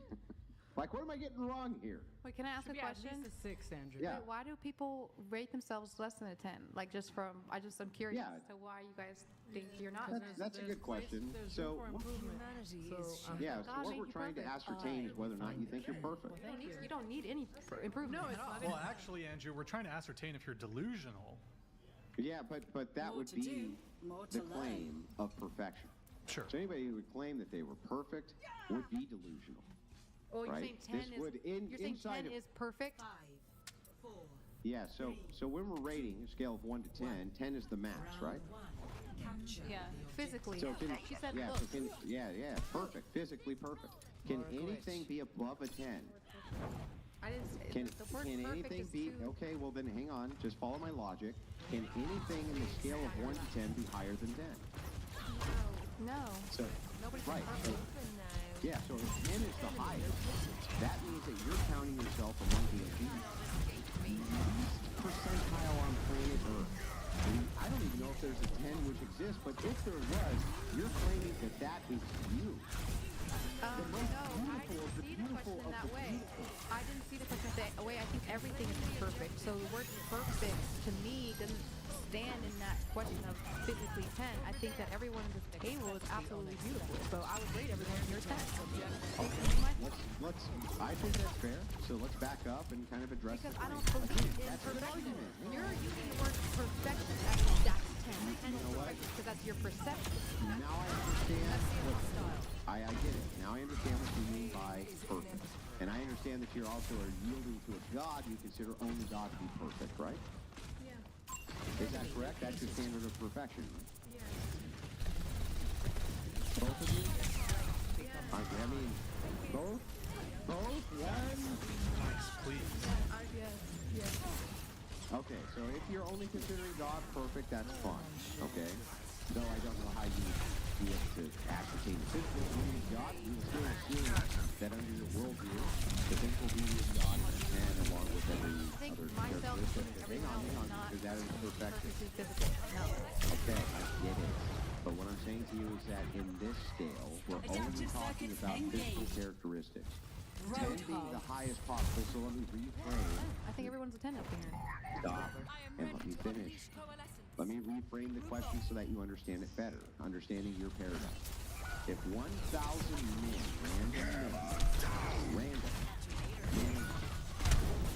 Like, what am I getting wrong here? Wait, can I ask a question? At least a 6, Andrew. Yeah. Wait, why do people rate themselves less than a 10? Like, I'm curious Yeah. as to why you guys think you're not. That's a good question. So, yeah, so God what made we're you trying to perfect. ascertain is whether or not you think you're perfect. You don't need any improvement. No, it's not. Well, actually, Andrew, we're trying to ascertain if you're delusional. Yeah, but that would be the claim of perfection. Sure. So anybody who would claim that they were perfect would be delusional. Oh, you're right? saying 10 This is. would You're saying inside 10 of, is perfect. yeah. So when we're rating a scale of 1 to 10, 10 is the max, right? Yeah, physically. So can, She said yeah, looks. so can, yeah, perfect, physically perfect. Can anything be above a 10? I didn't say Can, the word can perfect anything is be, too. okay, well then hang on, just follow my logic. Can anything in the scale of 1 to 10 be higher than 10? No. So, Nobody's right. perfect. Yeah, so if 10 is the highest, that means that you're counting yourself among the least percentile on planet Earth. I don't even know if there's a 10 which exists, but if there was, you're claiming that that is you. No, I didn't see the question in that way. I didn't see the question that way. I think everything is imperfect. So the word perfect to me doesn't stand in that question of physically 10. I think that everyone at this table is absolutely beautiful. So I would rate everyone near 10. I think that's fair. So let's back up and kind of address Because the I don't claim. believe in That's an perfection. argument. You're using the word perfection as exact 10. 10 is perfect because that's your perception. Now I understand I get it. Now I understand what you mean by perfect. And I understand that you're also yielding to a God you consider only God to be perfect, right? Yeah. Is that correct? That's your standard of perfection. Yeah. Both of you? Yeah. I mean, both? Both? One? Mics, please. Yes. Okay, so if you're only considering God perfect, that's fine. Okay? Though I don't know how you be able to ascertain the physical being of God, you will still assume that under your worldview, the physical being of God and along with every other myself characteristic. and everyone else is not because that is perfection. perfectly physical. No. Okay, I get it. But what I'm saying to you is that in this scale, we're only talking about physical characteristics. 10 being the highest possible, so let me reframe. I think everyone's a 10 up here. Stop, and let me finish. Let me reframe the question so that you understand it better, understanding your paradigm. If 1,000 men,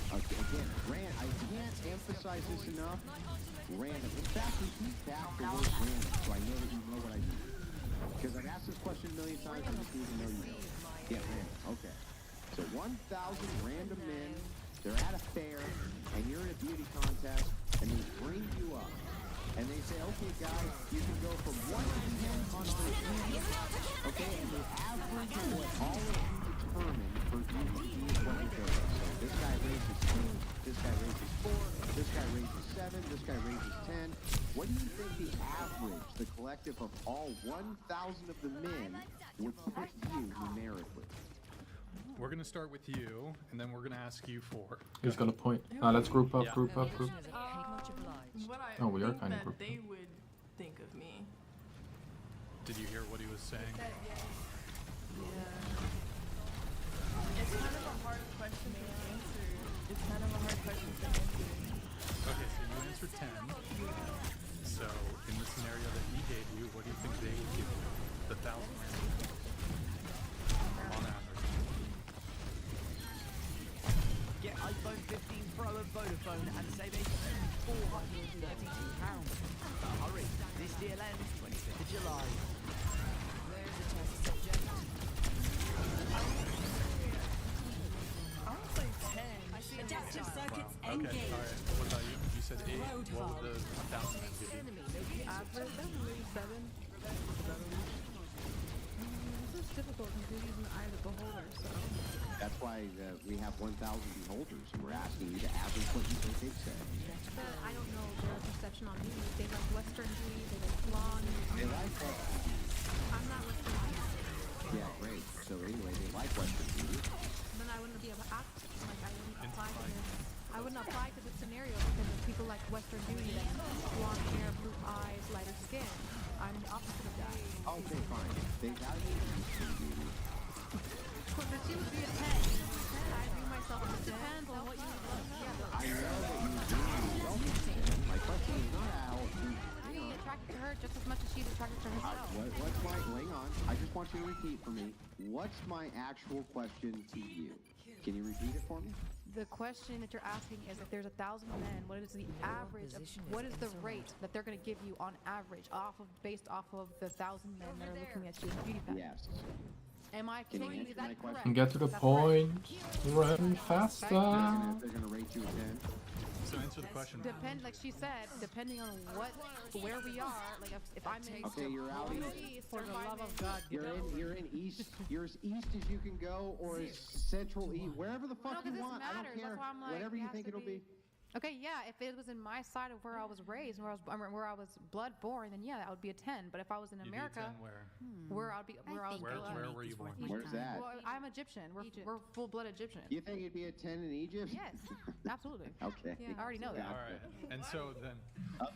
again, I can't emphasize this enough, random. In fact, repeat back the word random so I know that you know what I mean. Because I've asked this question a million times, I just need to know you know. Yeah, random, okay. So 1,000 random men, they're at a fair, and you're in a beauty contest, and they bring you up. And they say, okay, guys, you can go from 1 to 10 on the beauty. Okay, and the average of what all of 11, this guy raises 10. What do you think the average, the collective of all 1,000 of the men would put you numerically? We're gonna start with you, and then we're gonna ask you for. Who's gonna point? Let's group up, Yeah. group up, group. What I Oh, we are think kinda that grouped they would think of me. Did you hear what he was saying? Yeah. It's kind of a hard question to answer. It's kind of a hard question to answer. Okay, so you answered 10. So in the scenario that he gave you, what do you think they would give you? The 1,000 men on average. Get iPhone 15 Pro and Vodafone and save £432. But hurry, this deal ends 25th of July. There's a test subject. I would say 10. Adaptive circuits Okay, engaged. alright. What about you? You said 8. What would the 1,000 men give you? Average, maybe 7. This is difficult because you're using the eye of the beholder, so. That's why we have 1,000 beholders, and we're asking you to average what you think they've said. But I don't know their perception on me. They like Western beauty, they like blonde. They like what? I'm not Western beauty. Yeah, great. So anyway, they like Western beauty. Then I wouldn't be able to act like I wouldn't apply to this. I wouldn't apply to this scenario because of people like Western beauty, that blonde hair, blue eyes, lighter skin. I'm the opposite of that. Okay, fine. They value Western beauty. But she would be a 10. I view myself as a 10. Depends on what you love. Yeah. I know that you do. My question is not how you Be attracted to her just as much as she's attracted to herself. what's my, hang on. I just want you to repeat for me. What's my actual question to you? Can you repeat it for me? The question that you're asking is if there's 1,000 men, what is the average of, what is the rate that they're going to give you on average based off of the 1,000 men that are looking at you in the beauty pageant? Yes. Am I Can you kidding? answer Is that my question? correct? And get to the That's point. Run faster. They're gonna rate you a 10. So answer the question. Like she said, depending on where we are, like if I'm in Okay, you're out Middle east. East, for the love of God, You're in east. You're as east as you can go, or as central east, wherever the fuck No, you 'cause this want. I don't matters. care. That's why I'm like, Whatever it you has think to it'll be. Okay, yeah, if it was in my side of where I was raised, where I was blood born, then yeah, that would be a 10. But if I was in You'd be a America, 10 where? where I was Where blood. were you born? Where's that? Well, I'm Egyptian. We're full blood Egyptian. You think it'd be a 10 in Egypt? Yes, absolutely. Okay. Yeah, I already know that. All right. And so then.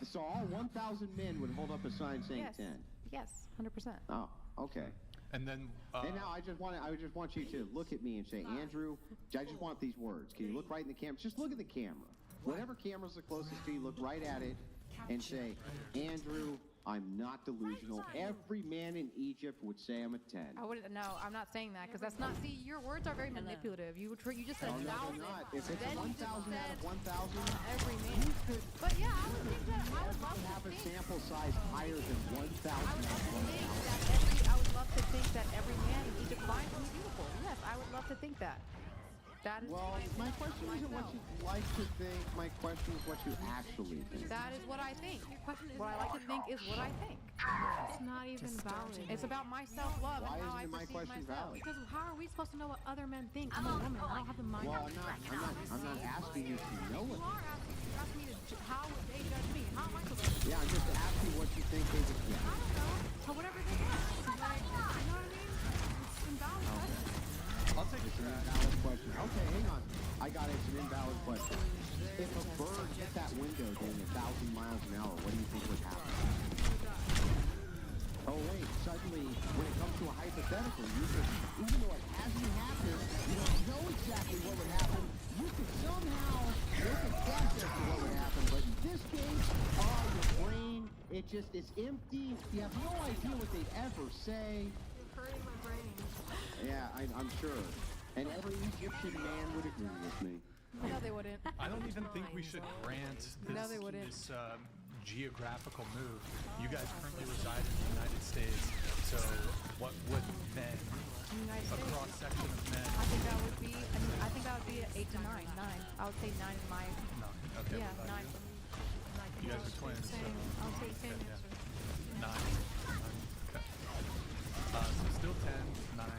So all 1,000 men would hold up a sign saying Yes. 10. Yes, 100%. Oh, okay. And then. And now I just want you to look at me and say, Andrew, I just want these words. Can you look right in the camera? Just look at the camera. Whatever camera's the closest to you, look right at it and say, Andrew, I'm not delusional. Every man in Egypt would say I'm a 10. I wouldn't. No, I'm not saying that because that's not. See, your words are very manipulative. You just said No, they're 1,000. not. If it's Then you 1,000 just out said of 1,000, every man. But yeah, I would think that. I would love to have a think. sample size higher than 1,000 out of 1,000. I would love to think that every man in Egypt finds me beautiful. Yes, I would love to think that. That is Well, my question isn't what you like to think. My question is what you actually think. That is what I think. What I like to think is what I think. It's not even valid. It's about my self-love Why and how I isn't my perceive question myself. valid? Because how are we supposed to know what other men think? I'm a woman. I don't have the mind. Well, I'm not asking you to know You it. are asking me to. How would they judge me? How am I supposed to? Yeah, I'm just asking what you think they would get. I don't know. So whatever they get. Like, you know what I mean? It's invalid question. I'll take It's an invalid question. Okay, hang on. I got it. It's an invalid question. If a bird hit that window doing 1,000 miles an hour, what do you think would happen? Oh wait, suddenly, when it comes to a hypothetical, even though it hasn't happened, you don't know exactly what would happen. You could somehow make a guess as to what would happen, but in this case, your brain, it's empty. You have no idea what they'd ever say. You're hurting my brain. Yeah, I'm sure. And every Egyptian man would agree with me. No, they wouldn't. I don't even think we should grant this, No, they wouldn't. this geographical move. You guys currently reside in the United States, so what would men, a cross-section of men... I think that would be. I think that would be 8 to 9. 9. I would say 9 in my. No, okay. Yeah, 9 for me. You guys are twins, so... I'll say same Okay, answer. yeah. 9. Okay. So still 10, 9, 9.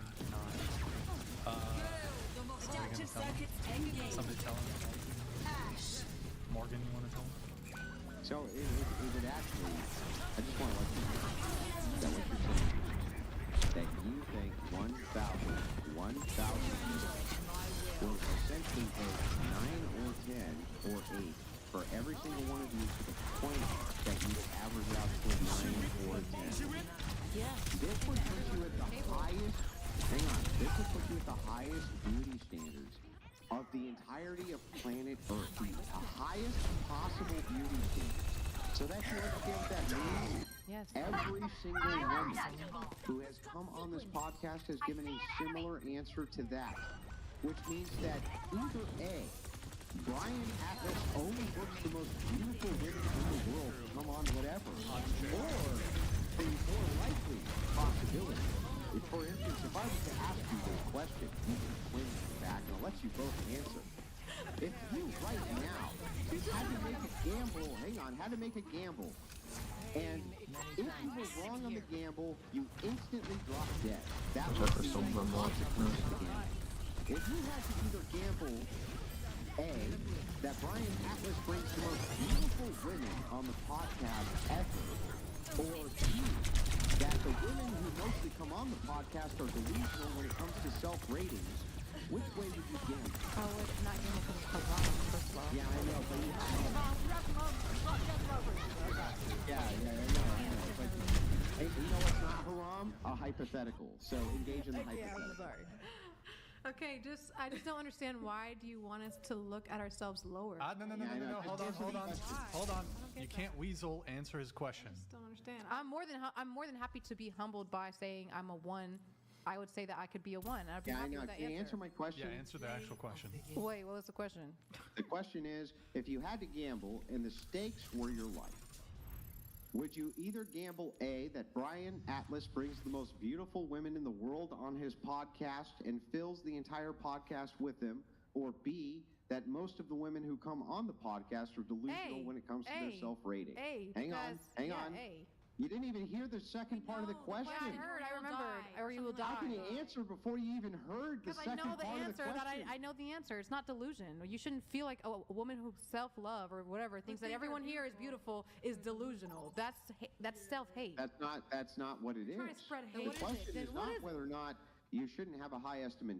Adaptive circuits engaged. Somebody tell him. Morgan, you want to tell him? So it would actually, I just want to let you know that what you're saying is that you think 1,000 people will essentially vote 9 or 10 or 8 for every single one of you to the point that you average out to 9 or 10. Yeah. This would put you at the highest, hang on, this would put you at the highest beauty standards of the entirety of planet Earth. The highest possible beauty standards. So that you understand what that means? Yes. Every single woman who has come on this podcast has given a similar answer to that. Which means that either A, Brian Atlas only books the most beautiful women in the world to come on whatever, or the more likely possibility. If, for instance, if I was to ask you this question, you can swing back and I'll let you both answer. If you right now had to make a gamble, hang on, had to make a gamble, and if you were wrong on the gamble, you instantly drop dead. That would be the consequence of the gamble. If you had to either gamble, A, that Brian Atlas brings the most beautiful women on the podcast ever, or B, that the women who mostly come on the podcast are delusional when it comes to self-ratings, which way would you gamble? I would not gamble because it's haram, first of all. Yeah, I know, but you Yeah, I know. But, hey, you know what's not haram? A hypothetical. So engage in the hypothetical. Sorry. Okay, I just don't understand why do you want us to look at ourselves lower? No. Hold on. You can't weasel answer his question. I just don't understand. I'm more than happy to be humbled by saying I'm a 1. I would say that I could be a 1. I'd be Yeah, I happy know. with that Can you answer my question? Yeah, answer the actual question. Wait, what was the question? The question is, if you had to gamble and the stakes were your life, would you either gamble A, that Brian Atlas brings the most beautiful women in the world on his podcast and fills the entire podcast with them, or B, that most of the women who come on the podcast are delusional when it comes to their self-rating? Hang on. You didn't even hear the second part of the question. Yeah, I heard. I remembered. Or you will die. How can you answer before you even heard the second part of the question? Because I know the answer. It's not delusion. You shouldn't feel like a woman who self-love or whatever thinks that everyone here is beautiful is delusional. That's self-hate. That's not what it is. Trying to spread hate. The question is not whether or not you shouldn't have a high estimate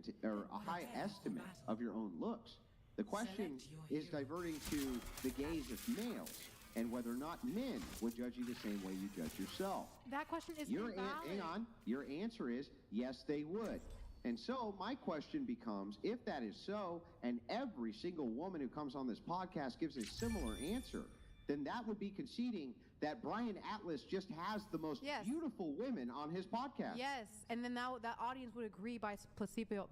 of your own looks. The question is diverting to the gaze of males, and whether or not men would judge you the same way you judge yourself. That question is invalid. Hang on. Your answer is yes, they would. And so my question becomes, if that is so, and every single woman who comes on this podcast gives a similar answer, then that would be conceding that Brian Atlas just has the most beautiful women on his podcast. Yes, and then now that audience would agree by placebo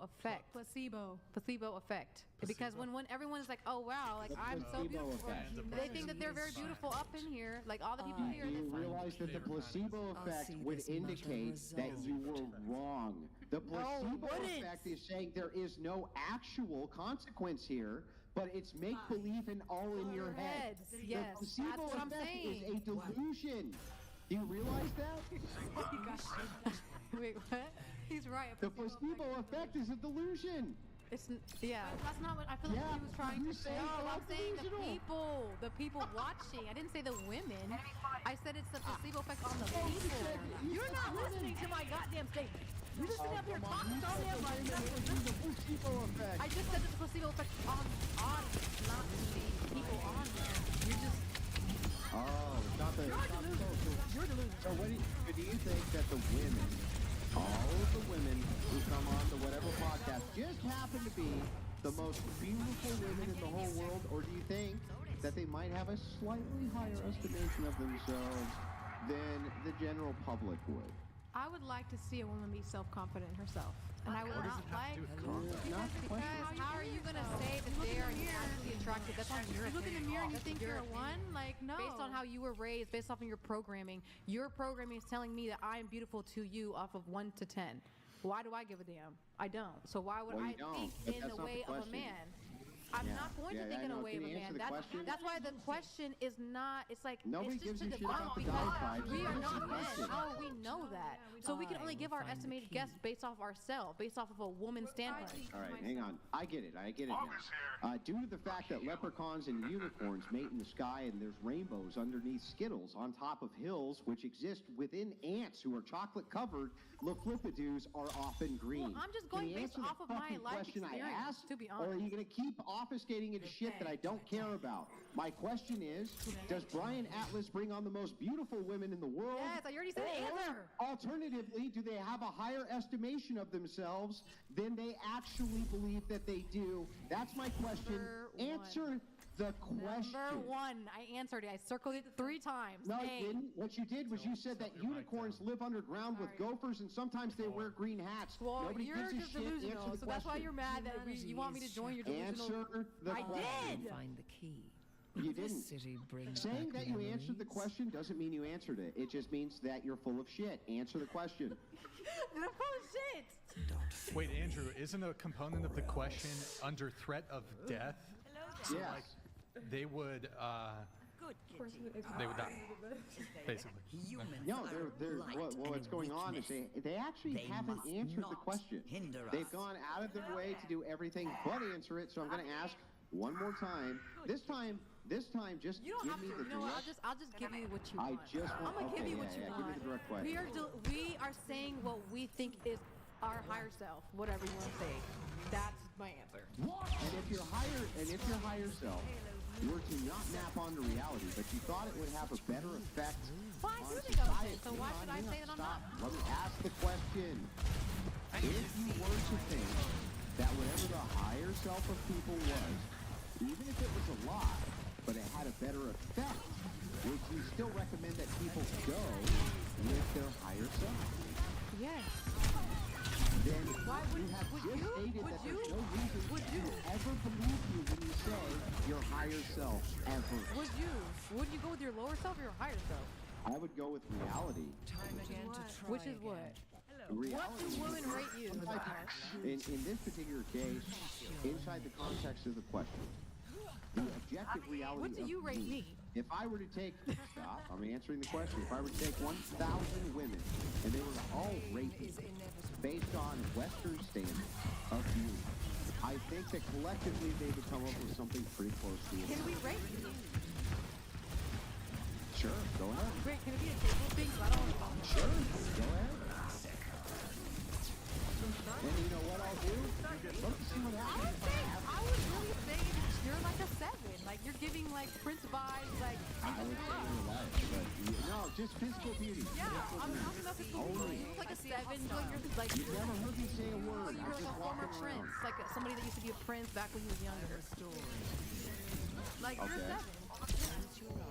effect. Placebo effect. Because when everyone is like, oh wow, like I'm so beautiful, they think that they're very beautiful up in here, like all the people here. You realize that the placebo effect would indicate that you were wrong. The placebo effect is saying there is no actual consequence here, but it's make-believe and all in your head. Yes, the placebo that's what I'm effect saying. is a delusion. Do you realize that? Wait, what? He's right. The placebo effect is a delusion. That's not what I feel like he was trying to say. No, I'm saying the people watching. I didn't say the women. I said it's the placebo effect on the people. You're not listening to my goddamn statement. You're just sitting up here talking so damn much. The placebo effect. I just said it's the placebo effect on the audience, not the people on there. You're just. Oh, it's not the. You're delusional. So do you think that the women, all of the women who come on to whatever podcast, just happen to be the most beautiful women in the whole world, or do you think that they might have a slightly higher estimation of themselves than the general public would? I would like to see a woman be self-confident in herself. And I would not like because how are you gonna say that they are naturally attractive? That's on your opinion. You look in the mirror and you think you're a 1? Like no. Based on how you were raised, based off of your programming is telling me that I am beautiful to you off of 1 to 10. Why do I give a damn? I don't. So why would I think in the way of a man? I'm not going to think in a way of a man. That's why the question is not. It's like nobody it's just gives to a shit about the because diatribe. we are not men. Oh, we know that. So we can only give our estimated guess based off ourselves, based off of a woman's standpoint. All right, hang on. I get it now. Due to the fact that leprechauns and unicorns mate in the sky and there's rainbows underneath Skittles on top of hills which exist within ants who are chocolate covered, Leflipidoos are often green. Well, I'm just going Can you based answer the off of my fucking life question I experience, asked, to be or are honest. you going to keep obfuscating into shit that I don't care about? My question is, does Brian Atlas bring on the most beautiful women in the world? Yes, I already said the answer. Alternatively, do they have a higher estimation of themselves than they actually believe that they do? That's my question. Answer the question. Number one, I answered it. I circled it 3 times. No, A. you didn't. What you did was you said that unicorns live underground with gophers and sometimes they wear green hats. Well, Nobody you're gives a just shit. delusional, Answer the so that's why question. you're mad that you want me to join your delusional. Answer the I question. did. Find the key. You This didn't. city brings Saying back that you answered the question doesn't mean you answered it. It just means that you're full of shit. Answer the question. I'm full of shit. Wait, Andrew, isn't a component of the question under threat of death? So, Yes. like, they would, they would die, basically. No, what's going on is they actually haven't answered the question. They've gone out of their way to do everything but answer it, so I'm going to ask one more time. This time, just You don't give have me to. the You know what? direct. I'll just give you what you I want. just want. I'm gonna give okay, you what you give want. me the direct question. We are saying what we think is our higher self, whatever you want to say. That's my answer. And if your higher self were to not map onto reality, but you thought it would have a better effect Well, I on do think of society, it, so why should I say that I'm stop. not? Let me ask the question. If you were to think that whatever the higher self of people was, even if it was a lie, but it had a better effect, would you still recommend that people go with their higher self? Yes. Then Why would you have would just you? stated Would that you? there's no reason Would to you? ever believe you when you say your higher self ever. Would you? Would you go with your lower self or your higher self? I would go with reality. Which is what? What Reality. do women rate you? In this particular case, inside the context of the question, the objective reality What do of you rate me? If I were to take, stop, I'm answering the question. If I were to take 1,000 women and they were to all rate me based on Western standards of beauty, I think that collectively they would come up with something pretty close to it. Can we rate you? Sure, go ahead. Wait, can it be a table thing? So I don't want to Sure, go ahead. And you know what I'll do? Let me see what happens. I would really say you're like a 7. Like you're giving like Prince vibes, like I would say you're right, but no, just physical beauty. yeah, I'm talking about physical beauty. You look like a 7, but you're like You've never heard me say a word. you're I'm like just a former walking prince, around. like somebody that used to be a prince back when he was younger. Like you're Okay. a 7.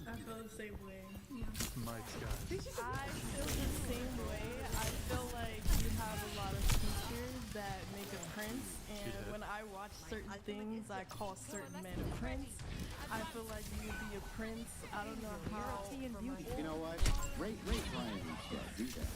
I feel the same way. Mike's got I feel the same way. I feel like you have a lot of features that make a prince, and when I watch certain things, I call certain men a prince. I feel like you would be a prince. I don't know how. You know what? Rate Brian instead. Do that.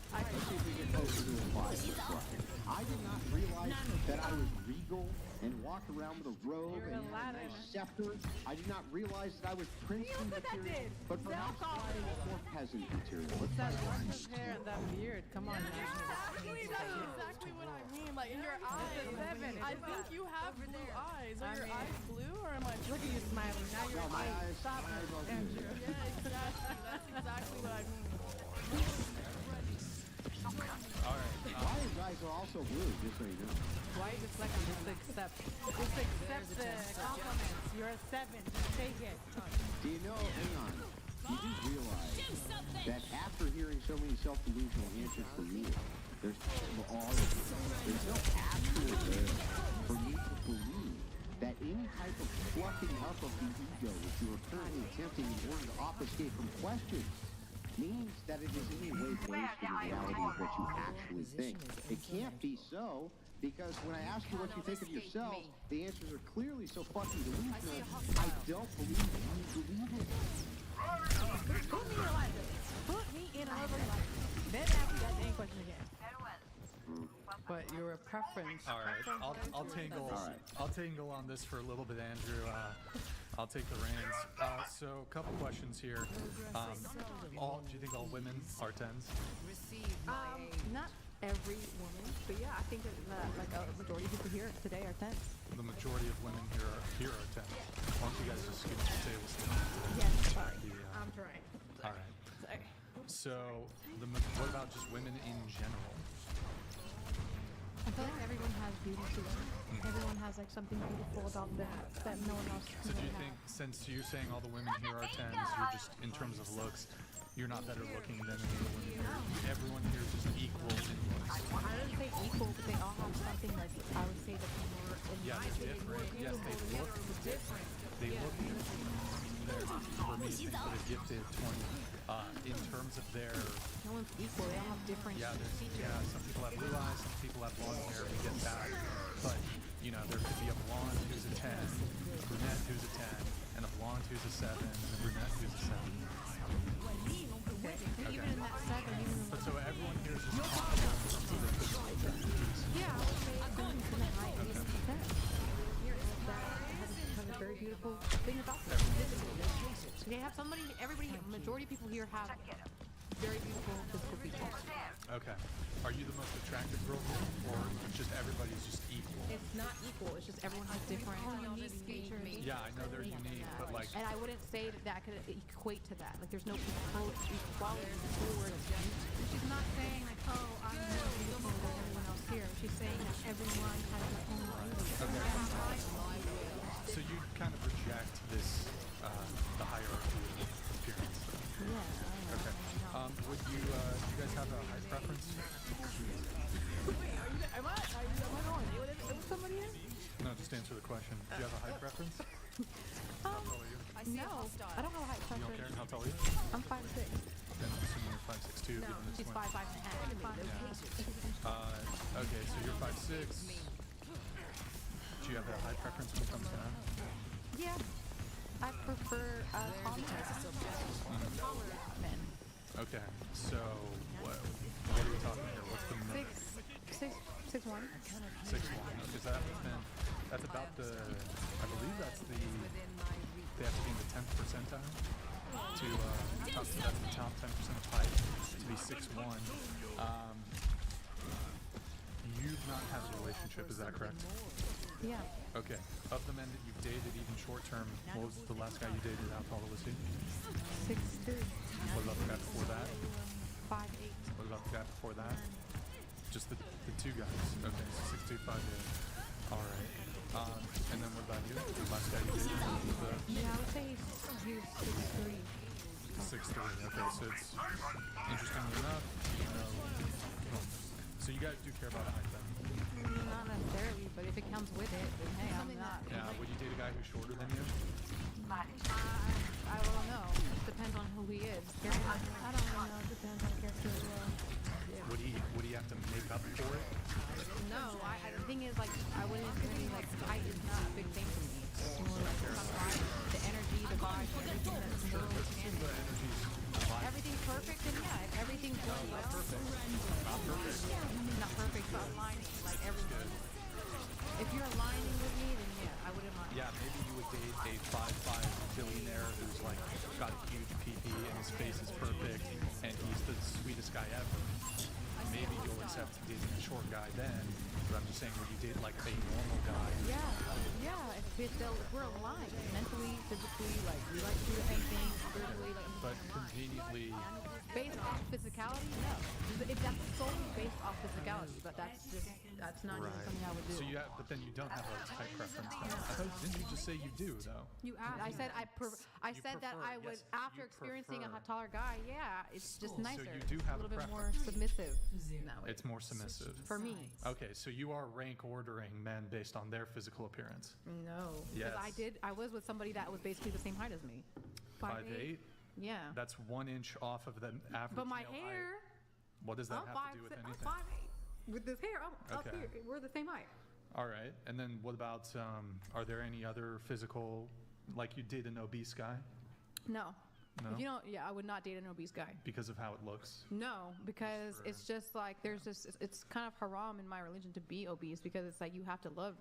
Let's see if we get closer to a 5 with Brian. I did not realize that I was regal and walked around with a robe and had a nice scepter. I did not realize that I was princely material, but perhaps Brian was more peasant material. What's that orange hair and that beard? Come on now. Exactly, that's exactly what I mean. Like in your eyes, I think you have blue eyes. Are your eyes blue or am I? Look at you smiling. Now you're No, my eyes, Stop my eyes it, are blue. Andrew. Yeah, exactly. That's exactly what I mean. Brian's eyes are also blue, just so you know. Why you just like to just accept the compliments? You're a 7. Just take it. Do you know, hang on, you do realize that after hearing so many self-delusional answers from you, there's no actual there for me to believe that any type of fluffing up of the ego that you are currently attempting in order to obfuscate from questions means that it is in any way based in the reality of what you actually think. It can't be so, because when I ask you what you think of yourself, the answers are clearly so fucking delusional, I don't believe you believe it. Put me in a life. Put me in a life. Then ask me that same question again. But you're a preference. All right, I'll tangle on this for a little bit, Andrew. I'll take the reins. So, a couple questions here. Do you think all women are 10s? Not every woman, but yeah, I think that like a majority of people here today are 10s. The majority of women here are 10s. Why don't you guys just scoot to the table? Yes, sorry. I'm trying. All right. Sorry. So, what about just women in general? I feel like everyone has beauty to them. Everyone has like something beautiful about them that no one else can So do you have. think, since you're saying all the women here are 10s, you're just, in terms of looks, you're not better looking than any of the women here? Everyone here is just equal in looks. I wouldn't say equal, but they all have something like I would say that more in Yeah, they're different. Yes, they look different. They look different. They're, for me, they put a gifted 20. In terms of their... No one's equal. They all have different features. Yeah, some people have blue eyes, some people have blonde hair. We get that. But, you know, there could be a blonde who's a 10, a brunette who's a 10, and a blonde who's a 7, and a brunette who's a 7. Okay. Even in that 7, even in But so everyone here is just comparable in terms of their physical attributes. yeah, I would say from the height is 10. That has a very beautiful thing about them. They have everybody, majority of people here have very beautiful physical features. Okay. Are you the most attractive girl here, or just everybody's just equal? It's not equal. It's just everyone has different unique features. Yeah, I know they're unique, but like... And I wouldn't say that could equate to that. Like, there's no equality towards she's not saying like, oh, I'm more beautiful than everyone else here. She's saying that everyone has their own beauty. So you kind of reject this, the hierarchy of appearance? Yeah. Okay. Would you guys have a height preference? Am I going with somebody else? No, just answer the question. Do you have a height preference? How tall are you? No, I don't have a height You don't preference. care? How tall are you? I'm 5'6". Then I'm assuming you're 5'6" too, No, given this she's one. 5'5" and a half. Okay, so you're 5'6". Do you have a height preference when it comes to that? Yeah, I prefer tall men. Taller men. Okay, so what are we talking here? What's the minimum? 6'1". 6'1", because that's about the, I believe that's the, they have to be in the 10th percentile that's the top 10% of height to be 6'1". You've not had a relationship, is that correct? Yeah. Okay. Of the men that you've dated, even short term, what was the last guy you dated? How tall was he? 6'3". What about the guy before that? 5'8". What about the guy before that? Just the two guys. Okay, so 6'2", 5'8". All right. And then what about you? The last guy you dated? Yeah, I would say he was 6'3". 6'3". Okay, so it's interestingly enough, so you guys do care about a height then? Not necessarily, but if it comes with it, then hey, I'm not. Yeah, would you date a guy who's shorter than you? I don't know. It depends on who he is. I don't really know. It depends on character as well. Yeah. Would he have to make up for it? No, the thing is, like, I wouldn't really, like, height is not a big thing for me. It's more like the energy, the vibe, everything that's more understanding. Everything's perfect, and yeah, if everything's going well. Not perfect. Not perfect, but aligning, like everything. If you're aligning with me, then yeah, I wouldn't mind. Yeah, maybe you would date a 5'5" billionaire who's like got a huge PP and his face is perfect and he's the sweetest guy ever. Maybe you'll accept dating a short guy then, but I'm just saying, would you date like a normal guy? Yeah, if we're aligned, mentally, physically, like we like to do the same thing, spiritually, like. But conveniently. Based off physicality, no. If that's solely based off physicality, but that's not even something I would do. So but then you don't have a type preference then. I thought, didn't you just say you do though? You asked. I said that I would, after experiencing a taller guy, yeah, it's just nicer. So you do have a little bit preference. more submissive. It's more submissive. For me. Okay, so you are rank ordering men based on their physical appearance. No. Yes. Because I was with somebody that was basically the same height as me. 5'8"? Yeah. That's 1 inch off of the average. But my male hair. height. What does that have to do with anything? I'm 5'8". With this hair, I'm up here. We're the same height. All right. And then what about, are there any other physical, like you did an obese guy? No. No? If you don't, yeah, I would not date an obese guy. Because of how it looks? No, because it's just like there's this. It's kind of haram in my religion to be obese because it's like you have to love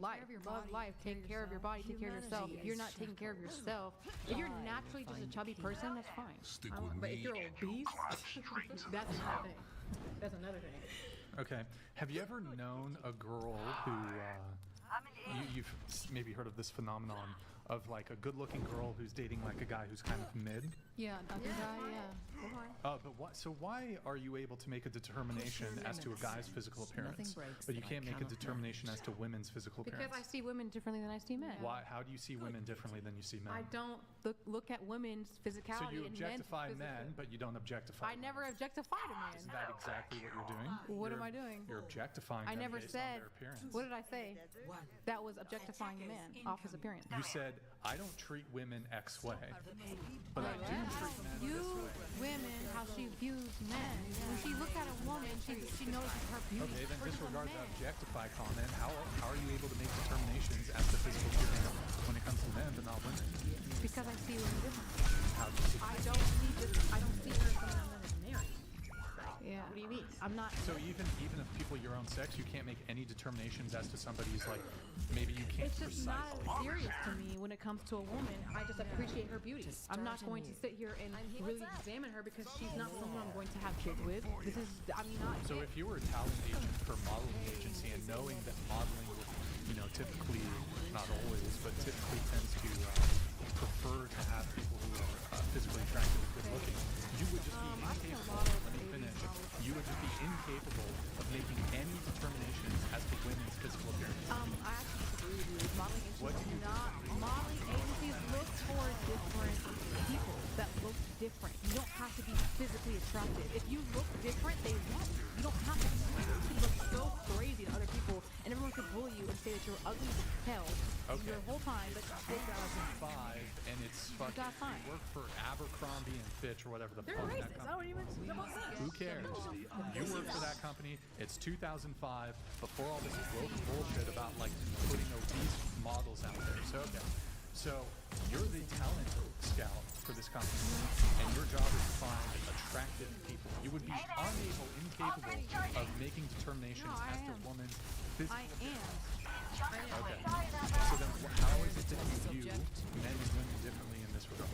life, love life, take care of your body, take care of yourself. If you're not taking care of yourself, if you're naturally just a chubby person, that's fine. But if you're obese, that's another thing. That's another thing. Okay. Have you ever known a girl who, you've maybe heard of this phenomenon of like a good-looking girl who's dating like a guy who's kind of mid? Yeah, other guy, yeah. But why are you able to make a determination as to a guy's physical appearance, but you can't make a determination as to women's physical appearance? Because I see women differently than I see men. Why? How do you see women differently than you see men? I don't look at women's physicality. So you and objectify men's men, but you don't objectify. I never objectified a man. Isn't that exactly what you're doing? What am I doing? You're objectifying. I them never based said. on their appearance. What did I say? That was objectifying a man off his appearance. You said I don't treat women X way, but I do treat men You this way. women, how she views men. When she looks at a woman, she notices her beauty. Okay, then versus a disregard the man. objectify comment. How are you able to make determinations as to physical appearance when it comes to men but not women? Because I see women different. How do you see? I don't see her as someone I'm gonna marry. Yeah. What do you mean? I'm not. So even if people your own sex, you can't make any determinations as to somebody's like maybe you can't It's just precisely. not as serious to me when it comes to a woman. I just appreciate her beauty. I'm not going to sit here and really examine her because she's not someone I'm going to have kids with. This is, I'm not. So if you were a talent agent for a modeling agency and knowing that modeling, typically, not always, but typically tends to prefer to have people who are physically attractive and good looking, you would just be incapable. Let me finish. You would just be incapable of making any determinations as to women's physical appearance. I actually disagree with you. Modeling agencies What do you modeling agencies look for different people that look different. You don't have to be physically attractive. If you look different, they want you. You don't have to be. You can look so crazy to other people, and everyone could bully you and say that you're ugly as hell your whole time. But 2005, and it's fucking. That's fine. You work for Abercrombie and Fitch or whatever the They're fuck racist. that I don't company even was. know about that. Who cares? You work for that company. It's 2005. Before all this woke bullshit about like putting obese models out there. So you're the talent scout for this company, and your job is to find attractive people. You would be incapable of making determinations as to women's physical appearance. Okay. So then how is it that you view men and women differently in this regard?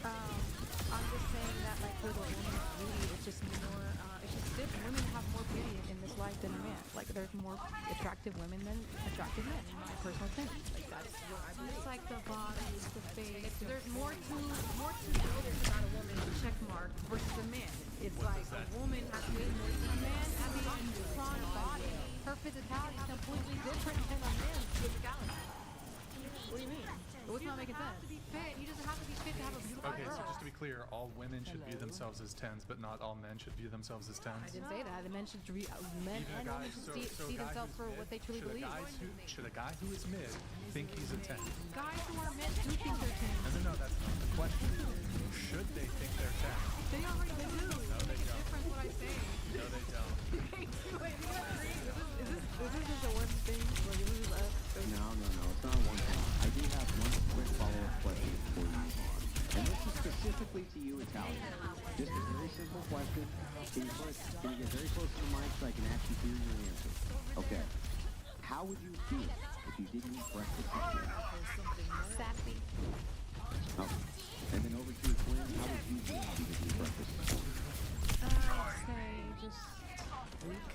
I'm just saying that like with a woman's beauty, it's just more, it's just different. Women have more beauty in this life than men. Like there's more attractive women than attractive men, in my personal opinion. Like that's what I believe. It's like the body, the face. There's more to notice about a woman check mark versus a man. It's like a woman has way more than a man. I mean, strong body. Her physicality is completely different than a man's physicality. What do you mean? What's not making sense? You have to be fit. You just have to be fit to have a beautiful Okay, girl. so just to be clear, all women should view themselves as 10s, but not all men should view themselves as 10s. I didn't say that. The men should men Even and women should see themselves for what they truly believe. Should a guy who is mid think he's a 10? Guys who are men do think they're 10. No, that's not the question. Should they think they're 10? They already do. No, they don't. Different what I say. No, they don't. Wait, do you agree? Is this just a one thing? Like, is this us? No, it's not one thing. I do have one quick follow-up question before you move on. And this is specifically to you, Italian. Just a very simple question. Can you get very close to the mic so I can actually hear your answer? Okay. How would you feel if you didn't eat breakfast this morning? Sassy. Okay. And then over to your twin, how would you feel if you didn't eat breakfast this morning? I'd say just weak.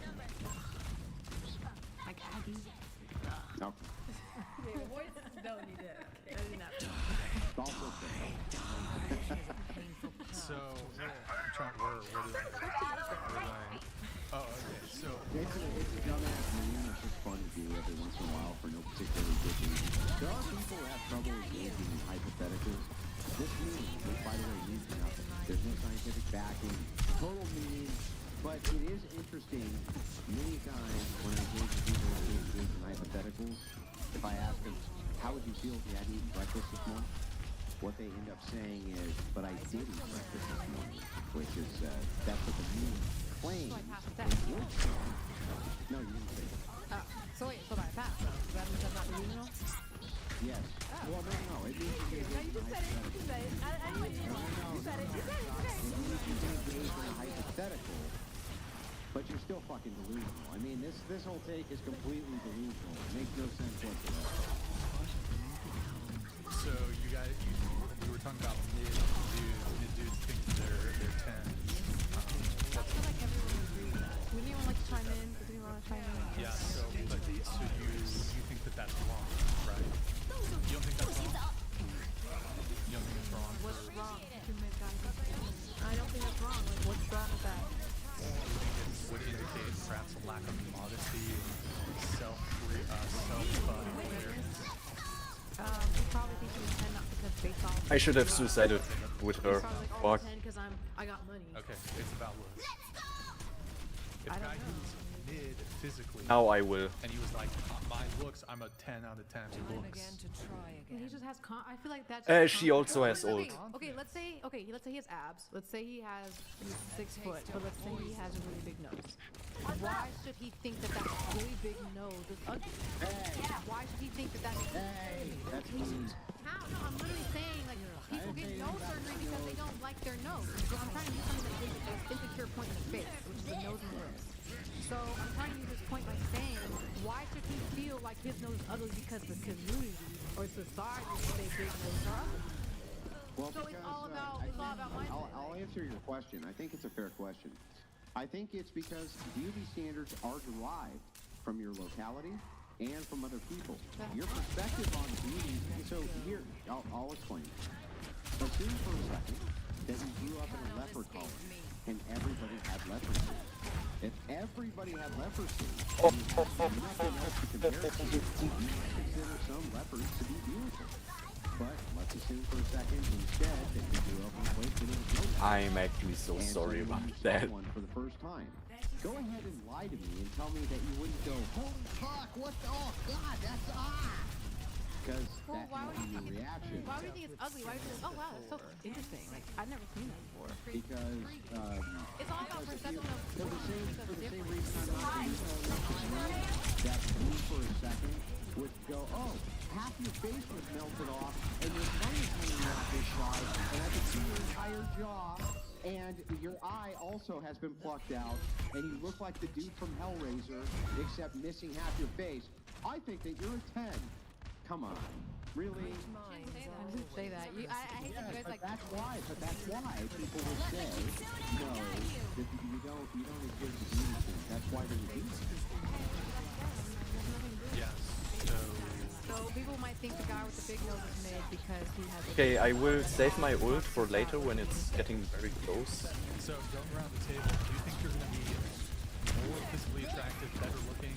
Like Aggie. No. Don't need it. I didn't have to. Also okay. So, I'm trying, where did I? Oh, okay, so. It's a dumbass meme that's just fun to do every once in a while for no particularly good reason. There are people who have trouble engaging in hypotheticals. This meme, which by the way means nothing. There's no scientific backing, total meme, but it is interesting. Many times when I engage with people who engage in hypotheticals, if I ask them, how would you feel if you hadn't eaten breakfast this morning? What they end up saying is, but I did eat breakfast this morning, which is, that's what the meme claims. So I passed the they test. would say. No, you didn't say that. So wait, so I passed though. Does that mean I'm not delusional? Yes. Well, no. It means you're No, you just said it. You just said it. I knew you. You said it. You said it. It means you're engaged in a hypothetical, but you're still fucking delusional. I mean, this whole take is completely delusional. It makes no sense whatsoever. So you guys, we were talking about mid dudes think they're 10. I feel like everyone would agree with that. Would anyone like to chime in? Does anyone want to chime in? Yeah. So you think that that's wrong, right? You don't think that's wrong? You don't think it's wrong? What's wrong? I don't think that's wrong. Like, what's wrong with that? Would indicate perhaps a lack of modesty and self-awareness. He probably thinks he's 10 not because based off. I should have suicided with her. He's probably like, oh, Fuck. 10 because I got money. Okay, it's about looks. If a guy who's mid physically, Now I will. and he was like, my looks, I'm a 10 out of 10 looks. He just has I feel like that's. She also has old. Okay, let's say he has abs. Let's say he's 6 foot, but let's say he has a really big nose. Why should he think that really big nose is ugly? Why should he think that makes That's mean. How? No, I'm literally saying like people get nose surgery because they don't like their nose. So I'm trying to use something that gives an insecure point in the face, which is the nose and lips. So I'm trying to use this point by saying, why should he feel like his nose is ugly because the community or society would say big noses are ugly? Well, So it's all about mindset. I'll answer your question. I think it's a fair question. I think it's because beauty standards are derived from your locality and from other people. Your perspective on beauty. So here, I'll explain. Assume for a second that you grew up in a leopard colony and everybody had leprosy. If everybody had leprosy, and you had nothing else to compare it to, you might consider some leopards to be beautiful. But let's assume for a second instead that you grew up in a place that there was no I'm actually so sorry about that. one for the first time. Go ahead and lie to me and tell me that you wouldn't go, holy fuck, what the, oh god, that's because Well, that why would would be you your reaction. Why would you think it's ugly? Why would you think, oh wow, that's so interesting. Like, I've never seen that before. Because It's all about perception of for the same difference. reason I'm not that you for a second would go, oh, half your face was melted off and your tongue is hanging out this side and I can see your entire jaw and your eye also has been plucked out and you look like the dude from Hellraiser except missing half your face. I think that you're a 10. Come on. Really? I didn't say that. I hate that you guys like. That's why people will say, no, that you don't exhibit the beauty thing. That's why they're reduced. Yes. So people might think the guy with the big nose is mid because he has. Okay, I will save my ult for later when it's getting very close. So going around the table, do you think you're going to be more physically attractive, better looking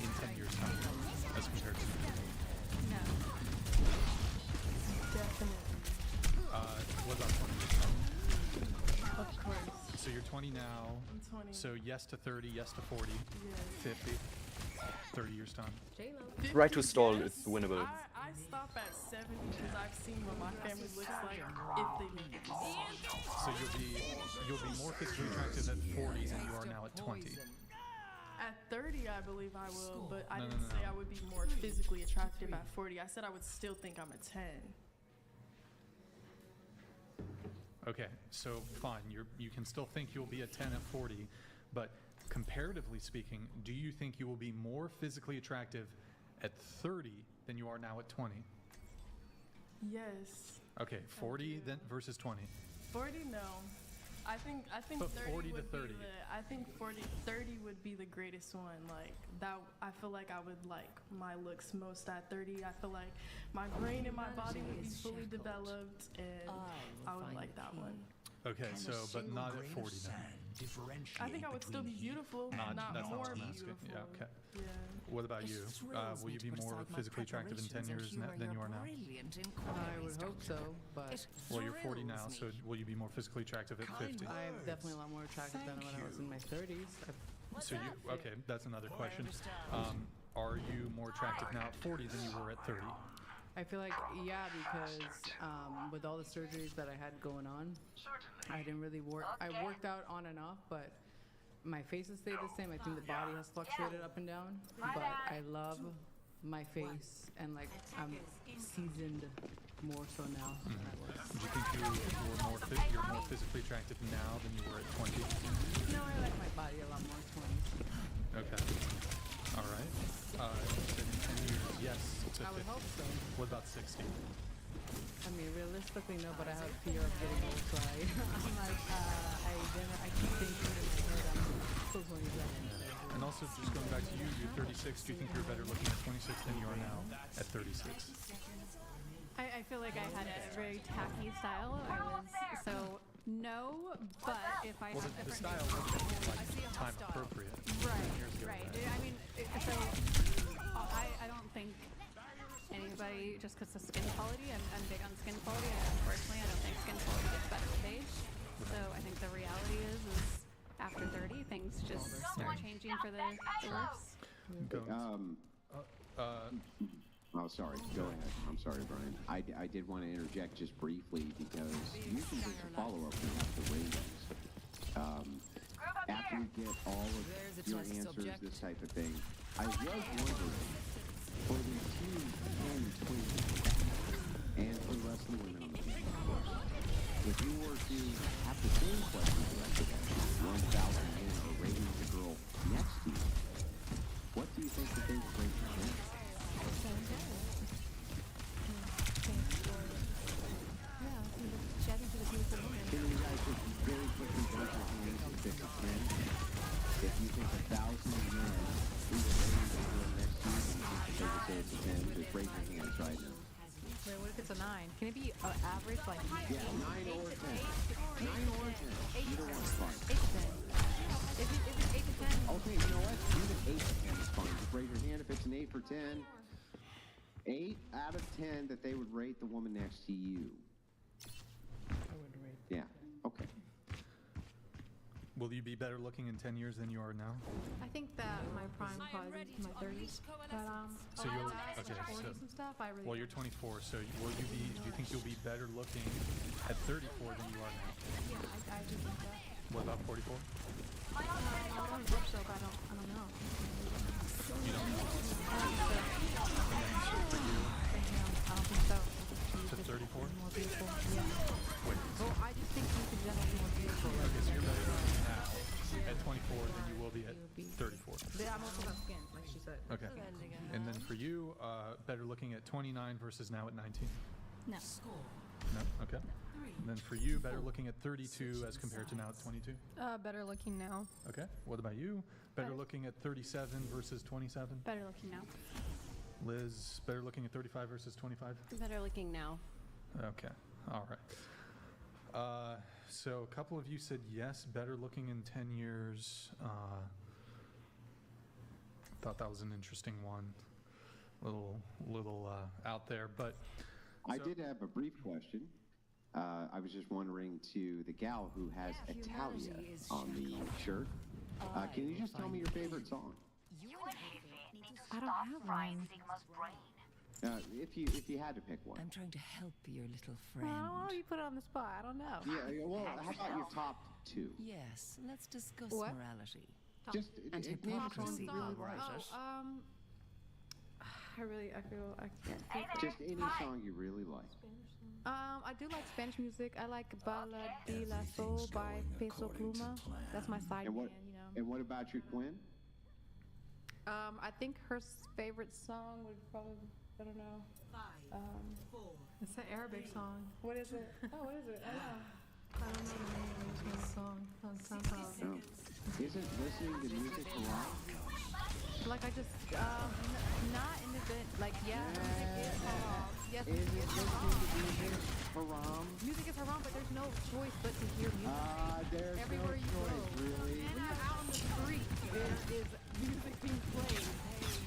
in 10 years' time as compared to now? No. Definitely. What about 20 years time? Of course. So you're 20 now. I'm 20. So yes to 30, yes to 40, 50, 30 years time. Try to stall, it's winnable. I stop at 70 because I've seen what my family looks like if they leave. So you'll be more physically attractive at 40 than you are now at 20. At 30, I believe I will, but I No, didn't no, say no. I would be more physically attractive at 40. I said I would still think I'm a 10. Okay, so fine, you can still think you'll be a 10 at 40, but comparatively speaking, do you think you will be more physically attractive at 30 than you are now at 20? Yes. Okay, 40 then versus 20. 40, no. I think But 30 40 to would 30. be the, I think 30 would be the greatest one. Like that, I feel like I would like my looks most at 30. I feel like my brain and my body would be fully developed, and I would like that one. Okay, so but not at 40 then. I think I would still be beautiful, not That's not more what I'm asking. beautiful. Yeah, okay. Yeah. What about you? Will you be more physically attractive in 10 years than you are now? I would hope so, but Well, you're 40 now, so will you be more physically attractive at 50? I'm definitely a lot more attractive than when I was in my 30s. So you, okay, that's another question. Are you more attractive now at 40 than you were at 30? I feel like, yeah, because with all the surgeries that I had going on, I didn't really work. I worked out on and off, but my face has stayed the same. I think the body has fluctuated up and down, but I love my face, and like I'm seasoned more so now than I was. Do you think you're more physically attractive now than you were at 20? No, I like my body a lot more 20s. Okay. All right. In 10 years, yes. To I would 50. hope so. What about 60? I mean, realistically, no, but I have a fear of getting old, so I'm like, I keep thinking in my head I'm still 27. And also, just going back to you, you're 36. Do you think you're better looking at 26 than you are now at 36? I feel like I had a very tacky style. I was so no, but if I Well, have the different style was like time appropriate. right, years ago, right. right? I mean, so I don't think anybody just because of skin quality. I'm big on skin quality, and unfortunately, I don't think skin quality gets better with age. So I think the reality is after 30, things just start changing for the worse. Oh, sorry. Go ahead. I'm sorry, Brian. I did want to interject just briefly because usually there's a follow-up we have the ratings. After we get all of your answers, this type of thing, I was wondering, for the team and twins, and for the rest of the women on the team, of course, if you were to have the same question directed at you, 1,000 men are rating the girl next to you, what do you think that they would rate you then? Can you guys just very quickly raise your hands and pick a 10? If you think 1,000 men either rating the girl next to you, and you think that they would say it's a 10, just raise your hands right now. Wait, what if it's a 9? Can it be average, like Yeah, 9 or 10. 9 or 10. Either one's fine. 8 to 10. If it's 8 to 10. Okay, you know what? Even 8 to 10 is fine. Just raise your hand if it's an 8 for 10. 8 out of 10 that they would rate the woman next to you. I would rate. Yeah, okay. Will you be better looking in 10 years than you are now? I think that my prime probably is my 30s, but So you'll okay. 40s So and stuff. I really. well, you're 24. So will you be? Do you think you'll be better looking at 34 than you are now? Yeah, I do think that. What about 44? I don't look so, but I don't know. You don't know. I don't think so. To 34? More beautiful. Yeah. Wait. Well, I just think you can generally be more beautiful. Okay, so you're better looking now at 24 than you will be at 34. Yeah, I'm also about skin, like she said. Okay. And then for you, better looking at 29 versus now at 19. No. No. Okay. And then for you, better looking at 32 as compared to now at 22. Better looking now. Okay. What about you? Better looking at 37 versus 27. Better looking now. Liz, better looking at 35 versus 25. Better looking now. Okay. All right. So a couple of you said yes, better looking in 10 years. Thought that was an interesting one. Little out there, but I did have a brief question. I was just wondering to the gal who has Italia on the shirt. Can you just tell me your favorite song? I don't have one. If you had to pick one. I'm trying to help your little I friend. don't know. You put it on the spot. I don't know. Yeah, well, how about your top 2? Yes, let's discuss What? morality. Just And name a song hypocrisy you really while we're like. at it. I feel I can't think. Just any song you really like. I do like Spanish music. I like Bala de la Sol by Peso Pluma. That's my side And what? band, you know. And what about your twin? I think her favorite song would probably, I don't know. It's an Arabic song. What is it? Oh, what is it? I don't know the name of the song on SoundCloud. No. Isn't listening to music haram? Like I just, not in the bit, like yeah, music is haram. Yes, Is music it is listening to haram. music haram? Music is haram, but there's no choice but to hear music. There's Everywhere no you choice, go. really. When you're out on the street, there is music being played.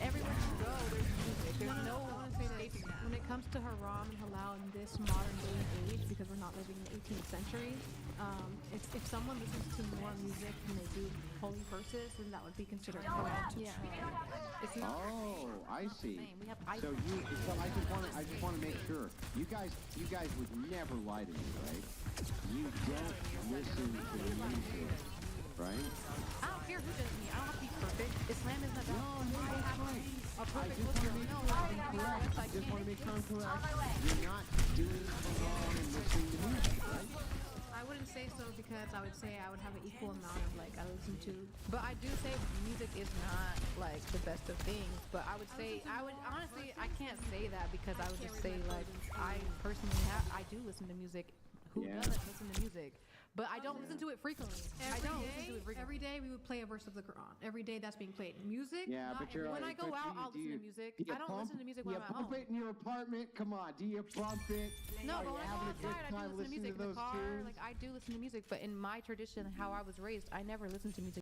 Everywhere you go, there's music. There's no escaping that. When it comes to haram and halal in this modern day and age, because we're not living in the 18th century, if someone listens to more music and they do holy verses, then that would be considered haram. Yeah. It's not. Oh, I see. We have So I just want to make sure you guys would never lie to me, right? You don't listen to the music right? I don't care who does me. I don't have to be perfect. Islam isn't about I have to be a perfect I Muslim. No, I just want to make sure I'm correct. You're not doing wrong and listening to music, right? I wouldn't say so because I would say I would have an equal amount of like I listen to, but I do say music is not like the best of things. But I would say I would honestly I can't say that because I would just say like I personally I do listen to music. Who doesn't listen to music? But I don't listen to it frequently. Every day we would play a verse of the Quran. Every day that's being played. Music. Yeah, but you're when I go out, I'll listen to music. I don't listen to music when I'm at home. Do you pump it in your apartment? Come on, do you bump it? No, Are but you when I go having a good outside, I time do listen to music in the those car. tunes? Like I do listen to music, but in my tradition, how I was raised, I never listened to music.